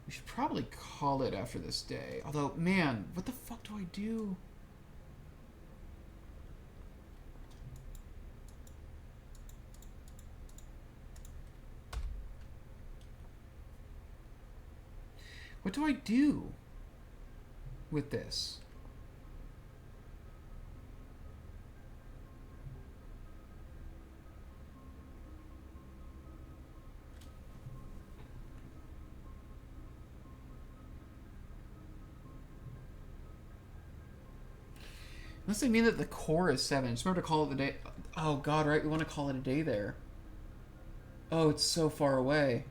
We should probably call it after this day. Although, man, what the fuck do I do? What do I do with this? Unless they mean that the core is 7. Just remember to call it the day. Oh, God, right? We want to call it a day there. Oh, it's so far away.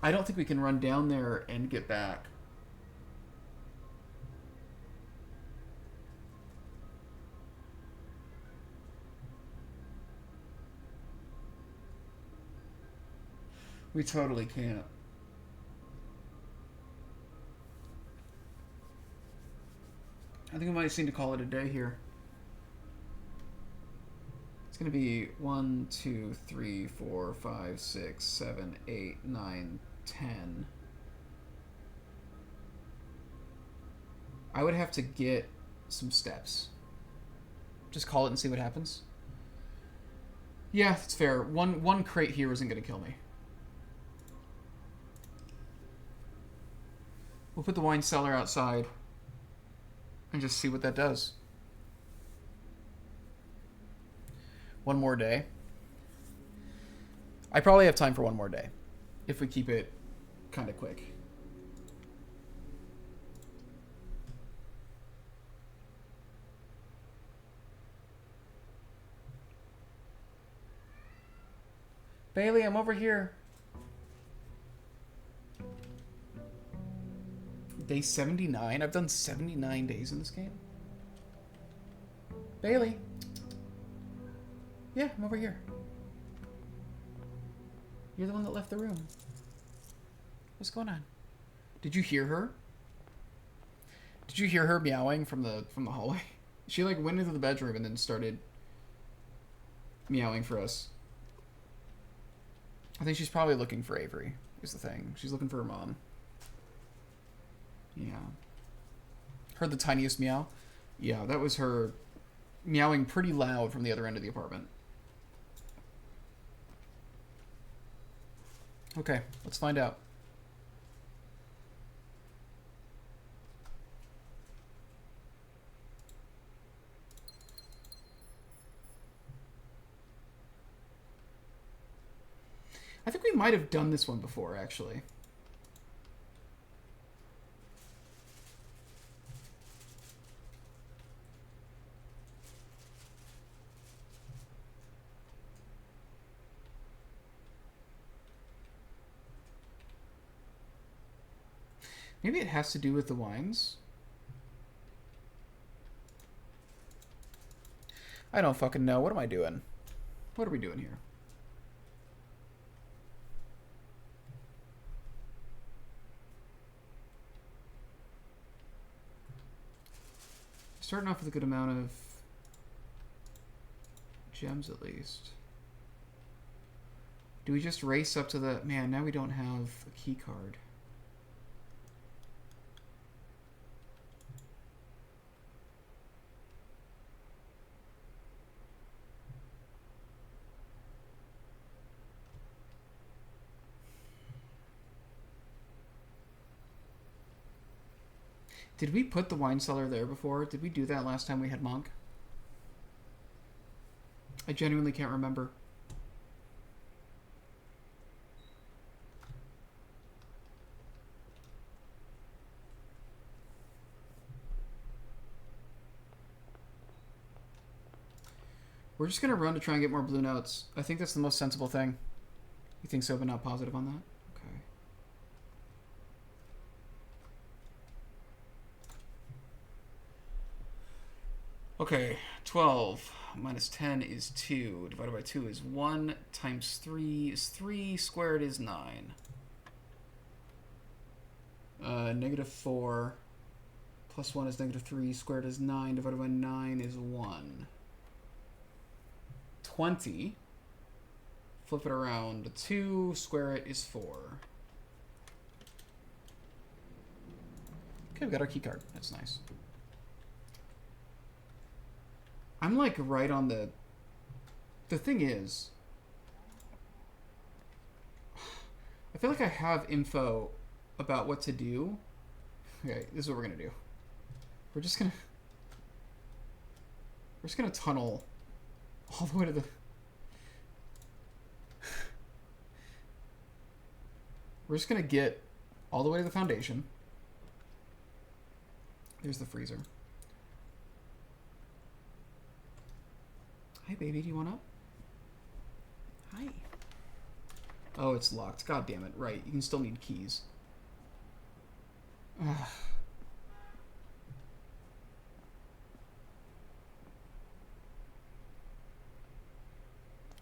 I don't think we can run down there and get back. We totally can't. I think we might just need to call it a day here. It's going to be 1, 2, 3, 4, 5, 6, 7, 8, 9, 10. I would have to get some steps. Just call it and see what happens. Yeah, that's fair. One crate here isn't going to kill me. We'll put the wine cellar outside and just see what that does. One more day. I probably have time for one more day if we keep it kind of quick. Bailey, I'm over here. Day 79? I've done 79 days in this game. Bailey. Yeah, I'm over here. You're the one that left the room. What's going on? Did you hear her? Did you hear her meowing from the hallway? She like went into the bedroom and then started meowing for us. I think she's probably looking for Avery, is the thing. She's looking for her mom. Yeah. Heard the tiniest meow? Yeah, that was her meowing pretty loud from the other end of the apartment. Okay, let's find out. I think we might have done this one before, actually. Maybe it has to do with the wines. I don't fucking know. What am I doing? What are we doing here? Starting off with a good amount of gems, at least. Do we just race up to the... Man, now we don't have a key card. Did we put the wine cellar there before? Did we do that last time we had Monk? I genuinely can't remember. We're just going to run to try and get more blue notes. I think that's the most sensible thing. You think so, but not positive on that? Okay. Okay, 12 minus 10 is 2. Divided by 2 is 1. Times 3 is 3. Squared is 9. Negative 4. Plus 1 is negative 3. Squared is 9. Divided by 9 is 1. 20 Flip it around to 2. Square it is 4. Okay, we got our key card. That's nice. I'm like right on the... The thing is... I feel like I have info about what to do. Okay, this is what we're gonna do. We're just gonna tunnel all the way to the... We're just gonna get all the way to the foundation. There's the freezer. Hi, baby. Do you want up? Hi. Oh, it's locked. God damn it. Right. You can still need keys. Ugh.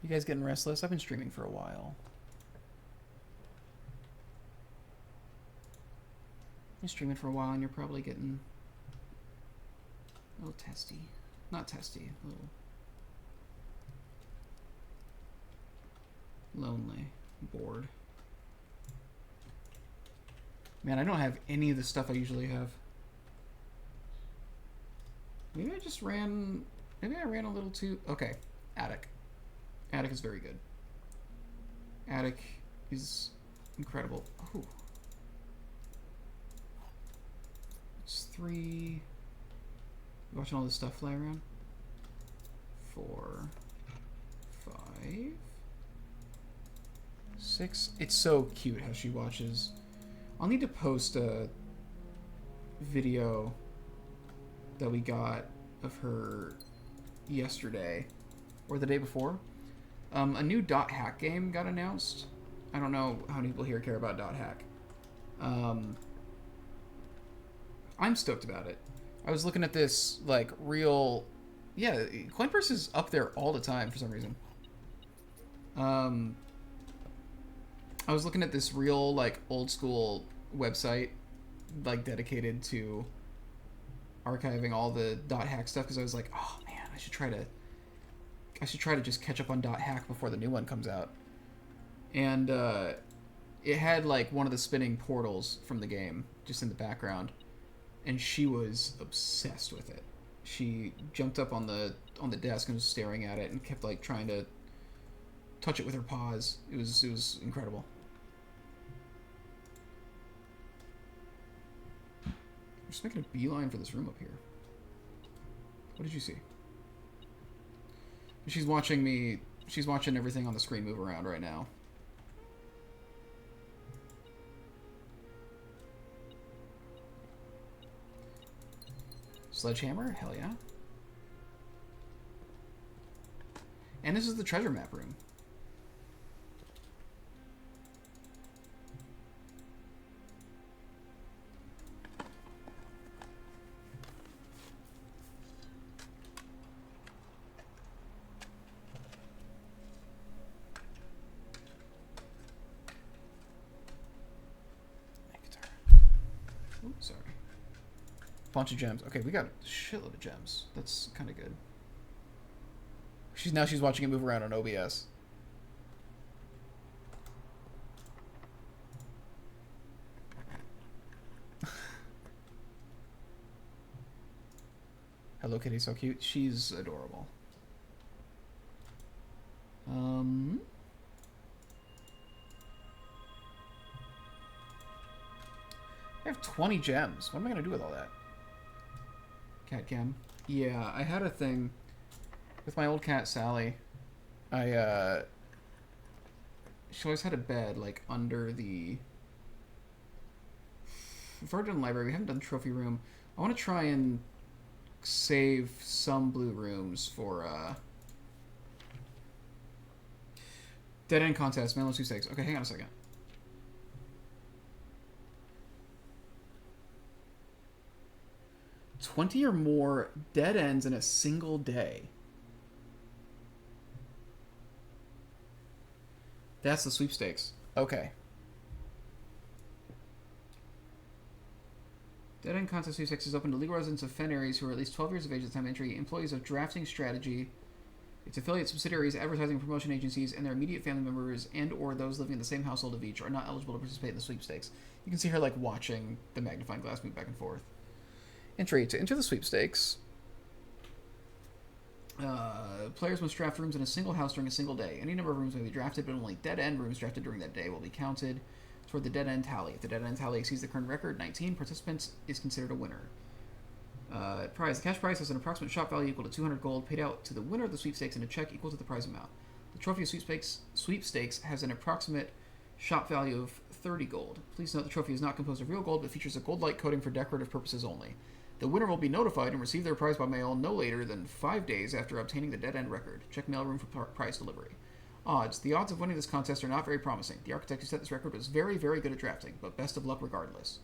You guys getting restless? I've been streaming for a while. You're streaming for a while and you're probably getting a little testy. Not testy. A little lonely. Bored. Man, I don't have any of the stuff I usually have. Maybe I just ran... Maybe I ran a little too... Okay. Attic. Attic is very good. Attic is incredible. Oh. It's 3... You watching all this stuff fly around? 4... 5... 6. It's so cute how she watches. I'll need to post a video that we got of her yesterday or the day before. A new Dot Hack game got announced. I don't know how many people here care about Dot Hack. I'm stoked about it. I was looking at this like real... Yeah, Coinpurse is up there all the time for some reason. I was looking at this real, like, old school website, like, dedicated to archiving all the Dot Hack stuff, because I was like, oh, man, I should try to just catch up on Dot Hack before the new one comes out. And, it had, like, one of the spinning portals from the game, just in the background, and she was obsessed with it. She jumped up on the desk and was staring at it, and kept, like, trying to touch it with her paws. It was incredible. I'm just making a beeline for this room up here. What did you see? She's watching me. She's watching everything on the screen move around right now. Sledgehammer? Hell yeah. And this is the treasure map room. Oops, sorry. Bunch of gems. Okay, we got a shitload of gems. That's kind of good. She's watching it move around on OBS. Hello Kitty's so cute. She's adorable. I have 20 gems. What am I gonna do with all that? Cat cam. Yeah, I had a thing with my old cat Sally. She always had a bed like under the... We've already done library. We haven't done trophy room. I want to try and save some blue rooms for dead end contest. Man, let's do 6. Okay, hang on a second. $20 or more dead ends in a single day. That's the sweepstakes. Okay. Dead End Contest Sweepstakes is open to legal residents of Fen areas who are at least 12 years of age at the time of entry, employees of Drafting Strategy, Its affiliate subsidiaries, advertising and promotion agencies, and their immediate family members and or those living in the same household of each are not eligible to participate in the sweepstakes. You can see her like watching the magnifying glass move back and forth. Entry. To enter the sweepstakes, players must draft rooms in a single house during a single day. Any number of rooms may be drafted, but only dead-end rooms drafted during that day will be counted toward the dead-end tally. If the dead-end tally exceeds the current record, 19 participants, is considered a winner. Prize. The cash prize has an approximate shop value equal to 200 gold paid out to the winner of the sweepstakes in a check equal to the prize amount. The trophy of sweepstakes has an approximate shop value of 30 gold. Please note the trophy is not composed of real gold, but features a gold-like coating for decorative purposes only. The winner will be notified and receive their prize by mail no later than 5 days after obtaining the dead-end record. Check mailroom for prize delivery. Odds. The odds of winning this contest are not very promising. The architect who set this record was very, very good at drafting, but best of luck regardless.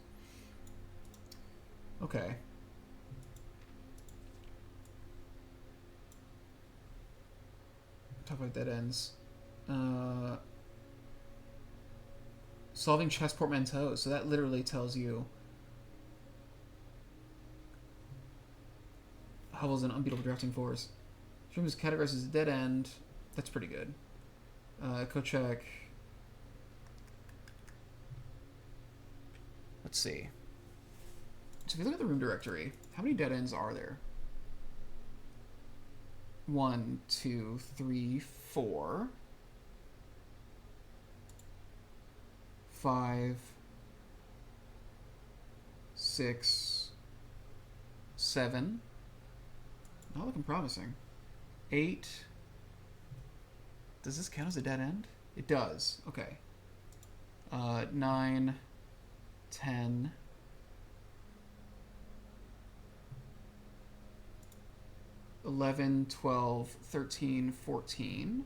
Okay. Talk about dead ends. Solving chess portmanteaus. So that literally tells you Hubble is an unbeatable drafting force. This room is categorized as a dead end. That's pretty good. Kochek. Let's see. So if you look at the room directory, how many dead ends are there? 1, 2, 3, 4, 5, 6, 7. Not looking promising. 8. Does this count as a dead end? It does. Okay. 9, 10. 11, 12, 13, 14.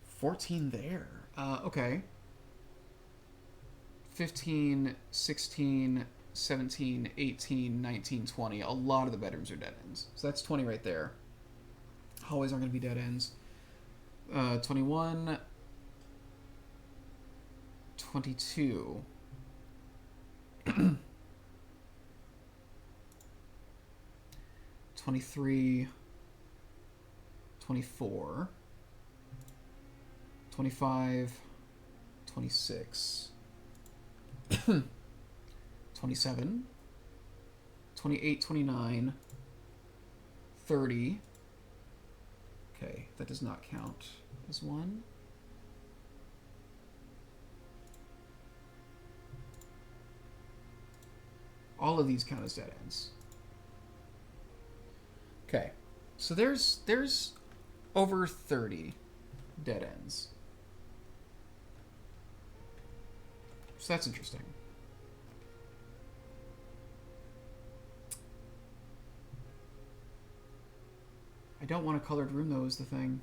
14 there. Okay. 15, 16, 17, 18, 19, 20. A lot of the bedrooms are dead ends. So that's 20 right there. Hallways aren't going to be dead ends. 21, 22. 23, 24, 25, 26, 27, 28, 29, 30. Okay, that does not count as one. All of these count as dead ends. Okay, so there's over 30 dead ends. So that's interesting. I don't want a colored room, though, is the thing.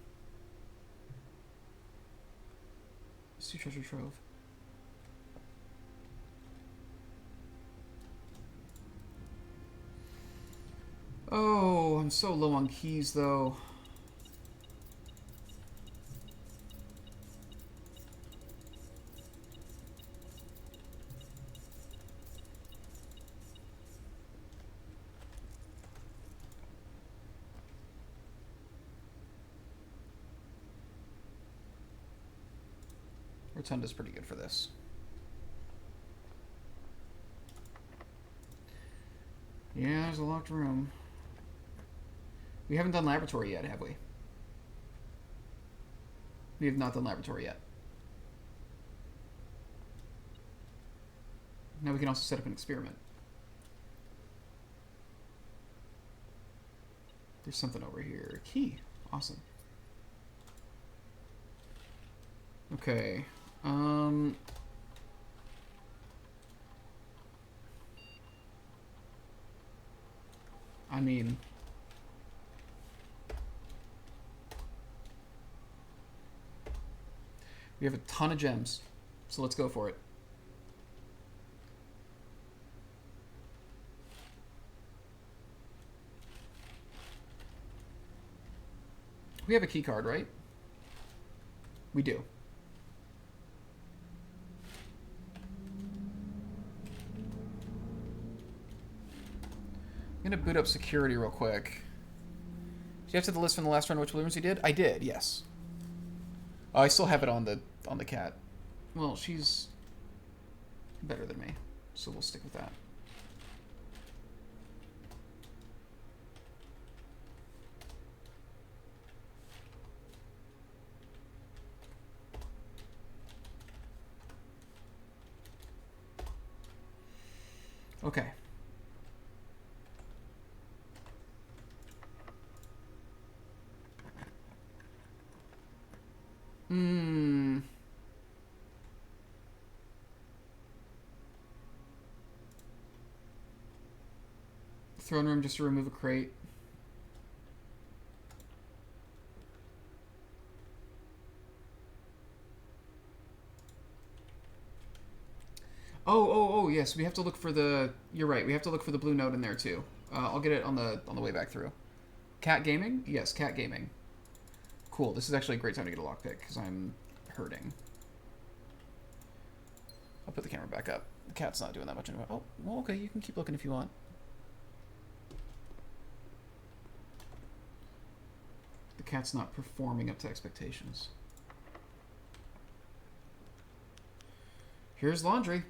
Let's do treasure trove. Oh, I'm so low on keys, though. Rotunda's pretty good for this. Yeah, there's a locked room. We haven't done laboratory yet, have we? We have not done laboratory yet. Now we can also set up an experiment. There's something over here. Key. Awesome. Okay. I mean... we have a ton of gems, so let's go for it. We have a key card, right? We do. I'm I'm gonna boot up security real quick. Did you have to the list from the last run which blue rooms you did? I did, yes. Oh, I still have it on the cat. Well, she's better than me, so we'll stick with that. Okay. Throne room just to remove a crate. Oh, yes. We have to look for the... You're right. We have to look for the blue note in there, too. I'll get it on the way back through. Cat gaming? Yes, cat gaming. Cool. This is actually a great time to get a lockpick, because I'm hurting. I'll put the camera back up. The cat's not doing that much anymore. Oh, well, okay. You can keep looking if you want. The cat's not performing up to expectations. Here's laundry.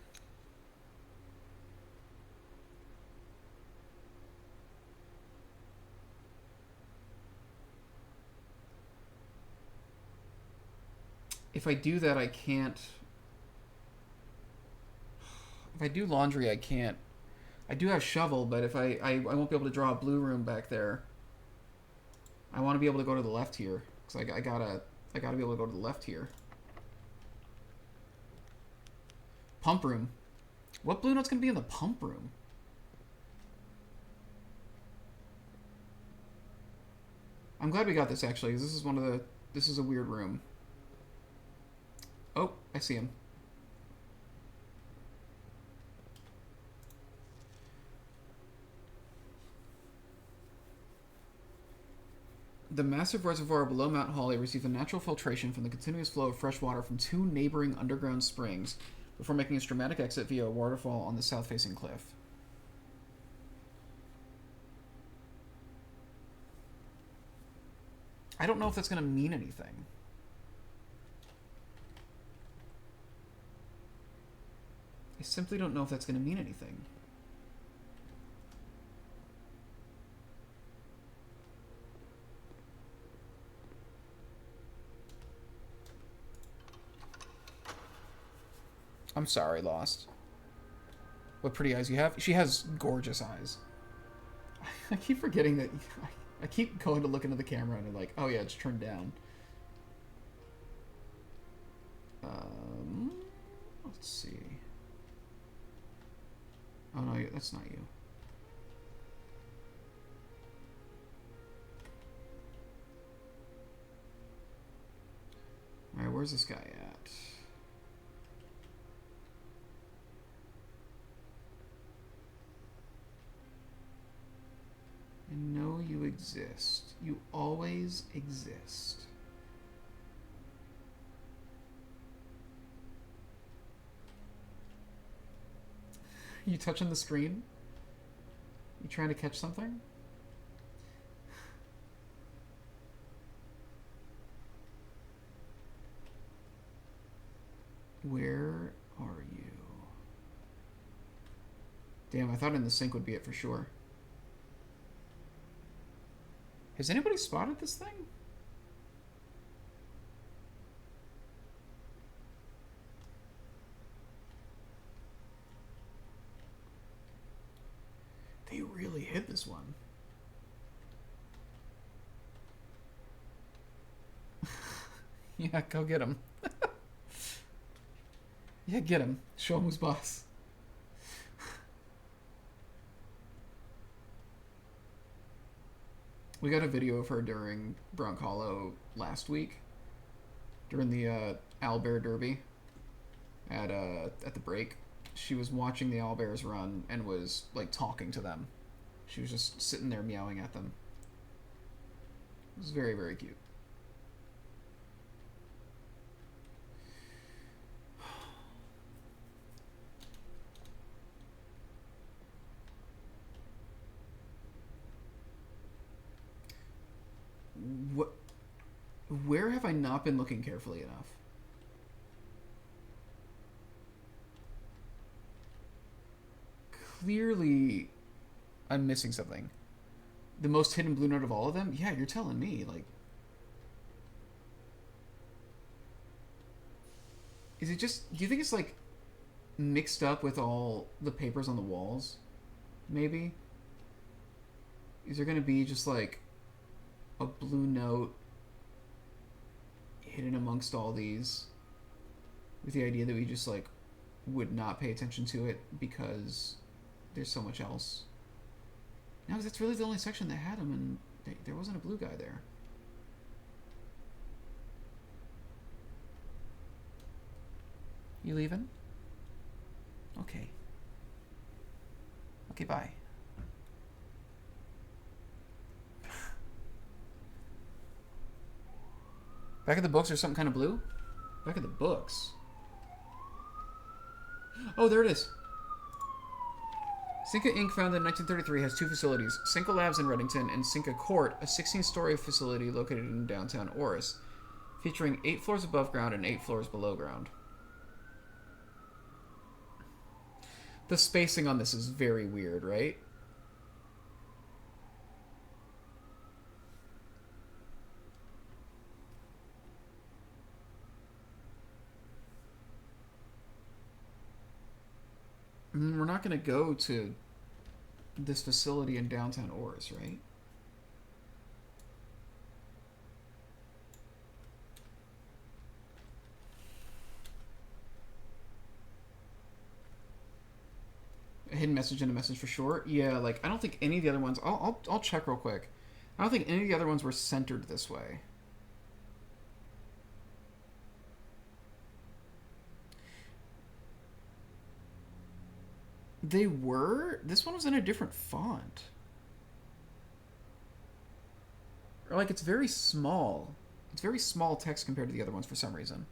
If I do that, I can't... If I do laundry, I can't... I do have shovel, but if I won't be able to draw a blue room back there. I want to be able to go to the left here. Because I gotta be able to go to the left here. Pump room. What blue note's going to be in the pump room? I'm glad we got this, actually, because this is one of the... This is a weird room. Oh, I see him. The massive reservoir below Mount Holly received a natural filtration from the continuous flow of fresh water from 2 neighboring underground springs before making its dramatic exit via a waterfall on the south-facing cliff. I don't know if that's going to mean anything. I simply don't know if that's going to mean anything. I'm sorry, Lost. What pretty eyes you have? She has gorgeous eyes. I keep forgetting that... I keep going to look into the camera and I'm like, oh yeah, it's turned down. Let's see. Oh no, that's not you. Alright, where's this guy at? I know you exist. You always exist. You touching the screen? You trying to catch something? Where are you? Damn, I thought in the sink would be it for sure. Has anybody spotted this thing? They really hit this one. Yeah, go get him. Yeah, get him. Show him who's boss. We got a video of her during Bronc Hollow last week, during the Owlbear Derby at the break. She was watching the owlbears run and was like talking to them. She was just sitting there meowing at them. It was very, very cute. Where have I not been looking carefully enough? Clearly, I'm missing something. The most hidden blue note of all of them? Yeah, you're telling me. Like, is it just? Do you think it's like mixed up with all the papers on the walls? Maybe. Is there gonna be just like a blue note hidden amongst all these, with the idea that we just like would not pay attention to it because there's so much else? No, because that's really the only section that had him, and there wasn't a blue guy there. You leaving? Okay. Okay, bye. Back of the books, there's something kind of blue? Back of the books. Oh, there it is. Cinca Inc., founded in 1933, has two facilities, Cinca Labs in Reddington and Cinca Court, a 16-story facility located in downtown Oris, featuring 8 floors above ground and 8 floors below ground. The spacing on this is very weird, right? I mean, we're not going to go to this facility in downtown Oris, right? A hidden message and a message for sure. Yeah, like I don't think any of the other ones. I'll check real quick. I don't think any of the other ones were centered this way. They were. This one was in a different font. Or like it's very small. It's very small text compared to the other ones for some reason.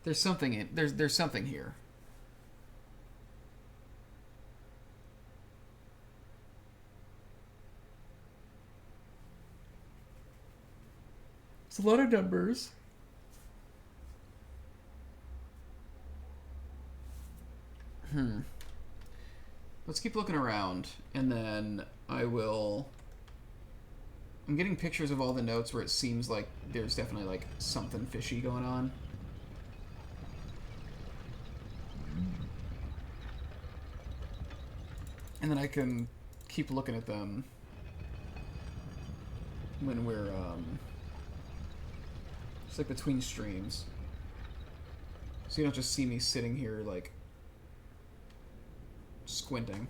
There's something in there's something here. It's a lot of numbers. Let's keep looking around, and then I will. I'm getting pictures of all the notes where it seems like there's definitely like something fishy going on. And then I can keep looking at them when we're just like between streams, so you don't just see me sitting here like squinting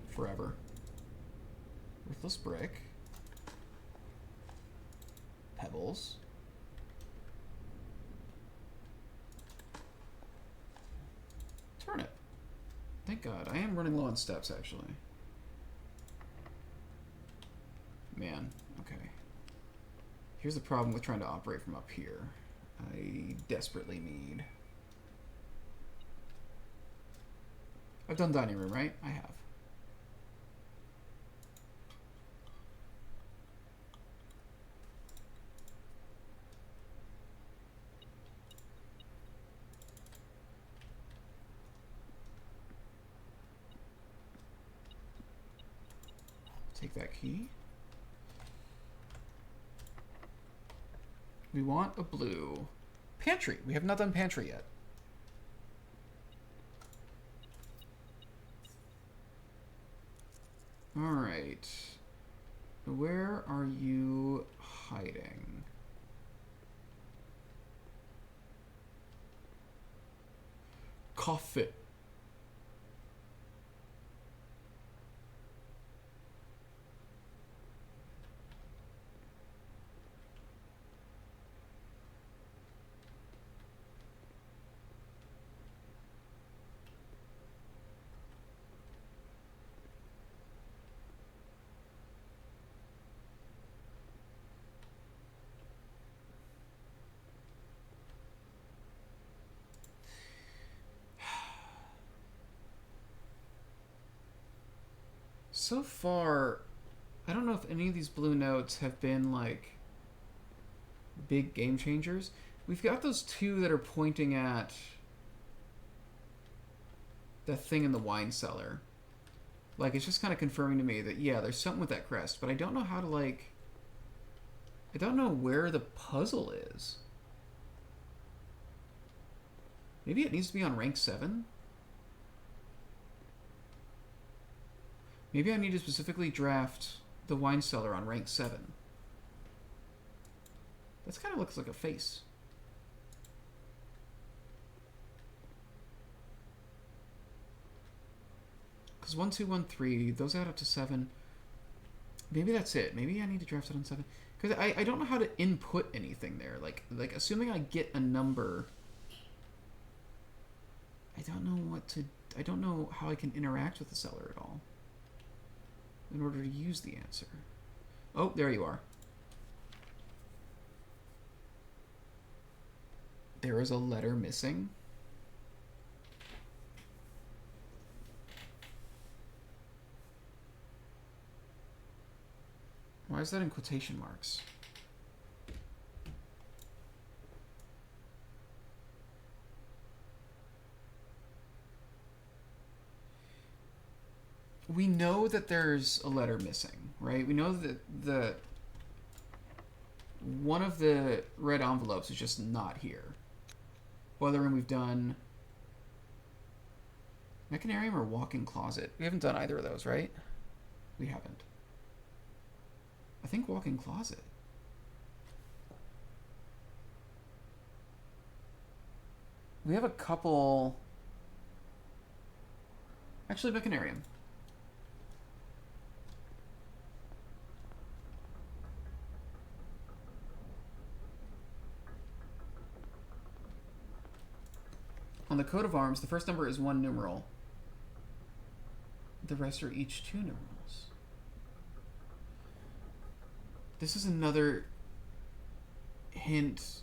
forever. Worthless brick. Pebbles. Turnip. Thank God. I am running low on steps, actually. Man, okay. Here's the problem with trying to operate from up here. I desperately need... I've done dining room, right? I have. Take that key. We want a blue. Pantry. We have not done pantry yet. Alright. Where are you hiding? Coffee. So far, I don't know if any of these blue notes have been like big game changers. We've got those two that are pointing at the thing in the wine cellar. Like, it's just kind of confirming to me that, yeah, there's something with that crest, but I don't know how to, like... I don't know where the puzzle is. Maybe it needs to be on rank 7? Maybe I need to specifically draft the wine cellar on rank 7. That kind of looks like a face. Because 1, 2, 1, 3, those add up to 7. Maybe that's it. Maybe I need to draft it on 7. Because I don't know how to input anything there. Like assuming I get a number, I don't know what to... I don't know how I can interact with the cellar at all in order to use the answer. Oh, there you are. There is a letter missing. Why is that in quotation marks? We know that there's a letter missing, right? We know that one of the red envelopes is just not here. Whether we've done Mechanarium or Walk-in Closet. We haven't done either of those, right? We haven't. I think Walk-in Closet. We have a couple... Actually, Mechanarium. On the coat of arms, the first number is 1 numeral. The rest are each 2 numerals. This is another hint.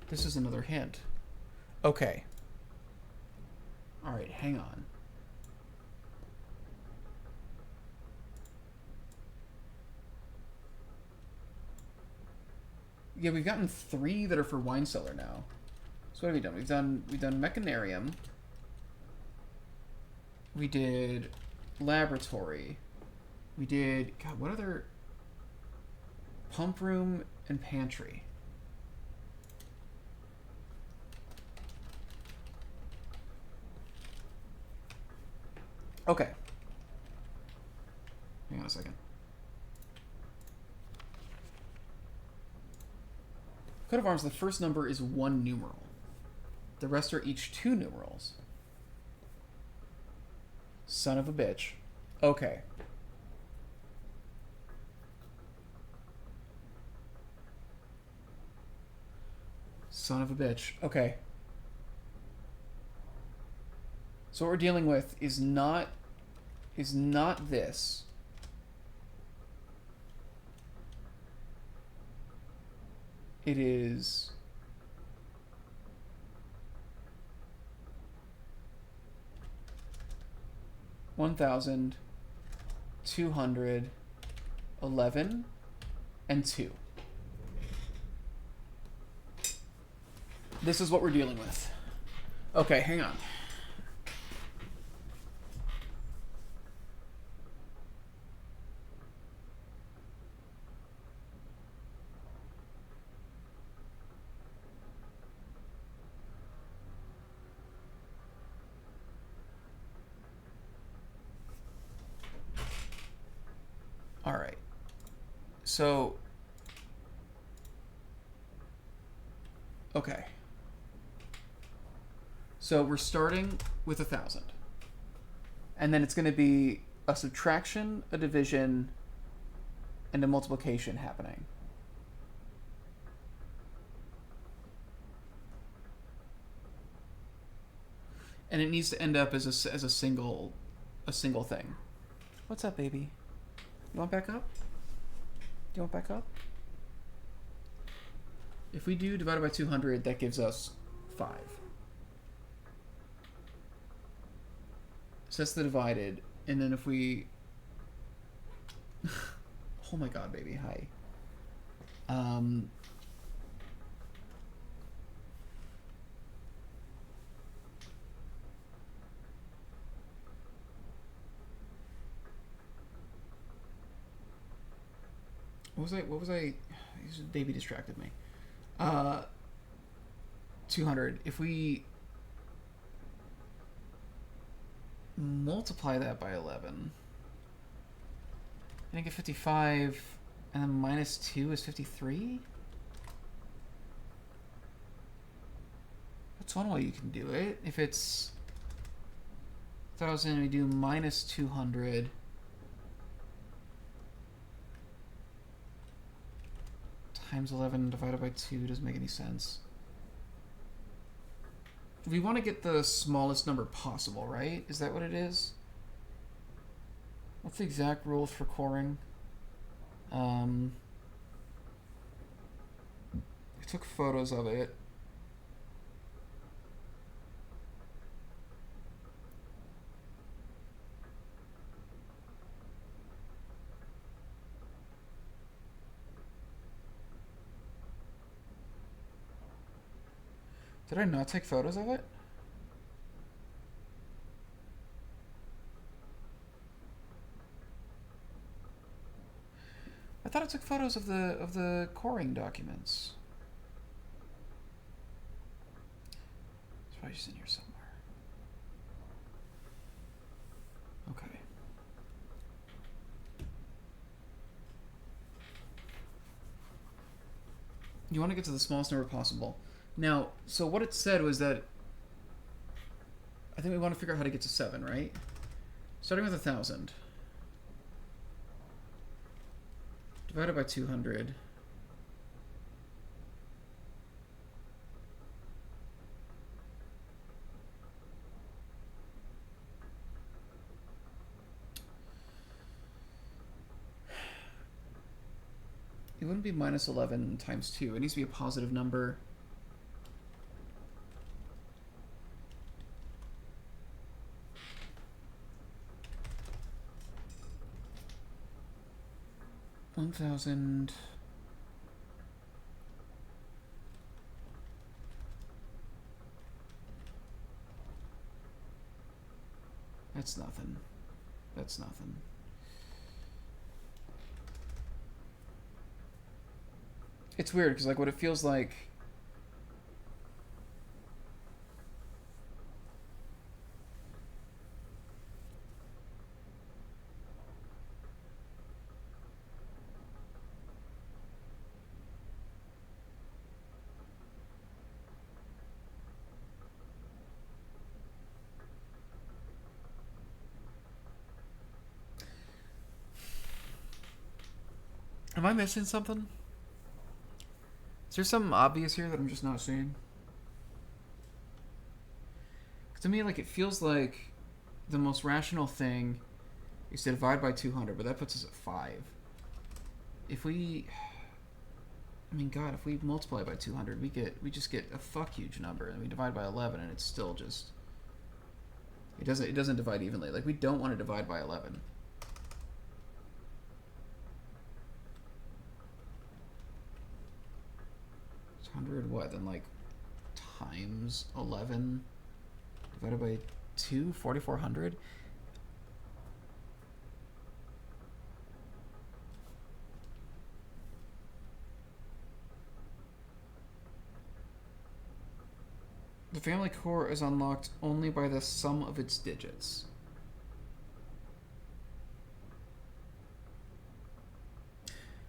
This is another hint. Okay. All right, hang on. Yeah, we've gotten 3 that are for wine cellar now. So what have we done? We've done Mechanarium. We did laboratory. We did, God, what other? Pump room and pantry. Okay. Hang on a second. Coat of arms, the first number is 1 numeral. The rest are each 2 numerals. Son of a bitch. Okay. Son of a bitch. Okay. So what we're dealing with is not this. It is 1,211 and 2. This is what we're dealing with. Okay, hang on. All right. So, okay. So we're starting with 1,000. And then it's going to be a subtraction, a division, and a multiplication happening. And it needs to end up as a single thing. What's up, baby? You want back up? Do you want back up? If we do divided by 200, that gives us 5. So that's the divided. And then if we... oh my god, baby. Hi. What was I? Baby distracted me. 200. If we multiply that by 11, I get 55, and then minus 2 is 53? That's one way you can do it. If it's 1,000, we do minus 200. Times 11 divided by 2 doesn't make any sense. We want to get the smallest number possible, right? Is that what it is? What's the exact rules for coring? I took photos of it. Did I not take photos of it? I thought I took photos of the coring documents. It's probably just in here somewhere. Okay. You want to get to the smallest number possible. Now, so what it said was that I think we want to figure out how to get to 7, right? Starting with 1,000. Divided by 200. It wouldn't be minus 11 times 2. It needs to be a positive number. $1,000. That's nothing. That's nothing. It's weird because like what it feels like. Am I missing something? Is there something obvious here that I'm just not seeing? To me, like, it feels like the most rational thing is to divide by 200, but that puts us at 5. If we... I mean, God, if we multiply by 200, we just get a fuck huge number, and we divide by 11, and it's still just... It doesn't divide evenly. Like, we don't want to divide by 11. 100 what? Then like times 11 divided by 2, 4,400. The family core is unlocked only by the sum of its digits.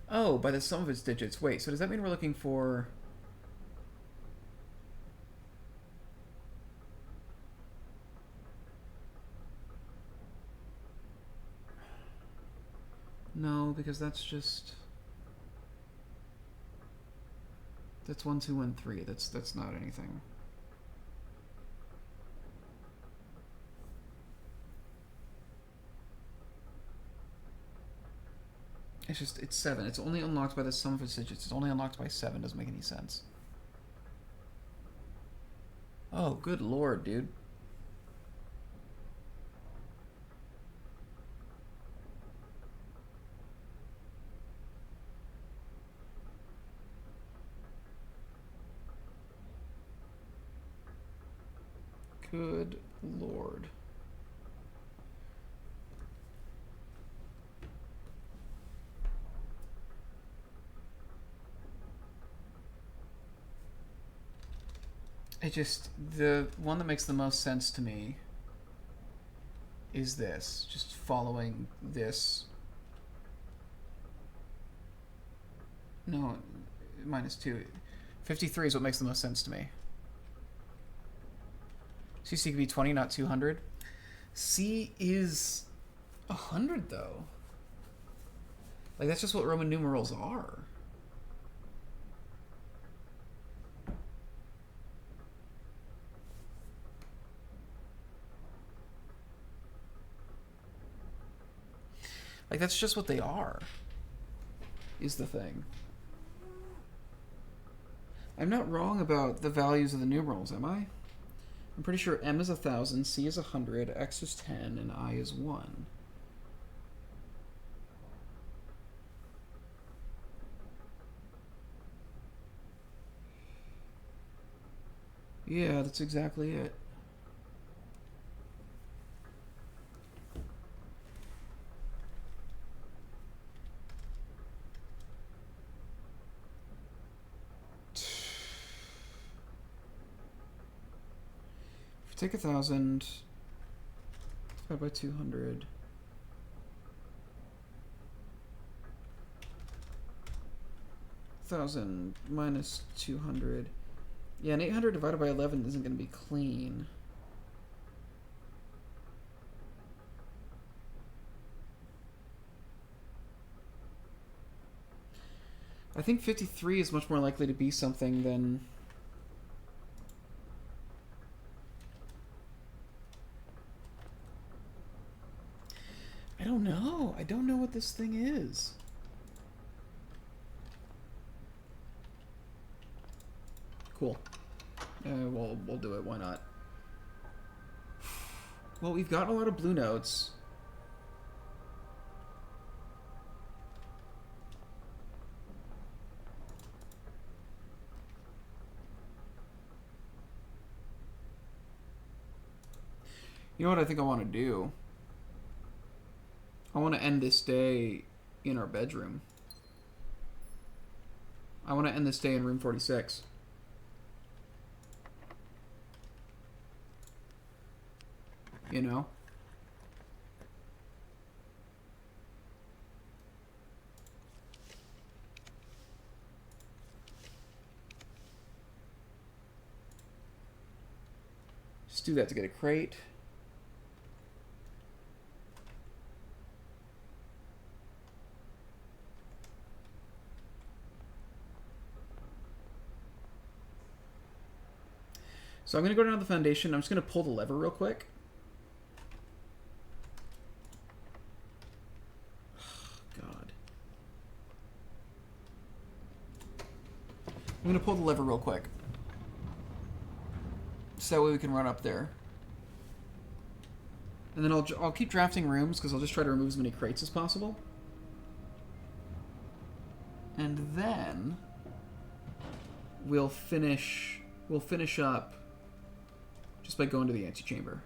Oh, by the sum of its digits. Wait, so does that mean we're looking for... No, because that's just... That's 1, 2, 1, 3. That's not anything. It's 7. It's only unlocked by the sum of its digits. It's only unlocked by 7. Doesn't make any sense. Oh, good lord, dude. Good lord. The one that makes the most sense to me is this. Just following this. No, -2. 53 is what makes the most sense to me. CC could be 20, not 200. C is 100, though. Like, that's just what Roman numerals are. Like, that's just what they are, is the thing. I'm not wrong about the values of the numerals, am I? I'm pretty sure M is 1,000, C is 100, X is 10, and I is 1. Yeah, that's exactly it. Take 1,000, divide by 200. -1,000 minus 200. Yeah, and 800 divided by 11 isn't going to be clean. I think 53 is much more likely to be something than... I don't know. I don't know what this thing is. Cool. We'll do it. Why not? Well, we've got a lot of blue notes. You know what I think I want to do? I want to end this day in our bedroom. I want to end this day in room 46. You know? Just do that to get a crate. So I'm going to go down to the foundation. I'm just going to pull the lever real quick. God. I'm going to pull the lever real quick. So that way we can run up there. And then I'll keep drafting rooms because I'll just try to remove as many crates as possible. And then we'll finish up just by going to the antechamber.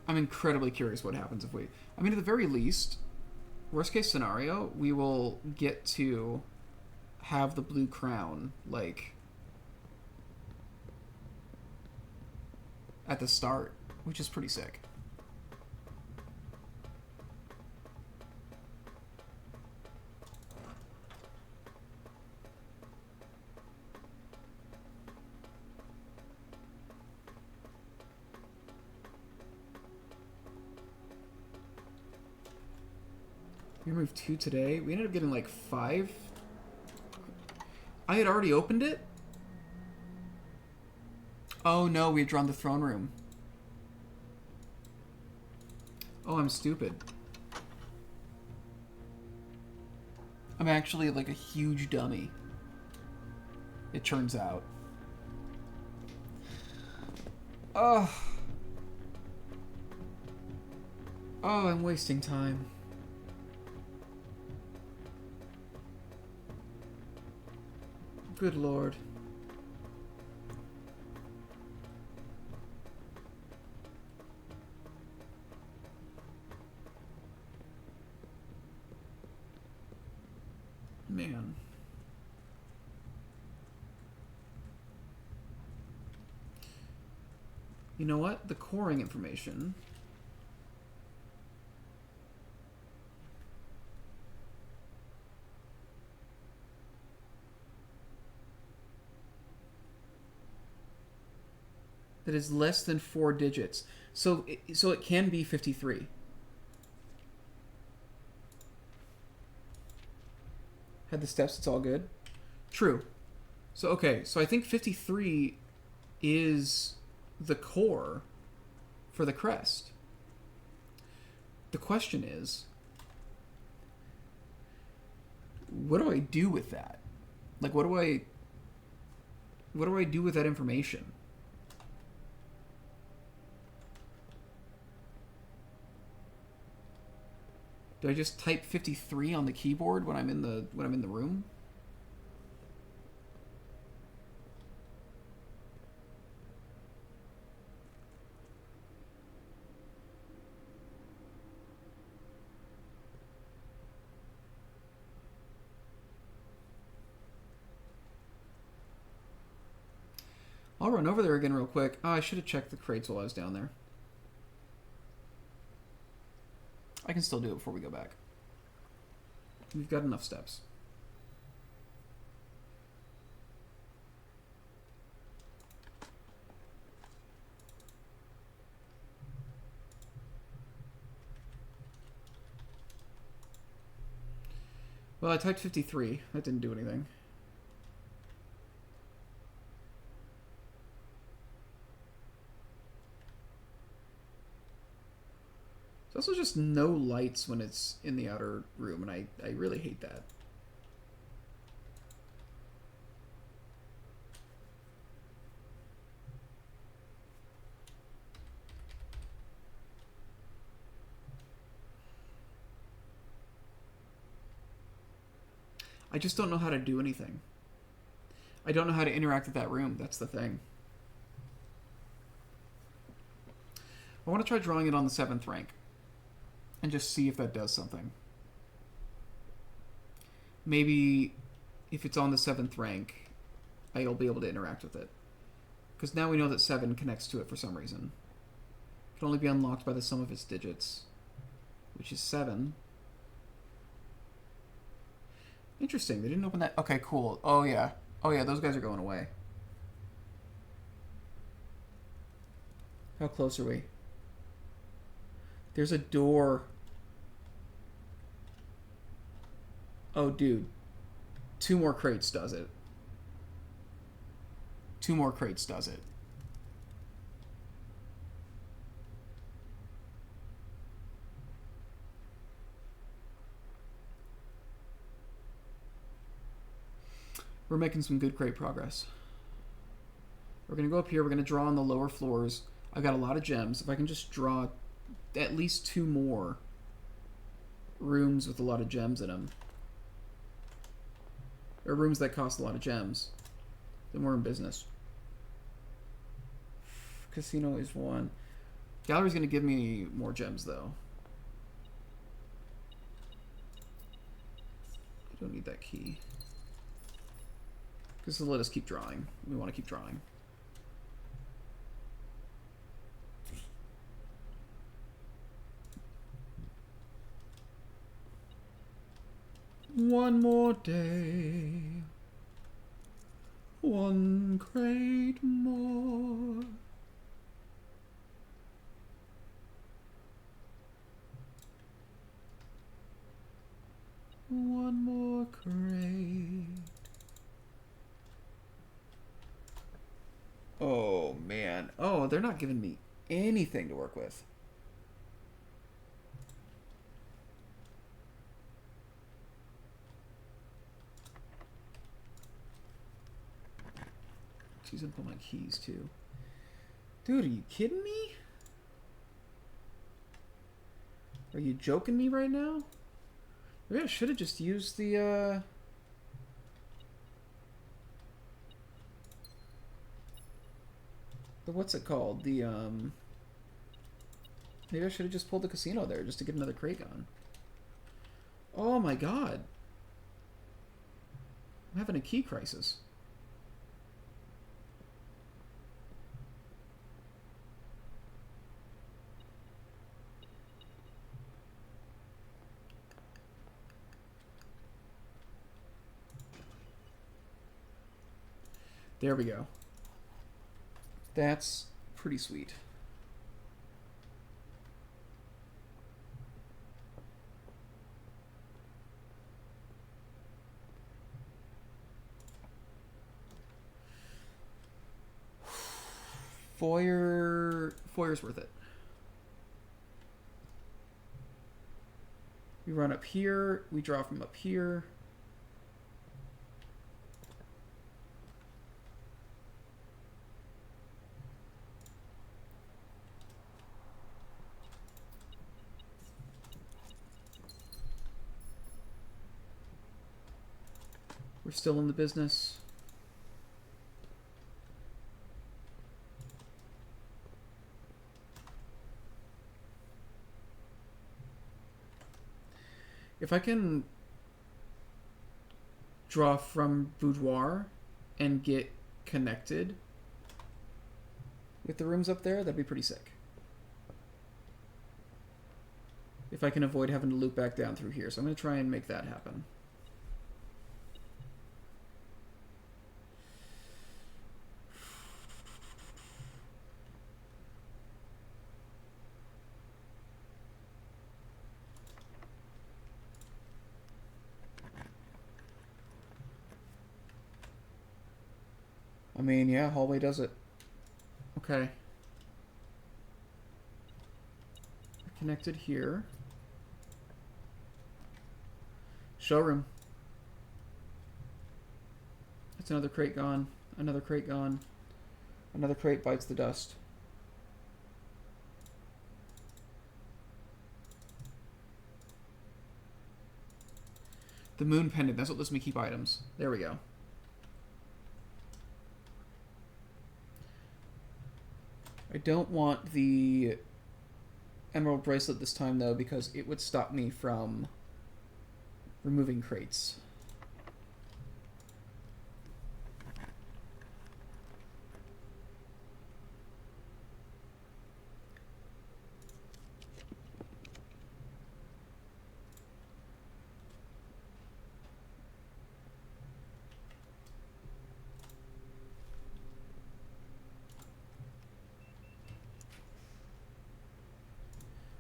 I'm incredibly curious what happens if we... I mean, at the very least, worst case scenario, we will get to have the blue crown, like, at the start, which is pretty sick. We removed 2 today. We ended up getting like 5. I had already opened it? Oh no, we had drawn the throne room. Oh, I'm stupid. I'm actually like a huge dummy. It turns out. Oh. Oh, I'm wasting time. Good Lord. Man. You know what? The coring information. That is less than 4 digits. So it can be 53. Had the steps, it's all good. True. So okay, so I think 53 is the core for the crest. The question is, what do I do with that? Like, what do I do with that information? Do I just type 53 on the keyboard when I'm in the room? I'll run over there again real quick. Oh, I should have checked the crates while I was down there. I can still do it before we go back. We've got enough steps. Well, I typed 53. That didn't do anything. There's also just no lights when it's in the outer room, and I really hate that. I just don't know how to do anything. I don't know how to interact with that room. That's the thing. I want to try drawing it on the 7th rank and just see if that does something. Maybe if it's on the 7th rank, I'll be able to interact with it. Because now we know that 7 connects to it for some reason. It can only be unlocked by the sum of its digits, which is 7. Interesting. They didn't open that. Okay, cool. Oh, yeah. Oh, yeah, those guys are going away. How close are we? There's a door. Oh, dude. 2 more crates does it. 2 more crates does it. We're making some good crate progress. We're going to go up here. We're going to draw on the lower floors. I've got a lot of gems. If I can just draw at least 2 more rooms with a lot of gems in them, or rooms that cost a lot of gems, then we're in business. Casino is 1. Gallery's going to give me more gems, though. I don't need that key. This will let us keep drawing. We want to keep drawing. One more day. One crate more. One more crate. Oh, man. Oh, they're not giving me anything to work with. She's gonna pull my keys too. Dude, are you kidding me? Are you joking me right now? Maybe I should have just used the what's it called? The maybe I should have just pulled the casino there just to get another crate gone. Oh my god. I'm having a key crisis. There we go. That's pretty sweet. Foyer's worth it. We run up here, we draw from up here. We're still in the business. If I can draw from Boudoir and get connected with the rooms up there, that'd be pretty sick. If I can avoid having to loop back down through here. So I'm going to try and make that happen. I mean, yeah, hallway does it. Okay. Connected here. Showroom. That's another crate gone. Another crate gone. Another crate bites the dust. The moon pendant. That's what lets me keep items. There we go. I don't want the emerald bracelet this time, though, because it would stop me from removing crates.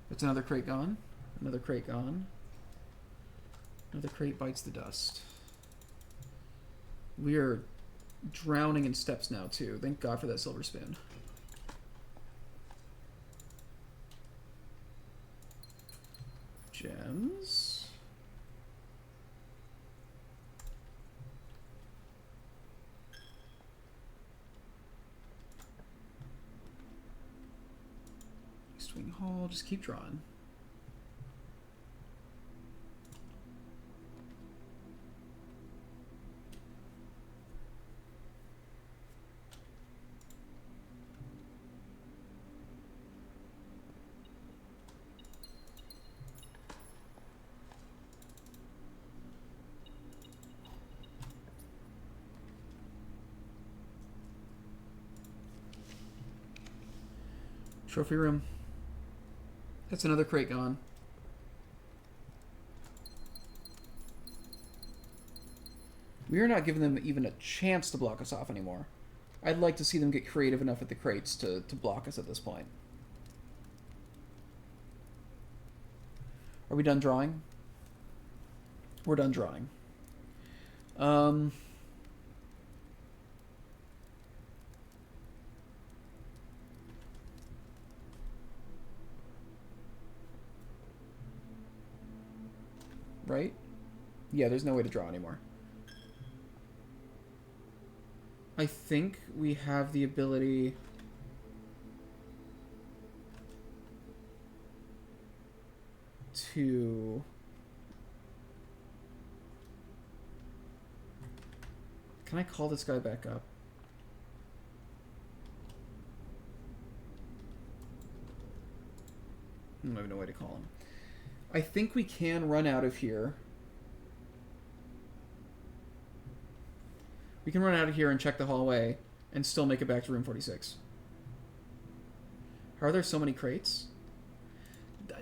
That's another crate gone. Another crate gone. Another crate bites the dust. We are drowning in steps now, too. Thank God for that silver spoon. Gems. Swing Hall, just keep drawing. Trophy room. That's another crate gone. We are not giving them even a chance to block us off anymore. I'd like to see them get creative enough with the crates to block us at this point. Are we done drawing? We're done drawing. Right? Yeah, there's no way to draw anymore. I think we have the ability to... Can I call this guy back up? I don't even know way to call him. I think we can run out of here. We can run out of here and check the hallway and still make it back to room 46. How are there so many crates?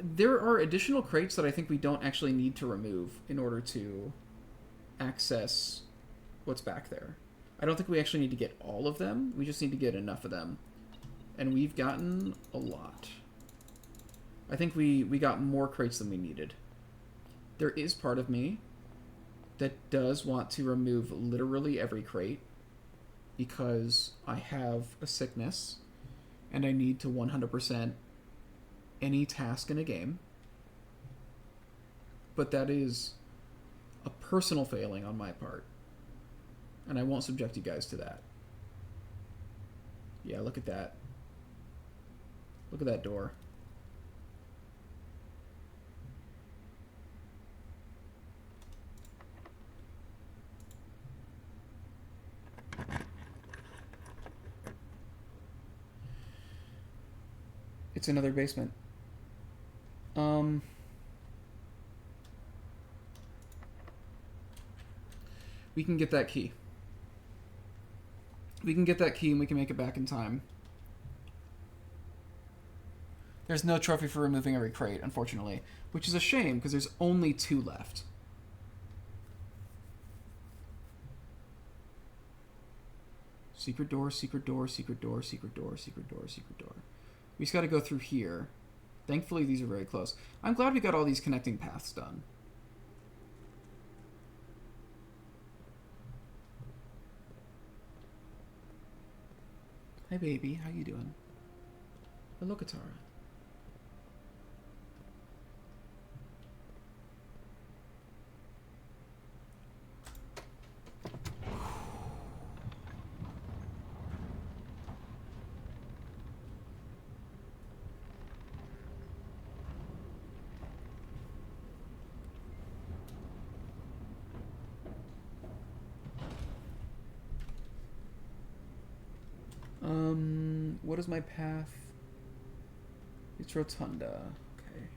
There are additional crates that I think we don't actually need to remove in order to access what's back there. I don't think we actually need to get all of them. We just need to get enough of them. And we've gotten a lot. I think we got more crates than we needed. There is part of me that does want to remove literally every crate because I have a sickness and I need to 100% any task in a game. But that is a personal failing on my part. And I won't subject you guys to that. Yeah, look at that. Look at that door. It's another basement. We can get that key. We can get that key and we can make it back in time. There's no trophy for removing every crate, unfortunately, which is a shame because there's only 2 left. Secret door, secret door, secret door, secret door, secret door, secret door. We just got to go through here. Thankfully, these are very close. I'm glad we got all these connecting paths done. Hi, baby. How you doing? Hello, Katara. What is my path? It's Rotunda. Okay.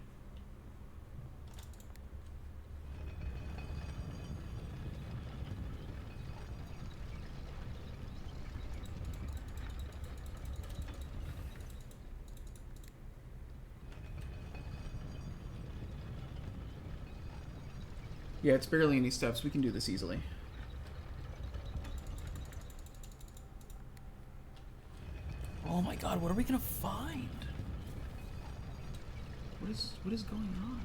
Yeah, it's barely any steps. We can do this easily. Oh my god, what are we gonna find? What is going on?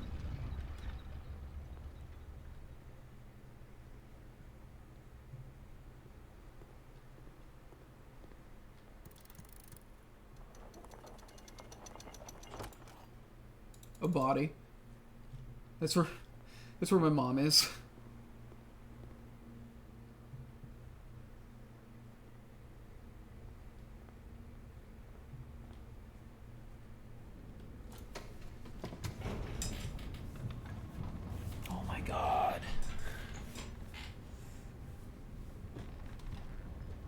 A body. That's where my mom is. Oh my god.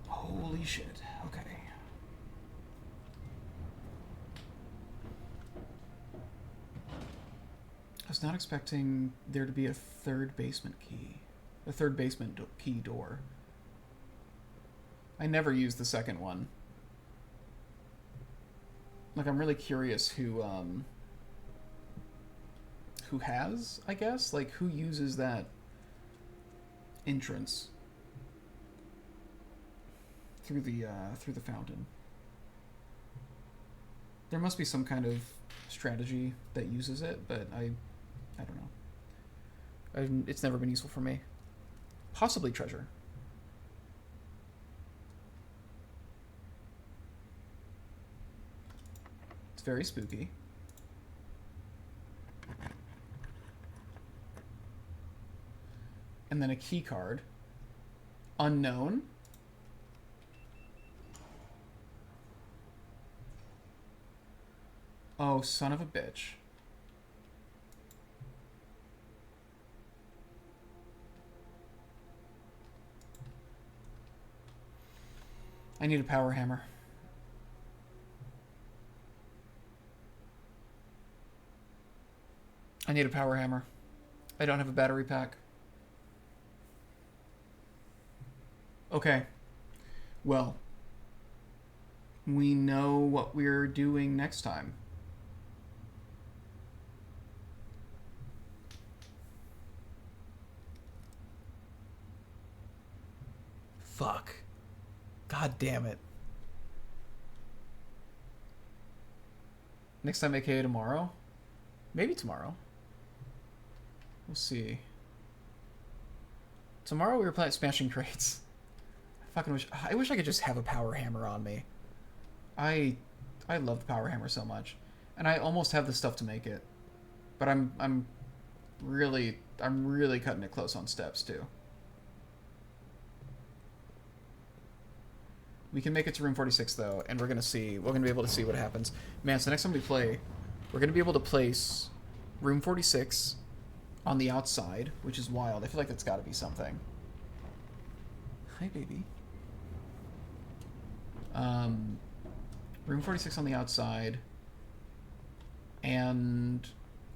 Holy shit. Okay. I was not expecting there to be a third basement key. A third basement key door. I never used the second one. Like, I'm really curious who has, I guess? Like, who uses that entrance through the fountain? There must be some kind of strategy that uses it, but I don't know. It's never been useful for me. Possibly treasure. It's very spooky. And then a key card. Unknown. Oh, son of a bitch. I need a power hammer. I need a power hammer. I don't have a battery pack. Okay. Well, we know what we're doing next time. Fuck. God damn it. Next time, aka tomorrow? Maybe tomorrow. We'll see. Tomorrow we were playing Smashing Crates. I wish I could just have a power hammer on me. I love the power hammer so much. And I almost have the stuff to make it. But I'm really cutting it close on steps too. We can make it to room 46 though, and we're gonna be able to see what happens. Man, so next time we play, we're gonna be able to place room 46 on the outside, which is wild. I feel like that's gotta be something. Hi, baby. Room 46 on the outside, and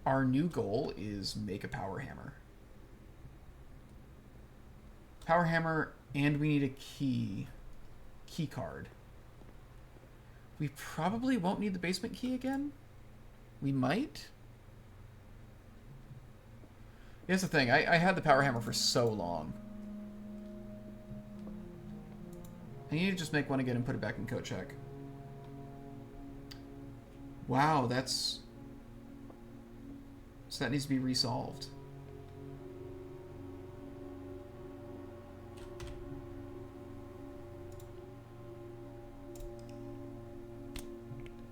our new goal is make a power hammer. Power hammer, and we need a key card. We probably won't need the basement key again. We might. Here's the thing. I had the power hammer for so long. I need to just make one again and put it back in code check. Wow, that's... So that needs to be resolved.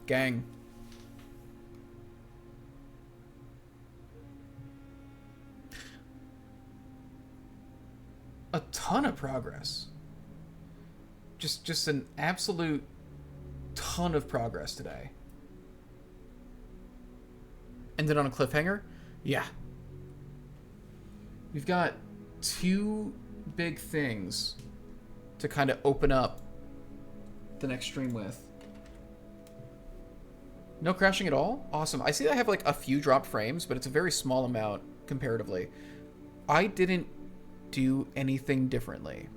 Gang. A ton of progress. Just an absolute ton of progress today. Ended on a cliffhanger? Yeah. We've got two big things to kind of open up the next stream with. No crashing at all? Awesome. I see I have like a few dropped frames, but it's a very small amount comparatively. I didn't do anything differently.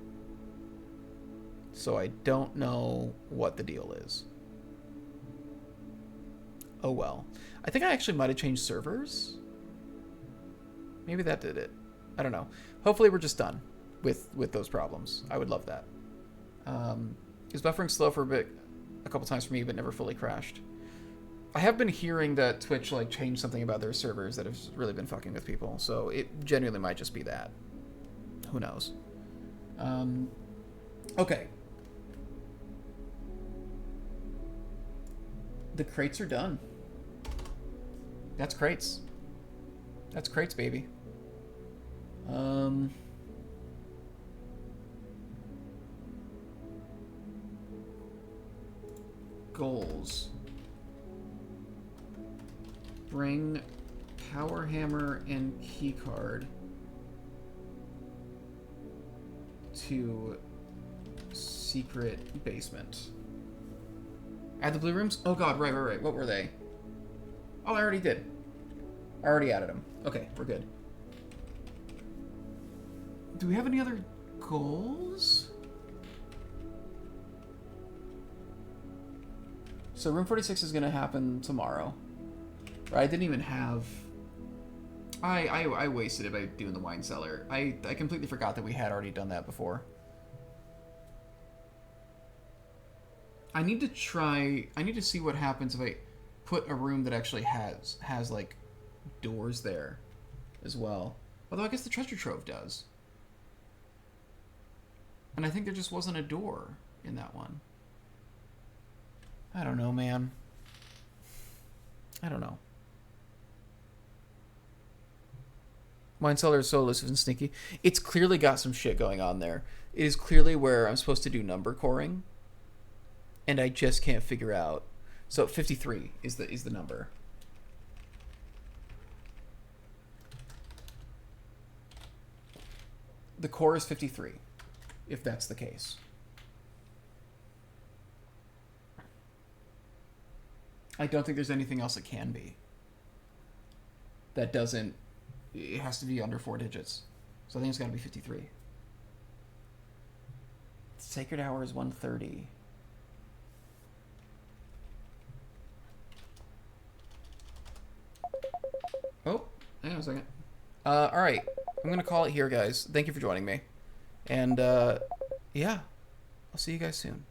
So I don't know what the deal is. Oh well. I think I actually might have changed servers. Maybe that did it. I don't know. Hopefully we're just done with those problems. I would love that. It was buffering slow for a couple times for me, but never fully crashed. I have been hearing that Twitch like changed something about their servers that has really been fucking with people, so it genuinely might just be that. Who knows? Okay. The crates are done. That's crates. That's crates, baby. Goals. Bring power hammer and keycard to secret basement. Add the blue rooms? Oh god, right. What were they? Oh, I already did. I already added them. Okay, we're good. Do we have any other goals? So room 46 is going to happen tomorrow. Right? I didn't even have... I wasted it by doing the wine cellar. I completely forgot that we had already done that before. I need to see what happens if I put a room that actually has like doors there as well. Although I guess the treasure trove does. And I think there just wasn't a door in that one. I don't know, man. I don't know. Wine cellar is so elusive and sneaky. It's clearly got some shit going on there. It is clearly where I'm supposed to do number coring. And I just can't figure out. So 53 is the number. The core is 53, if that's the case. I don't think there's anything else it can be. That doesn't... It has to be under 4 digits. So I think it's got to be 53. Sacred Hour is 130. Oh, hang on a second. Alright. I'm going to call it here, guys. Thank you for joining me. And, yeah. I'll see you guys soon.